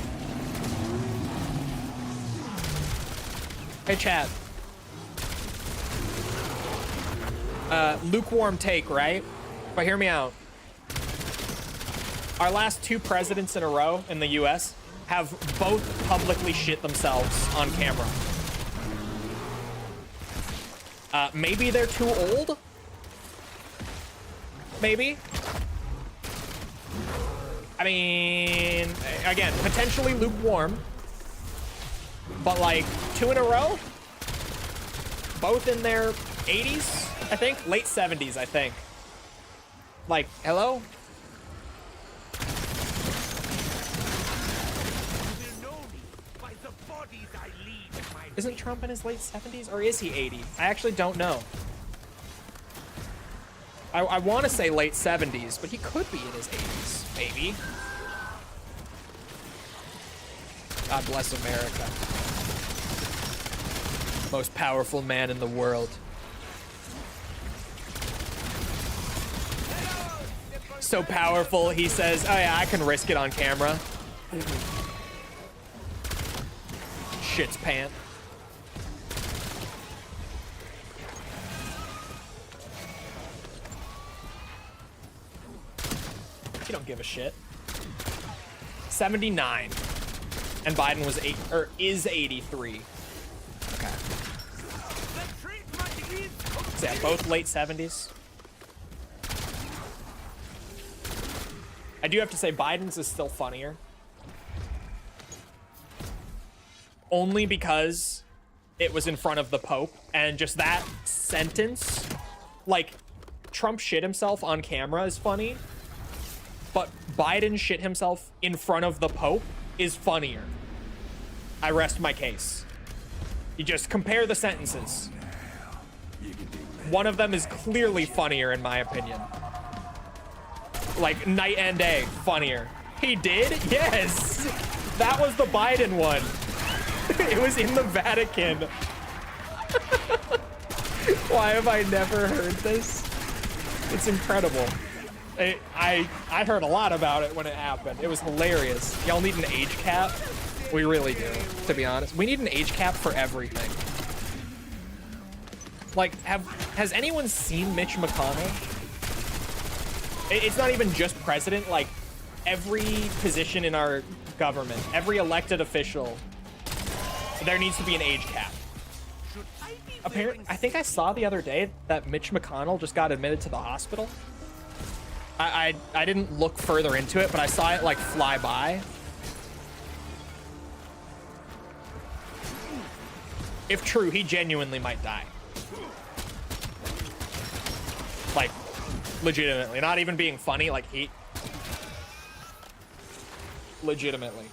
Hey, chat. Lukewarm take, right? But hear me out. Our last 2 presidents in a row in the US have both publicly shit themselves on camera. Maybe they're too old? Maybe? I mean, again, potentially lukewarm. But like 2 in a row? Both in their 80s, I think? Late 70s, I think. Like, hello? Isn't Trump in his late 70s? Or is he 80? I actually don't know. I want to say late 70s, but he could be in his 80s, maybe. God bless America. Most powerful man in the world. So powerful, he says, oh yeah, I can risk it on camera. Shit's pant. You don't give a shit. 79. And Biden was is 83. Okay. So yeah, both late 70s. I do have to say Biden's is still funnier. Only because it was in front of the Pope, and just that sentence, like, Trump shit himself on camera is funny, but Biden shit himself in front of the Pope is funnier. I rest my case. You just compare the sentences. One of them is clearly funnier in my opinion. Like night and day funnier. He did? Yes! That was the Biden one. It was in the Vatican. Why have I never heard this? It's incredible. I heard a lot about it when it happened. It was hilarious. Y'all need an age cap? We really do, to be honest. We need an age cap for everything. Like, has anyone seen Mitch McConnell? It's not even just president, like every position in our government, every elected official, there needs to be an age cap. Apparently, I think I saw the other day that Mitch McConnell just got admitted to the hospital. I didn't look further into it, but I saw it like fly by. If true, he genuinely might die. Like, legitimately. Not even being funny, like, he... Legitimately.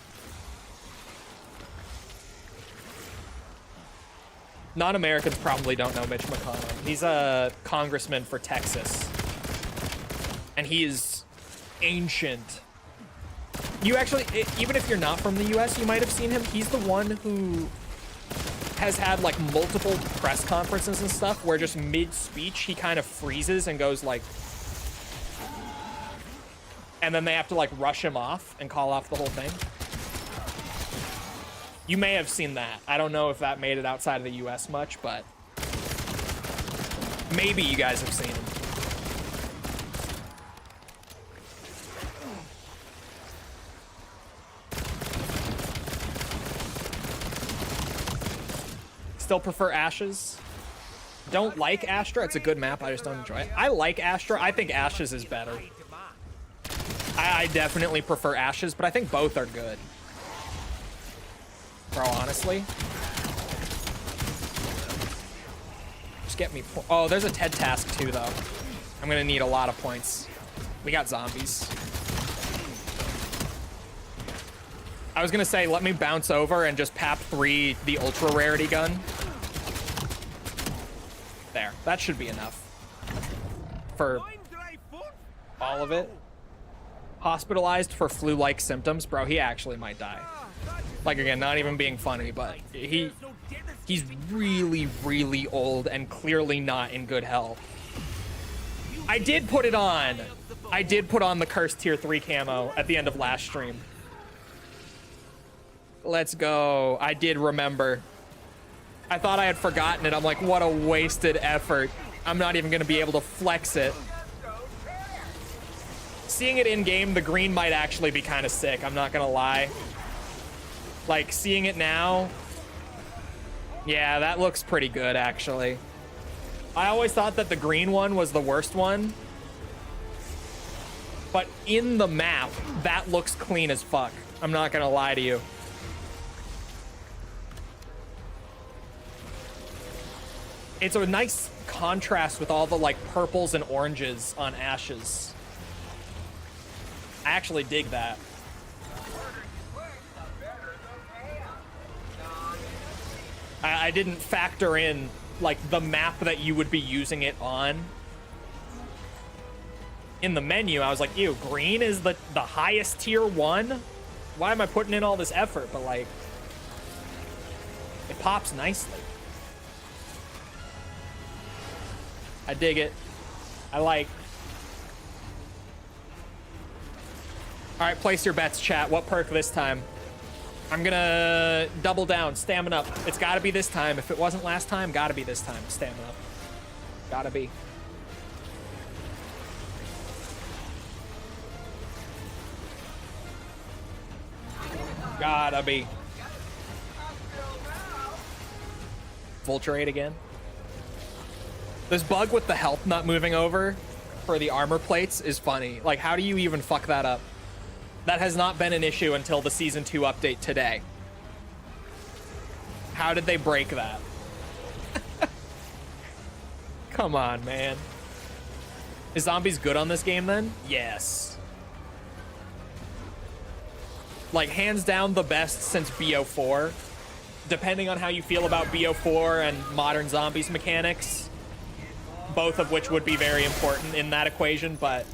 Non-Americans probably don't know Mitch McConnell. He's a congressman for Texas. And he is ancient. You actually, even if you're not from the US, you might have seen him. He's the one who has had like multiple press conferences and stuff where just mid-speech he kind of freezes and goes like, and then they have to like rush him off and call off the whole thing. You may have seen that. I don't know if that made it outside of the US much, but maybe you guys have seen him. Still prefer Ashes. Don't like Astra. It's a good map. I just don't enjoy it. I like Astra. I think Ashes is better. I definitely prefer Ashes, but I think both are good. Bro, honestly. Just get me... Oh, there's a TED task too, though. I'm gonna need a lot of points. We got zombies. I was gonna say, let me bounce over and just pap 3 the ultra rarity gun. There, that should be enough. For all of it. Hospitalized for flu-like symptoms. Bro, he actually might die. Like, again, not even being funny, but he's really, really old and clearly not in good health. I did put it on. I did put on the Cursed Tier 3 camo at the end of last stream. Let's go. I did remember. I thought I had forgotten it. I'm like, what a wasted effort. I'm not even going to be able to flex it. Seeing it in-game, the green might actually be kind of sick. I'm not going to lie. Like, seeing it now... Yeah, that looks pretty good, actually. I always thought that the green one was the worst one. But in the map, that looks clean as fuck. I'm not going to lie to you. It's a nice contrast with all the, like, purples and oranges on Ashes. I actually dig that. I didn't factor in, like, the map that you would be using it on. In the menu, I was like, ew, green is the highest tier 1? Why am I putting in all this effort? But, like, it pops nicely. I dig it. I like. All right, place your bets, chat. What perk this time? I'm gonna double down. Stamina up. It's gotta be this time. If it wasn't last time, gotta be this time. Stamina up. Gotta be. Gotta be. Vulturate again. This bug with the health not moving over for the armor plates is funny. Like, how do you even fuck that up? That has not been an issue until the Season 2 update today. How did they break that? Come on, man. Is zombies good on this game, then? Yes. Like, hands down the best since BO4. Depending on how you feel about BO4 and modern zombies mechanics. Both of which would be very important in that equation, but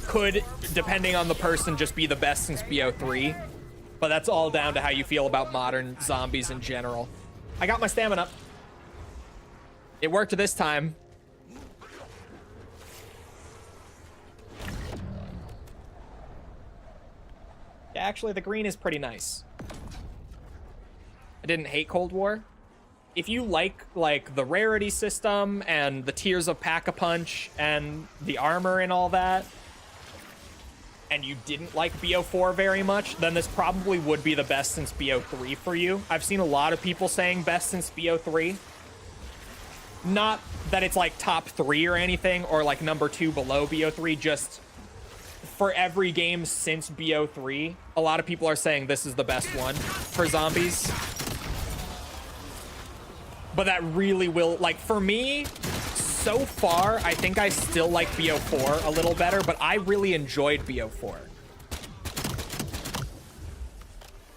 could, depending on the person, just be the best since BO3. But that's all down to how you feel about modern zombies in general. I got my stamina up. It worked this time. Yeah, actually, the green is pretty nice. I didn't hate Cold War. If you like the rarity system and the tiers of Pack-a-Punch and the armor and all that, and you didn't like BO4 very much, then this probably would be the best since BO3 for you. I've seen a lot of people saying best since BO3. Not that it's like top 3 or anything, or like number 2 below BO3, just for every game since BO3, a lot of people are saying this is the best one for zombies. But that really will, like, for me, so far, I think I still like BO4 a little better, but I really enjoyed BO4.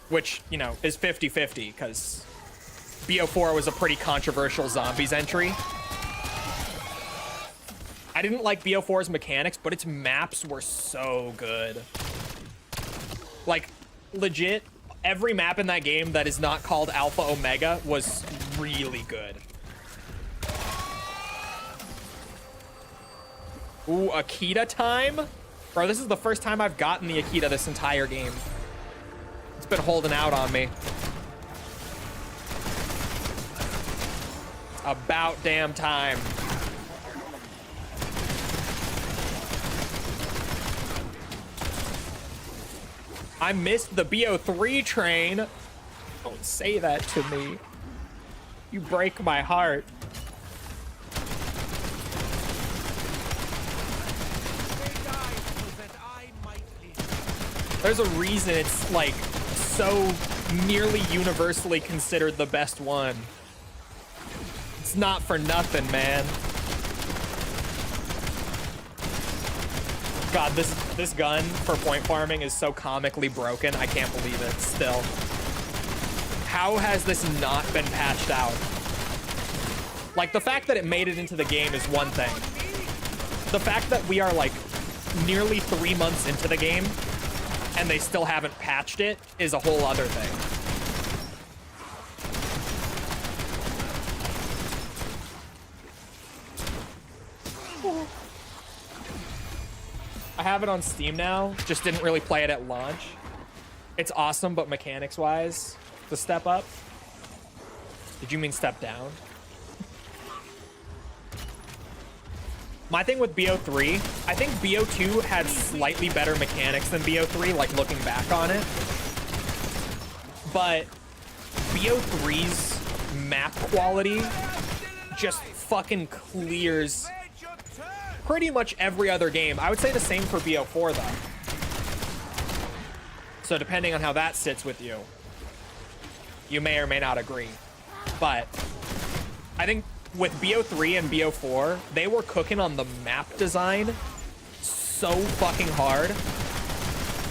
Which, you know, is 50-50, because BO4 was a pretty controversial zombies entry. I didn't like BO4's mechanics, but its maps were so good. Like, legit, every map in that game that is not called Alpha Omega was really good. Ooh, Akita time? Bro, this is the first time I've gotten the Akita this entire game. It's been holding out on me. About damn time. I missed the BO3 train. Don't say that to me. You break my heart. There's a reason it's like so nearly universally considered the best one. It's not for nothing, man. God, this gun for point farming is so comically broken. I can't believe it still. How has this not been patched out? Like, the fact that it made it into the game is one thing. The fact that we are like nearly 3 months into the game and they still haven't patched it is a whole other thing. I have it on Steam now, just didn't really play it at launch. It's awesome, but mechanics-wise, the step up. Did you mean step down? My thing with BO3, I think BO2 had slightly better mechanics than BO3, like looking back on it. But BO3's map quality just fucking clears pretty much every other game. I would say the same for BO4 though. So depending on how that sits with you, you may or may not agree. But I think with BO3 and BO4, they were cooking on the map design so fucking hard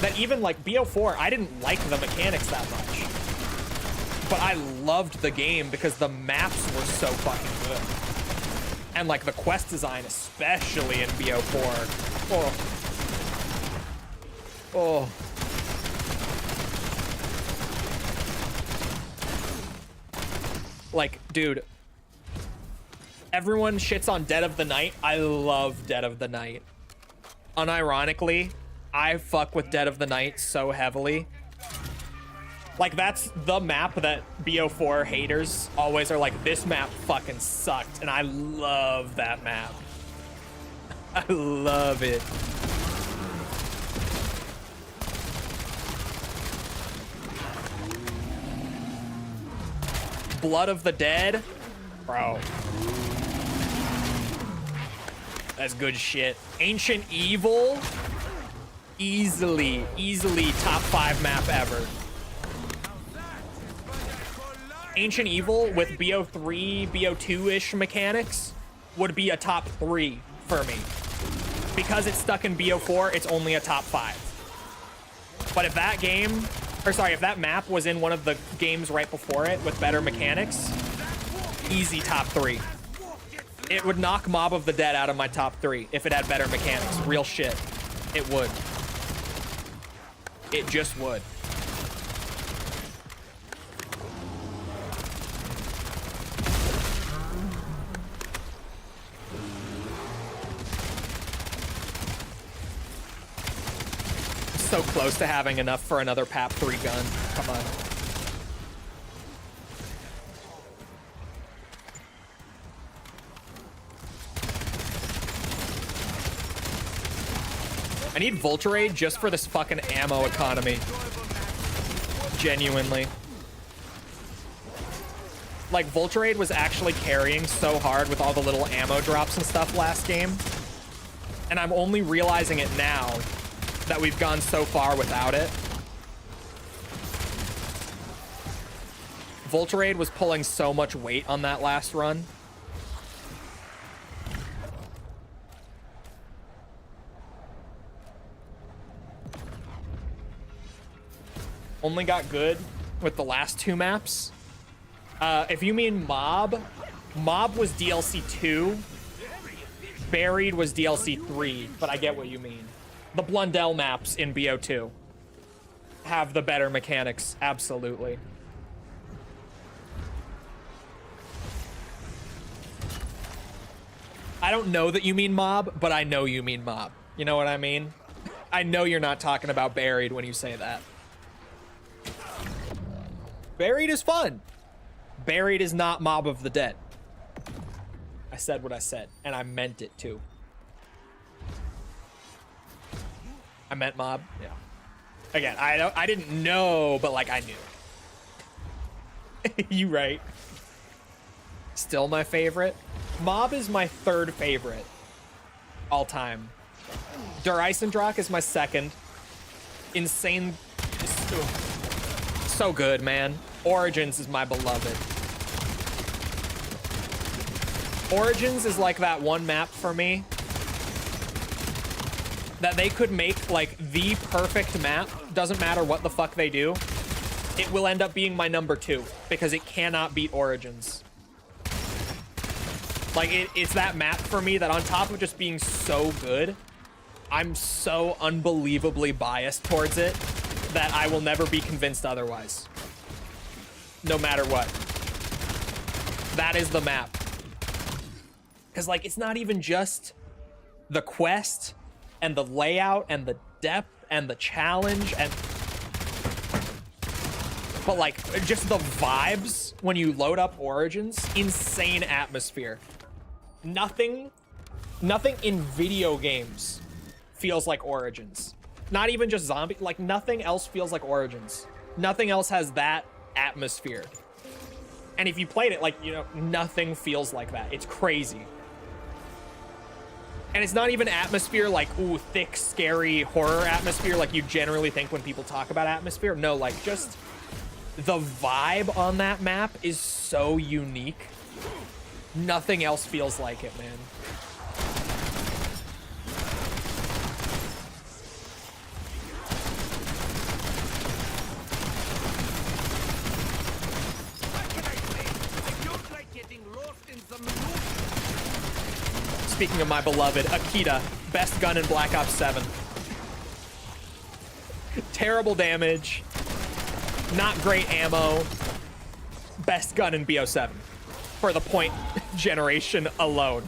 that even like BO4, I didn't like the mechanics that much. But I loved the game because the maps were so fucking good. And like the quest design, especially in BO4. Oh. Like, dude, everyone shits on Dead of the Night. I love Dead of the Night. Unironically, I fuck with Dead of the Night so heavily. Like, that's the map that BO4 haters always are like, this map fucking sucked. And I love that map. I love it. Blood of the Dead? Bro. That's good shit. Ancient Evil? Easily top 5 map ever. Ancient Evil with BO3, BO2-ish mechanics would be a top 3 for me. Because it's stuck in BO4, it's only a top 5. But if that game, or sorry, if that map was in one of the games right before it with better mechanics, easy top 3. It would knock Mob of the Dead out of my top 3 if it had better mechanics. Real shit. It would. It just would. So close to having enough for another PAP 3 gun. Come on. I need Volterade just for this fucking ammo economy. Genuinely. Like, Volterade was actually carrying so hard with all the little ammo drops and stuff last game. And I'm only realizing it now that we've gone so far without it. Volterade was pulling so much weight on that last run. Only got good with the last 2 maps. If you mean Mob, Mob was DLC 2. Buried was DLC 3, but I get what you mean. The Blundell maps in BO2 have the better mechanics, absolutely. I don't know that you mean Mob, but I know you mean Mob. You know what I mean? I know you're not talking about Buried when you say that. Buried is fun. Buried is not Mob of the Dead. I said what I said, and I meant it too. I meant Mob, yeah. Again, I didn't know, but like I knew. You right. Still my favorite. Mob is my 3rd favorite all time. Der Eisendrock is my 2nd. Insane. So good, man. Origins is my beloved. Origins is like that one map for me that they could make like the perfect map. Doesn't matter what the fuck they do. It will end up being my number 2 because it cannot beat Origins. Like it's that map for me that on top of just being so good, I'm so unbelievably biased towards it that I will never be convinced otherwise. No matter what. That is the map. Because, like, it's not even just the quest and the layout and the depth and the challenge and... But, like, just the vibes when you load up Origins. Insane atmosphere. Nothing in video games feels like Origins. Not even just zombie. Like, nothing else feels like Origins. Nothing else has that atmosphere. And if you played it, like, you know, nothing feels like that. It's crazy. And it's not even atmosphere like, ooh, thick, scary horror atmosphere like you generally think when people talk about atmosphere. No, like, just the vibe on that map is so unique. Nothing else feels like it, man. Speaking of my beloved, Akita, best gun in Black Ops 7. Terrible damage, not great ammo, best gun in BO7 for the point generation alone.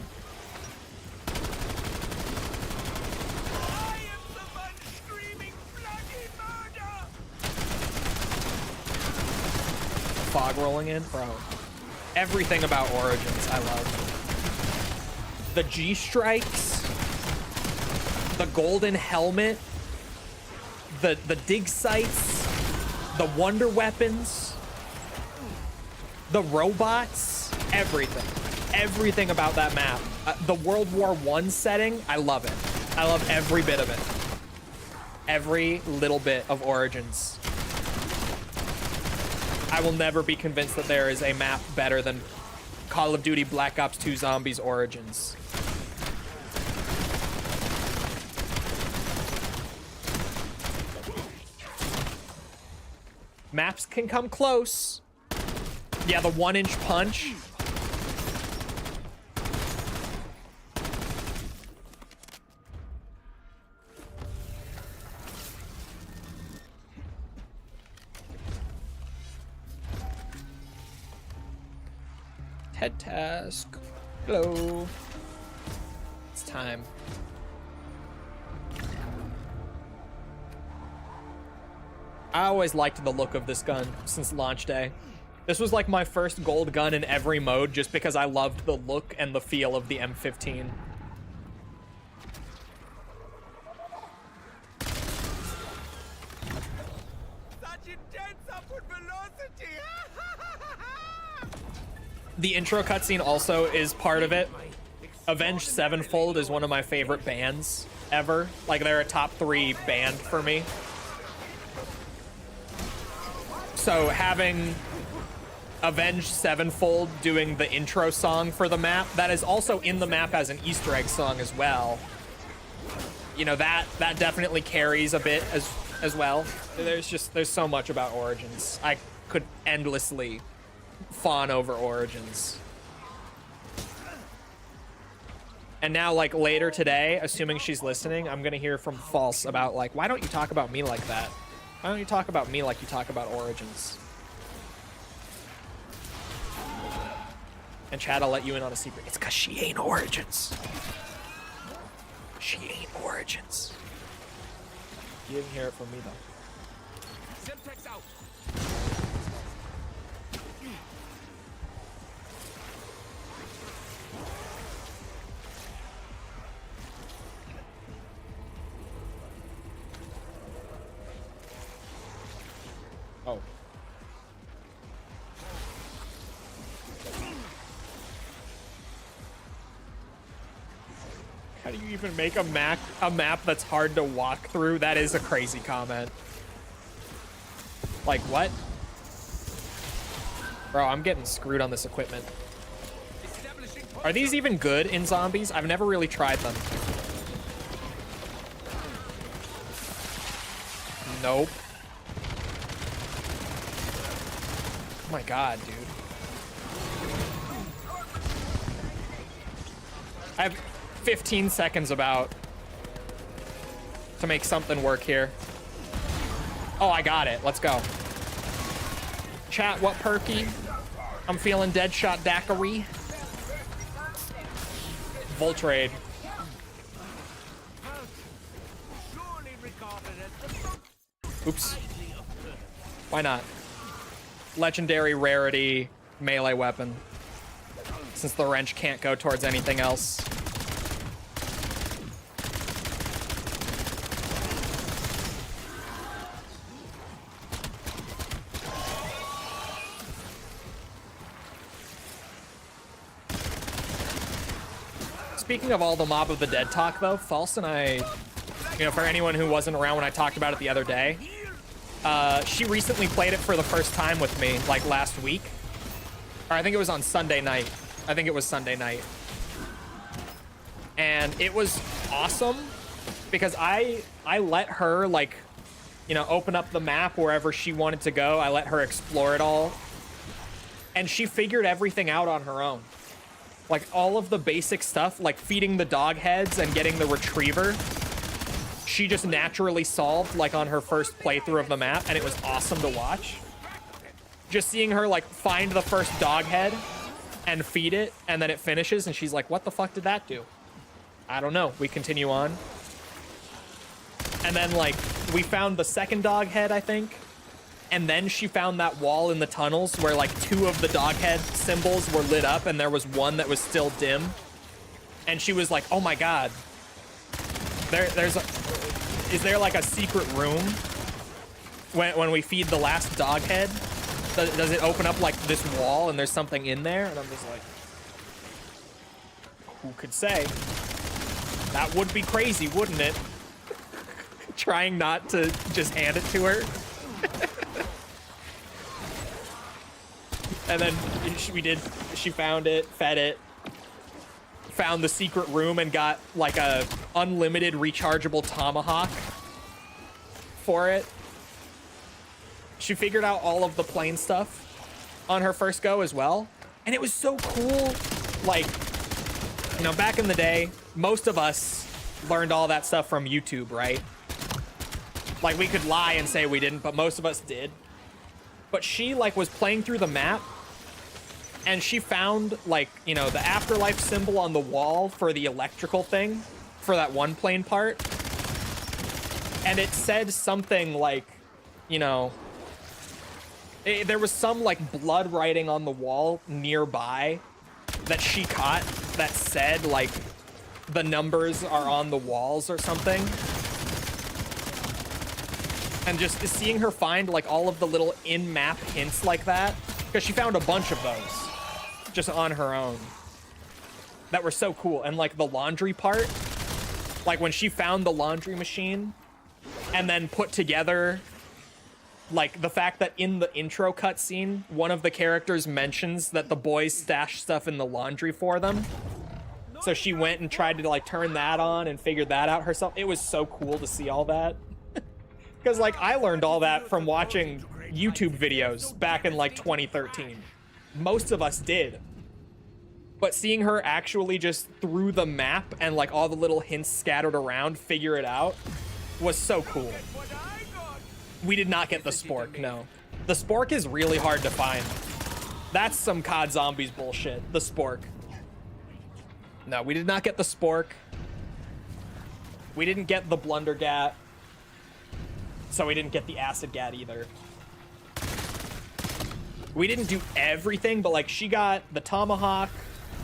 I am the one screaming bloody murder! Fog rolling in, bro. Everything about Origins, I love. The G-strikes, the golden helmet, the dig sights, the wonder weapons, the robots, everything about that map. The World War I setting, I love it. I love every bit of it. Every little bit of Origins. I will never be convinced that there is a map better than Call of Duty Black Ops 2 Zombies Origins. Maps can come close. Yeah, the 1-inch punch. Head task. Hello. It's time. I always liked the look of this gun since launch day. This was like my first gold gun in every mode just because I loved the look and the feel of the M15. Such intense upward velocity! The intro cutscene also is part of it. Avenged Sevenfold is one of my favorite bands ever. Like, they're a top 3 band for me. So having Avenged Sevenfold doing the intro song for the map. That is also in the map as an Easter egg song as well. You know, that definitely carries a bit as well. There's so much about Origins. I could endlessly fawn over Origins. And now, like, later today, assuming she's listening, I'm gonna hear from False about, like, why don't you talk about me like that? Why don't you talk about me like you talk about Origins? And Chad, I'll let you in on a secret. It's because she ain't Origins. She ain't Origins. You didn't hear it from me, though. Semtex out. Oh. How do you even make a map that's hard to walk through? That is a crazy comment. Like, what? Bro, I'm getting screwed on this equipment. Are these even good in zombies? I've never really tried them. Nope. Oh my god, dude. I have 15 seconds about to make something work here. Oh, I got it. Let's go. Chat, what perky? I'm feeling Deadshot Daiquiri. Voltrade. Oops. Why not? Legendary rarity melee weapon. Since the wrench can't go towards anything else. Speaking of all the Mob of the Dead talk, though, False and I, you know, for anyone who wasn't around when I talked about it the other day, she recently played it for the first time with me, like last week. Or I think it was on Sunday night. I think it was Sunday night. And it was awesome because I let her, like, you know, open up the map wherever she wanted to go. I let her explore it all. And she figured everything out on her own. Like, all of the basic stuff, like feeding the dog heads and getting the retriever, she just naturally solved, like, on her first playthrough of the map, and it was awesome to watch. Just seeing her, like, find the first dog head and feed it, and then it finishes, and she's like, what the fuck did that do? I don't know. We continue on. And then, like, we found the second dog head, I think. And then she found that wall in the tunnels where, like, 2 of the dog head symbols were lit up and there was one that was still dim. And she was like, oh my god. Is there, like, a secret room when we feed the last dog head? Does it open up, like, this wall and there's something in there? And I'm just like, who could say? That would be crazy, wouldn't it? Trying not to just hand it to her. And then she found it, fed it, found the secret room and got like a unlimited rechargeable tomahawk for it. She figured out all of the plane stuff on her first go as well. And it was so cool. Like, you know, back in the day, most of us learned all that stuff from YouTube, right? Like, we could lie and say we didn't, but most of us did. But she, like, was playing through the map, and she found, like, you know, the afterlife symbol on the wall for the electrical thing, for that one plane part. And it said something like, you know, there was some, like, blood writing on the wall nearby that she caught that said, like, the numbers are on the walls or something. And just seeing her find, like, all of the little in-map hints like that, because she found a bunch of those just on her own that were so cool. And, like, the laundry part, like, when she found the laundry machine and then put together like the fact that in the intro cutscene, one of the characters mentions that the boys stash stuff in the laundry for them. So she went and tried to like turn that on and figured that out herself. It was so cool to see all that. Because like I learned all that from watching YouTube videos back in like 2013. Most of us did. But seeing her actually just through the map and like all the little hints scattered around figure it out was so cool. We did not get the spork, no. The spork is really hard to find. That's some COD Zombies bullshit, the spork. No, we did not get the spork. We didn't get the blundergat. So we didn't get the acid gat either. We didn't do everything, but like she got the tomahawk,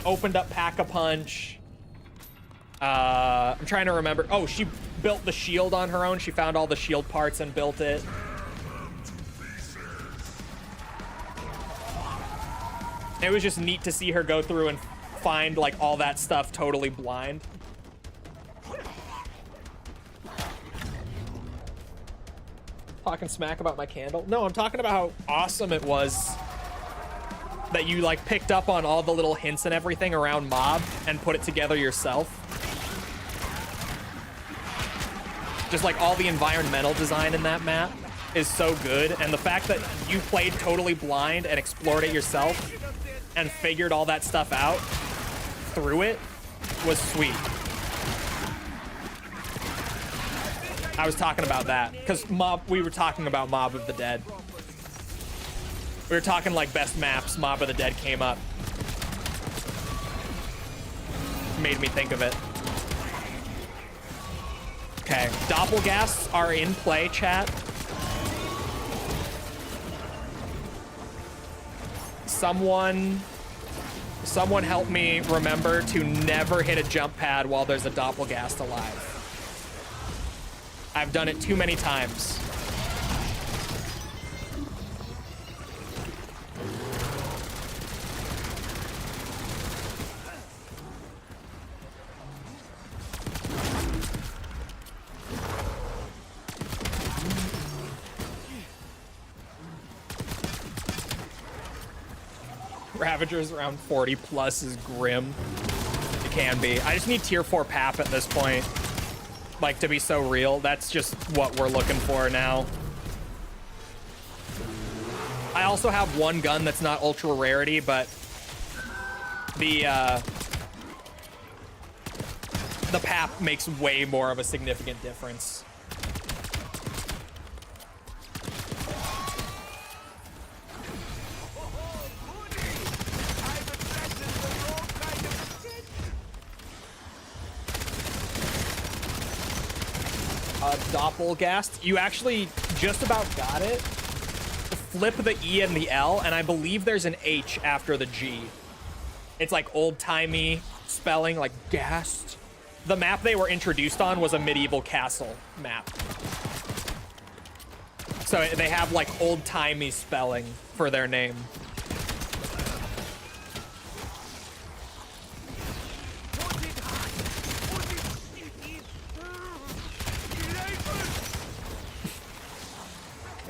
opened up Pack-a-Punch. I'm trying to remember. Oh, she built the shield on her own. She found all the shield parts and built it. It was just neat to see her go through and find like all that stuff totally blind. Talking smack about my candle? No, I'm talking about how awesome it was that you like picked up on all the little hints and everything around Mob and put it together yourself. Just like all the environmental design in that map is so good, and the fact that you played totally blind and explored it yourself and figured all that stuff out through it was sweet. I was talking about that because we were talking about Mob of the Dead. We were talking like best maps. Mob of the Dead came up. Made me think of it. Okay, doppelgasts are in play, chat. Someone help me remember to never hit a jump pad while there's a doppelgast alive. I've done it too many times. Ravagers around 40 plus is grim. It can be. I just need tier 4 PAP at this point. Like, to be so real. That's just what we're looking for now. I also have one gun that's not ultra rarity, but the PAP makes way more of a significant difference. Doppelgast. You actually just about got it. Flip the E and the L, and I believe there's an H after the G. It's like old-timey spelling, like gast. The map they were introduced on was a medieval castle map. So they have like old-timey spelling for their name.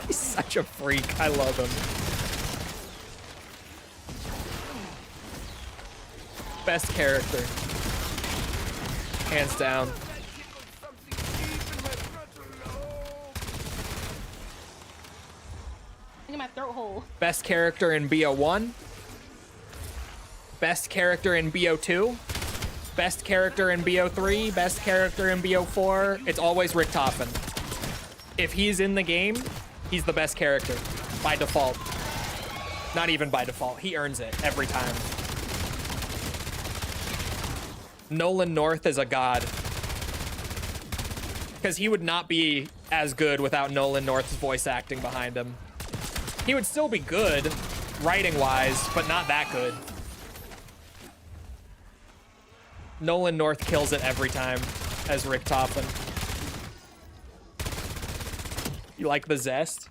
He's such a freak. I love him. Best character. Hands down. In my throat hole. Best character in BO1. Best character in BO2. Best character in BO3. Best character in BO4. It's always Richtofen. If he's in the game, he's the best character by default. Not even by default. He earns it every time. Nolan North is a god. Because he would not be as good without Nolan North's voice acting behind him. He would still be good, writing-wise, but not that good. Nolan North kills it every time as Richtofen. You like the zest?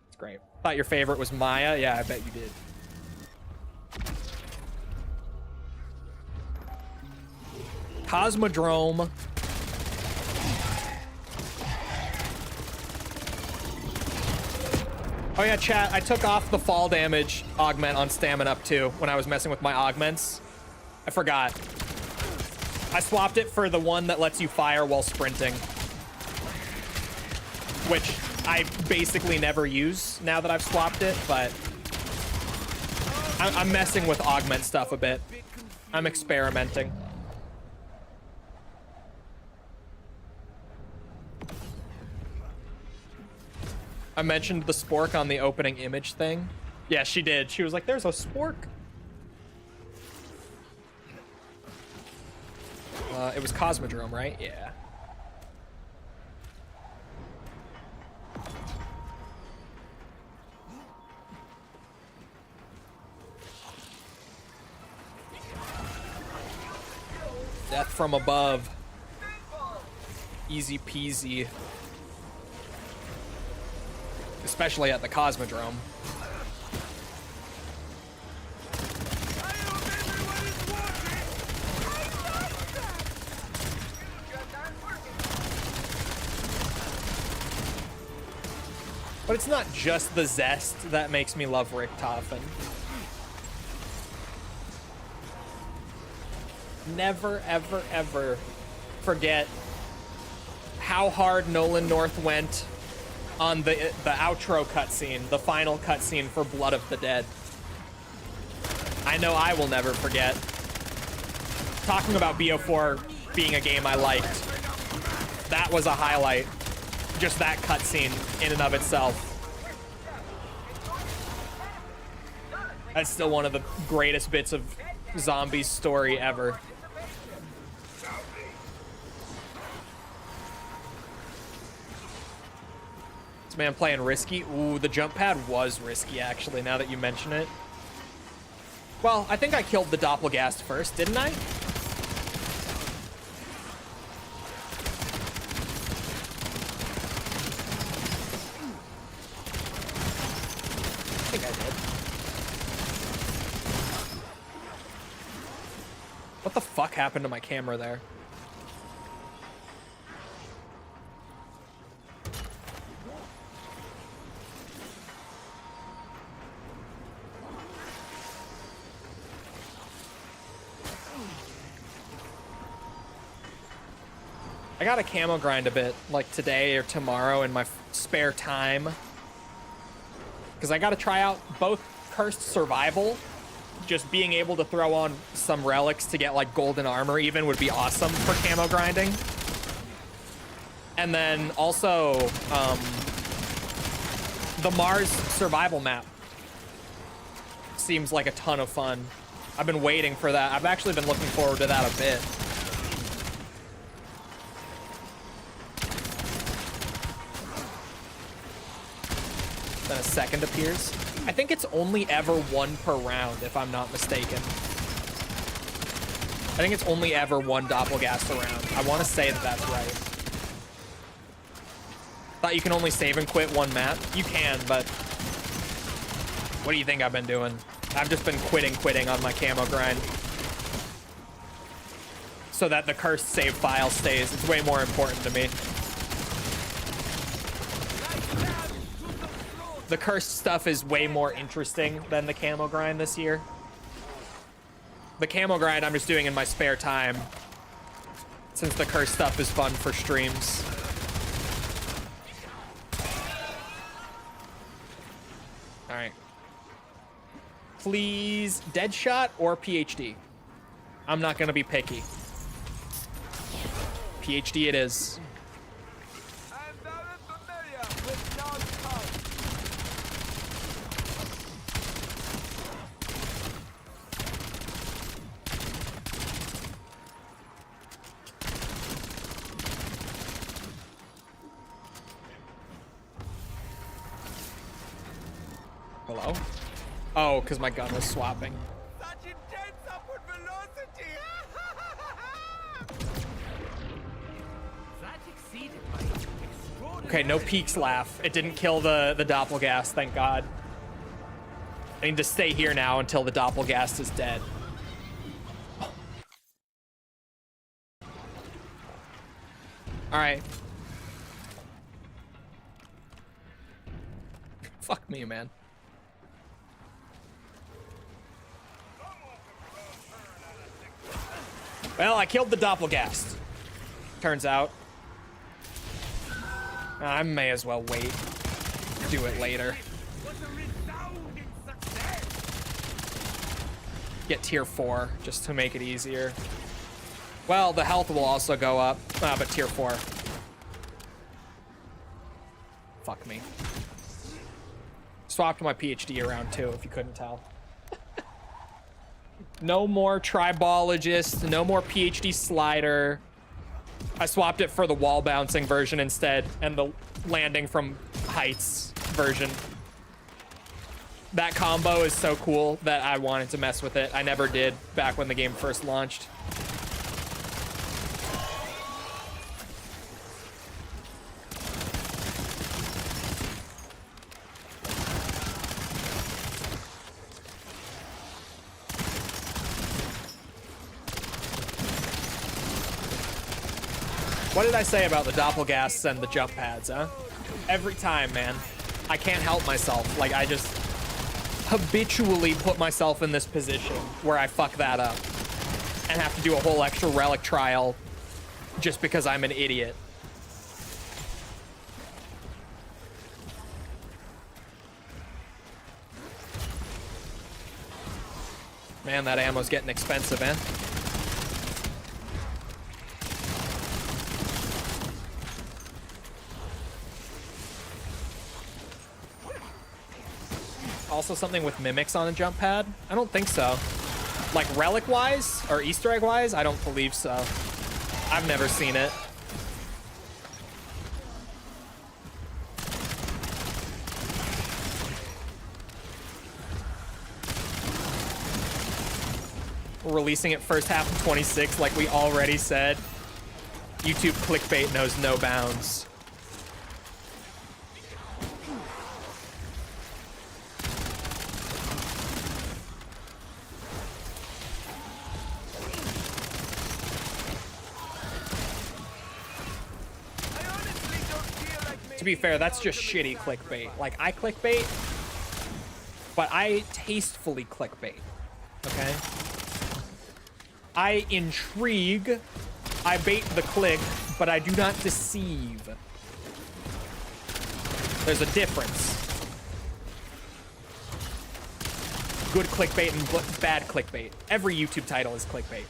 It's great. Thought your favorite was Maya? Yeah, I bet you did. Cosmodrome. Oh yeah, chat, I took off the fall damage augment on stamina up too when I was messing with my augments. I forgot. I swapped it for the one that lets you fire while sprinting, which I basically never use now that I've swapped it, but I'm messing with augment stuff a bit. I'm experimenting. I mentioned the spork on the opening image thing. Yeah, she did. She was like, there's a spork. It was Cosmodrome, right? Yeah. Death from above. Easy peasy. Especially at the Cosmodrome. But it's not just the zest that makes me love Richtofen. Never, ever, ever forget how hard Nolan North went on the outro cutscene, the final cutscene for Blood of the Dead. I know I will never forget. Talking about BO4 being a game I liked, that was a highlight. Just that cutscene in and of itself. That's still one of the greatest bits of Zombies story ever. This man playing risky. Ooh, the jump pad was risky, actually, now that you mention it. Well, I think I killed the Doppelgast first, didn't I? I think I did. What the fuck happened to my camera there? I gotta camo grind a bit, like today or tomorrow in my spare time. Because I gotta try out both Cursed Survival, just being able to throw on some relics to get like golden armor even would be awesome for camo grinding. And then also the Mars survival map seems like a ton of fun. I've been waiting for that. I've actually been looking forward to that a bit. Then a second appears. I think it's only ever one per round, if I'm not mistaken. I think it's only ever one Doppelgast a round. I want to say that that's right. Thought you can only save and quit one map. You can, but what do you think I've been doing? I've just been quitting on my camo grind so that the cursed save file stays. It's way more important to me. The cursed stuff is way more interesting than the camo grind this year. The camo grind I'm just doing in my spare time, since the cursed stuff is fun for streams. All right. Please, Deadshot or PhD? I'm not gonna be picky. PhD it is. I'm very familiar with non-cult. Hello? Oh, because my gun was swapping. Such intense upward velocity! That exceeded my extraordinary. Okay, no peaks laugh. It didn't kill the Doppelgast, thank God. I need to stay here now until the Doppelgast is dead. All right. Fuck me, man. Well, I killed the doppelgast. Turns out. I may as well wait. Do it later. Get tier 4 just to make it easier. Well, the health will also go up, but tier 4. Fuck me. Swapped my PhD around too, if you couldn't tell. No more tribologist, no more PhD slider. I swapped it for the wall bouncing version instead, and the landing from heights version. That combo is so cool that I wanted to mess with it. I never did back when the game first launched. What did I say about the doppelgasts and the jump pads, huh? Every time, man. I can't help myself. Like, I just habitually put myself in this position where I fuck that up and have to do a whole extra relic trial just because I'm an idiot. Man, that ammo's getting expensive, man. Also something with mimics on a jump pad? I don't think so. Like relic wise or Easter egg wise? I don't believe so. I've never seen it. We're releasing it first half of 26 like we already said. YouTube clickbait knows no bounds. To be fair, that's just shitty clickbait. Like, I clickbait, but I tastefully clickbait, okay? I intrigue, I bait the click, but I do not deceive. There's a difference. Good clickbait and bad clickbait. Every YouTube title is clickbait.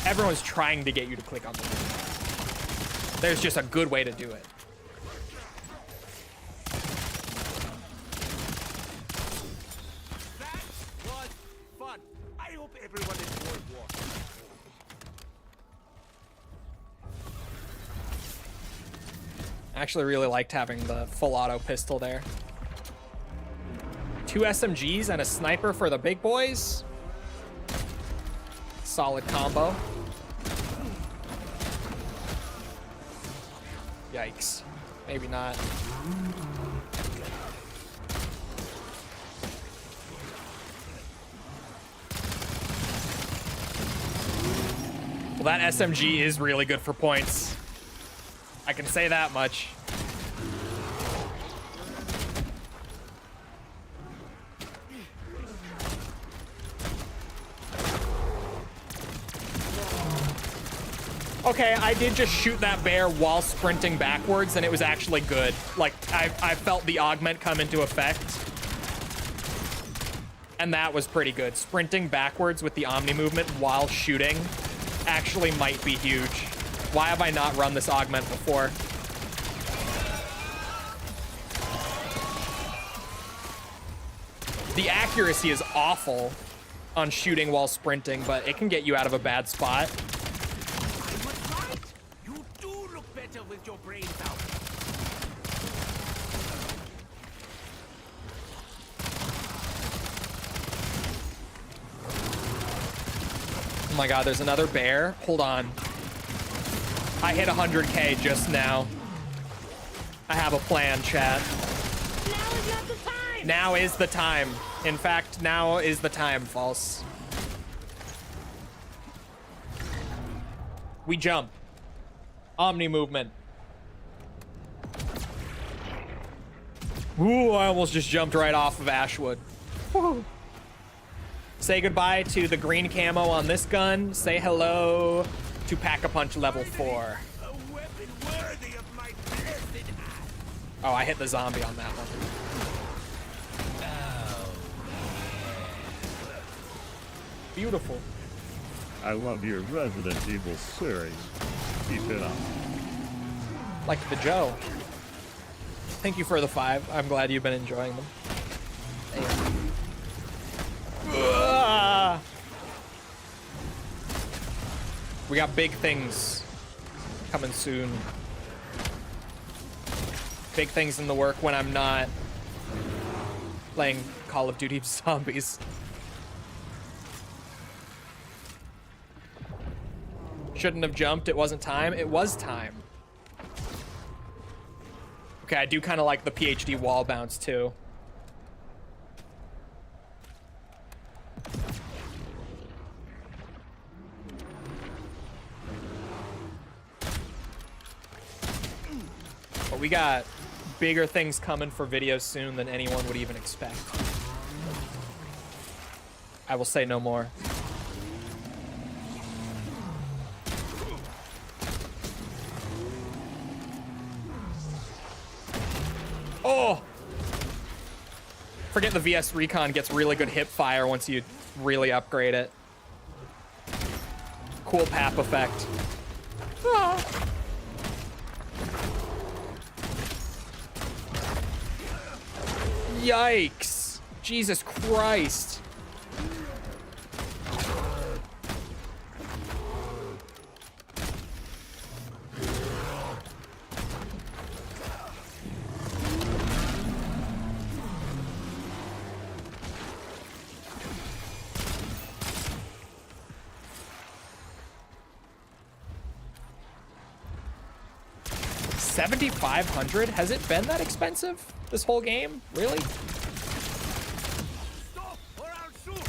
Everyone's trying to get you to click on the link. There's just a good way to do it. I actually really liked having the full auto pistol there. 2 SMGs and a sniper for the big boys. Solid combo. Yikes. Maybe not. Well, that SMG is really good for points. I can say that much. Okay, I did just shoot that bear while sprinting backwards, and it was actually good. Like, I felt the augment come into effect. And that was pretty good. Sprinting backwards with the Omni movement while shooting actually might be huge. Why have I not run this augment before? The accuracy is awful on shooting while sprinting, but it can get you out of a bad spot. I was right. You do look better with your brains out. Oh my god, there's another bear. Hold on. I hit 100K just now. I have a plan, chat. Now is not the time. Now is the time. In fact, now is the time, false. We jump. Omni movement. Ooh, I almost just jumped right off of Ashwood. Woo. Say goodbye to the green camo on this gun. Say hello to Pack-a-Punch level 4. A weapon worthy of my blessed hand. Oh, I hit the zombie on that one. Beautiful. I love your Resident Evil series. Keep it up. Like the Joe. Thank you for the 5. I'm glad you've been enjoying them. We got big things coming soon. Big things in the work when I'm not playing Call of Duty Zombies. Shouldn't have jumped. It wasn't time. It was time. Okay, I do kind of like the PhD wall bounce too. But we got bigger things coming for videos soon than anyone would even expect. I will say no more. Oh! Forget the VS Recon gets really good hip fire once you really upgrade it. Cool pap effect. Ah. Yikes! Jesus Christ! $7,500? Has it been that expensive this whole game? Really? Stop, or I'll shoot.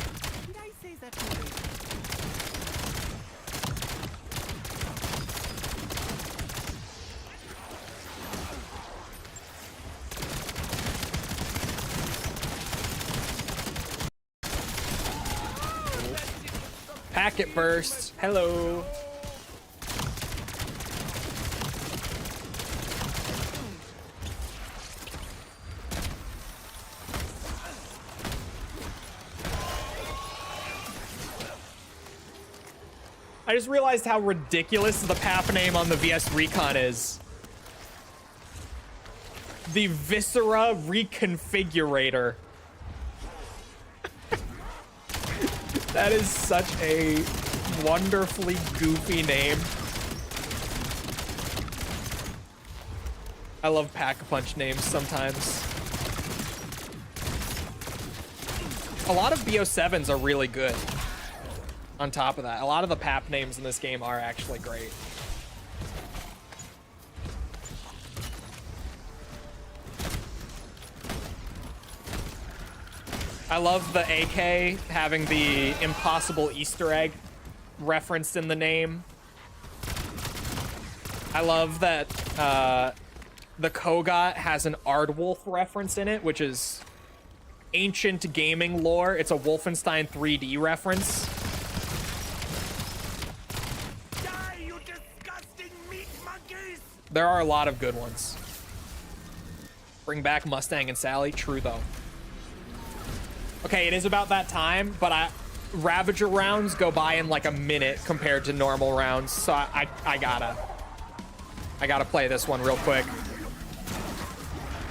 Did I say that to you? Packet burst. Hello. I just realized how ridiculous the PAP name on the VS Recon is. The Viscera Reconfigurator. That is such a wonderfully goofy name. I love Pack-a-Punch names sometimes. A lot of BO7s are really good. On top of that, a lot of the PAP names in this game are actually great. I love the AK having the impossible Easter egg referenced in the name. I love that the Kogot has an Aardwolf reference in it, which is ancient gaming lore. It's a Wolfenstein 3D reference. There are a lot of good ones. Bring back Mustang and Sally. True, though. Okay, it is about that time, but Ravager rounds go by in like a minute compared to normal rounds, so I gotta play this one real quick.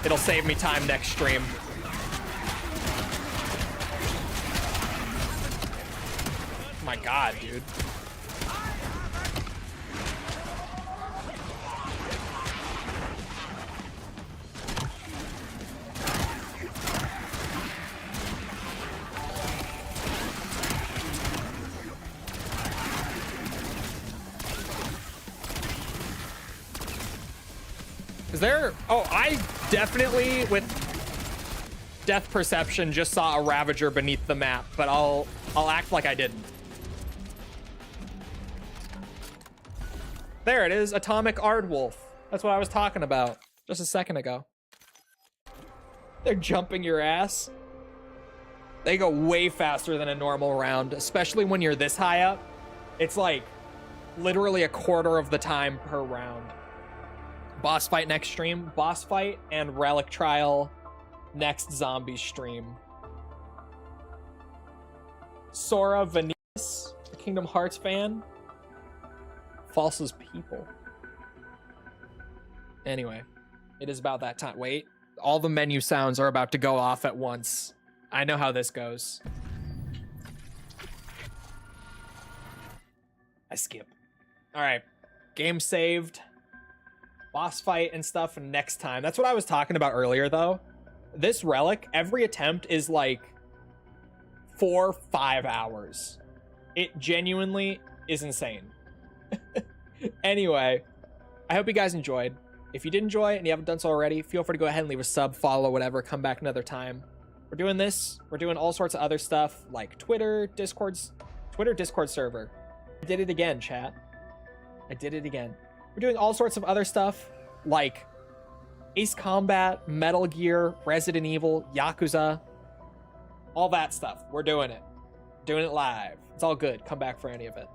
It'll save me time next stream. My God, dude. Is there... Oh, I definitely, with Death Perception, just saw a Ravager beneath the map, but I'll act like I didn't. There it is, Atomic Aardwolf. That's what I was talking about just a second ago. They're jumping your ass. They go way faster than a normal round, especially when you're this high up. It's like literally a quarter of the time per round. Boss fight next stream. Boss fight and relic trial next zombie stream. Sora Venus, a Kingdom Hearts fan. False's people. Anyway, it is about that time. Wait, all the menu sounds are about to go off at once. I know how this goes. I skip. All right, game saved. Boss fight and stuff next time. That's what I was talking about earlier, though. This relic, every attempt is like 4-5 hours. It genuinely is insane. Anyway, I hope you guys enjoyed. If you did enjoy it and you haven't done so already, feel free to go ahead and leave a sub, follow, whatever, come back another time. We're doing this. We're doing all sorts of other stuff like Twitter, Discord server. I did it again, chat. I did it again. We're doing all sorts of other stuff like Ace Combat, Metal Gear, Resident Evil, Yakuza, all that stuff. We're doing it. Doing it live. It's all good. Come back for any of it.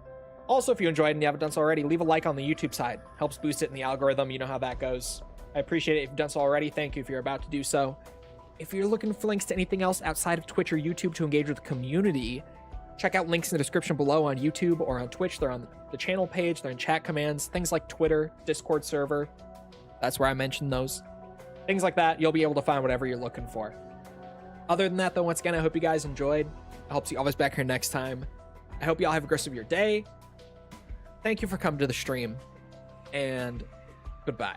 Also, if you enjoyed and you haven't done so already, leave a like on the YouTube side. Helps boost it in the algorithm. You know how that goes. I appreciate it if you've done so already. Thank you if you're about to do so. If you're looking for links to anything else outside of Twitch or YouTube to engage with the community, check out links in the description below on YouTube or on Twitch. They're on the channel page. They're in chat commands. Things like Twitter, Discord server. That's where I mentioned those. Things like that. You'll be able to find whatever you're looking for. Other than that, though, once again, I hope you guys enjoyed. I hope to see you always back here next time. I hope you all have a good rest of your day. Thank you for coming to the stream. And goodbye.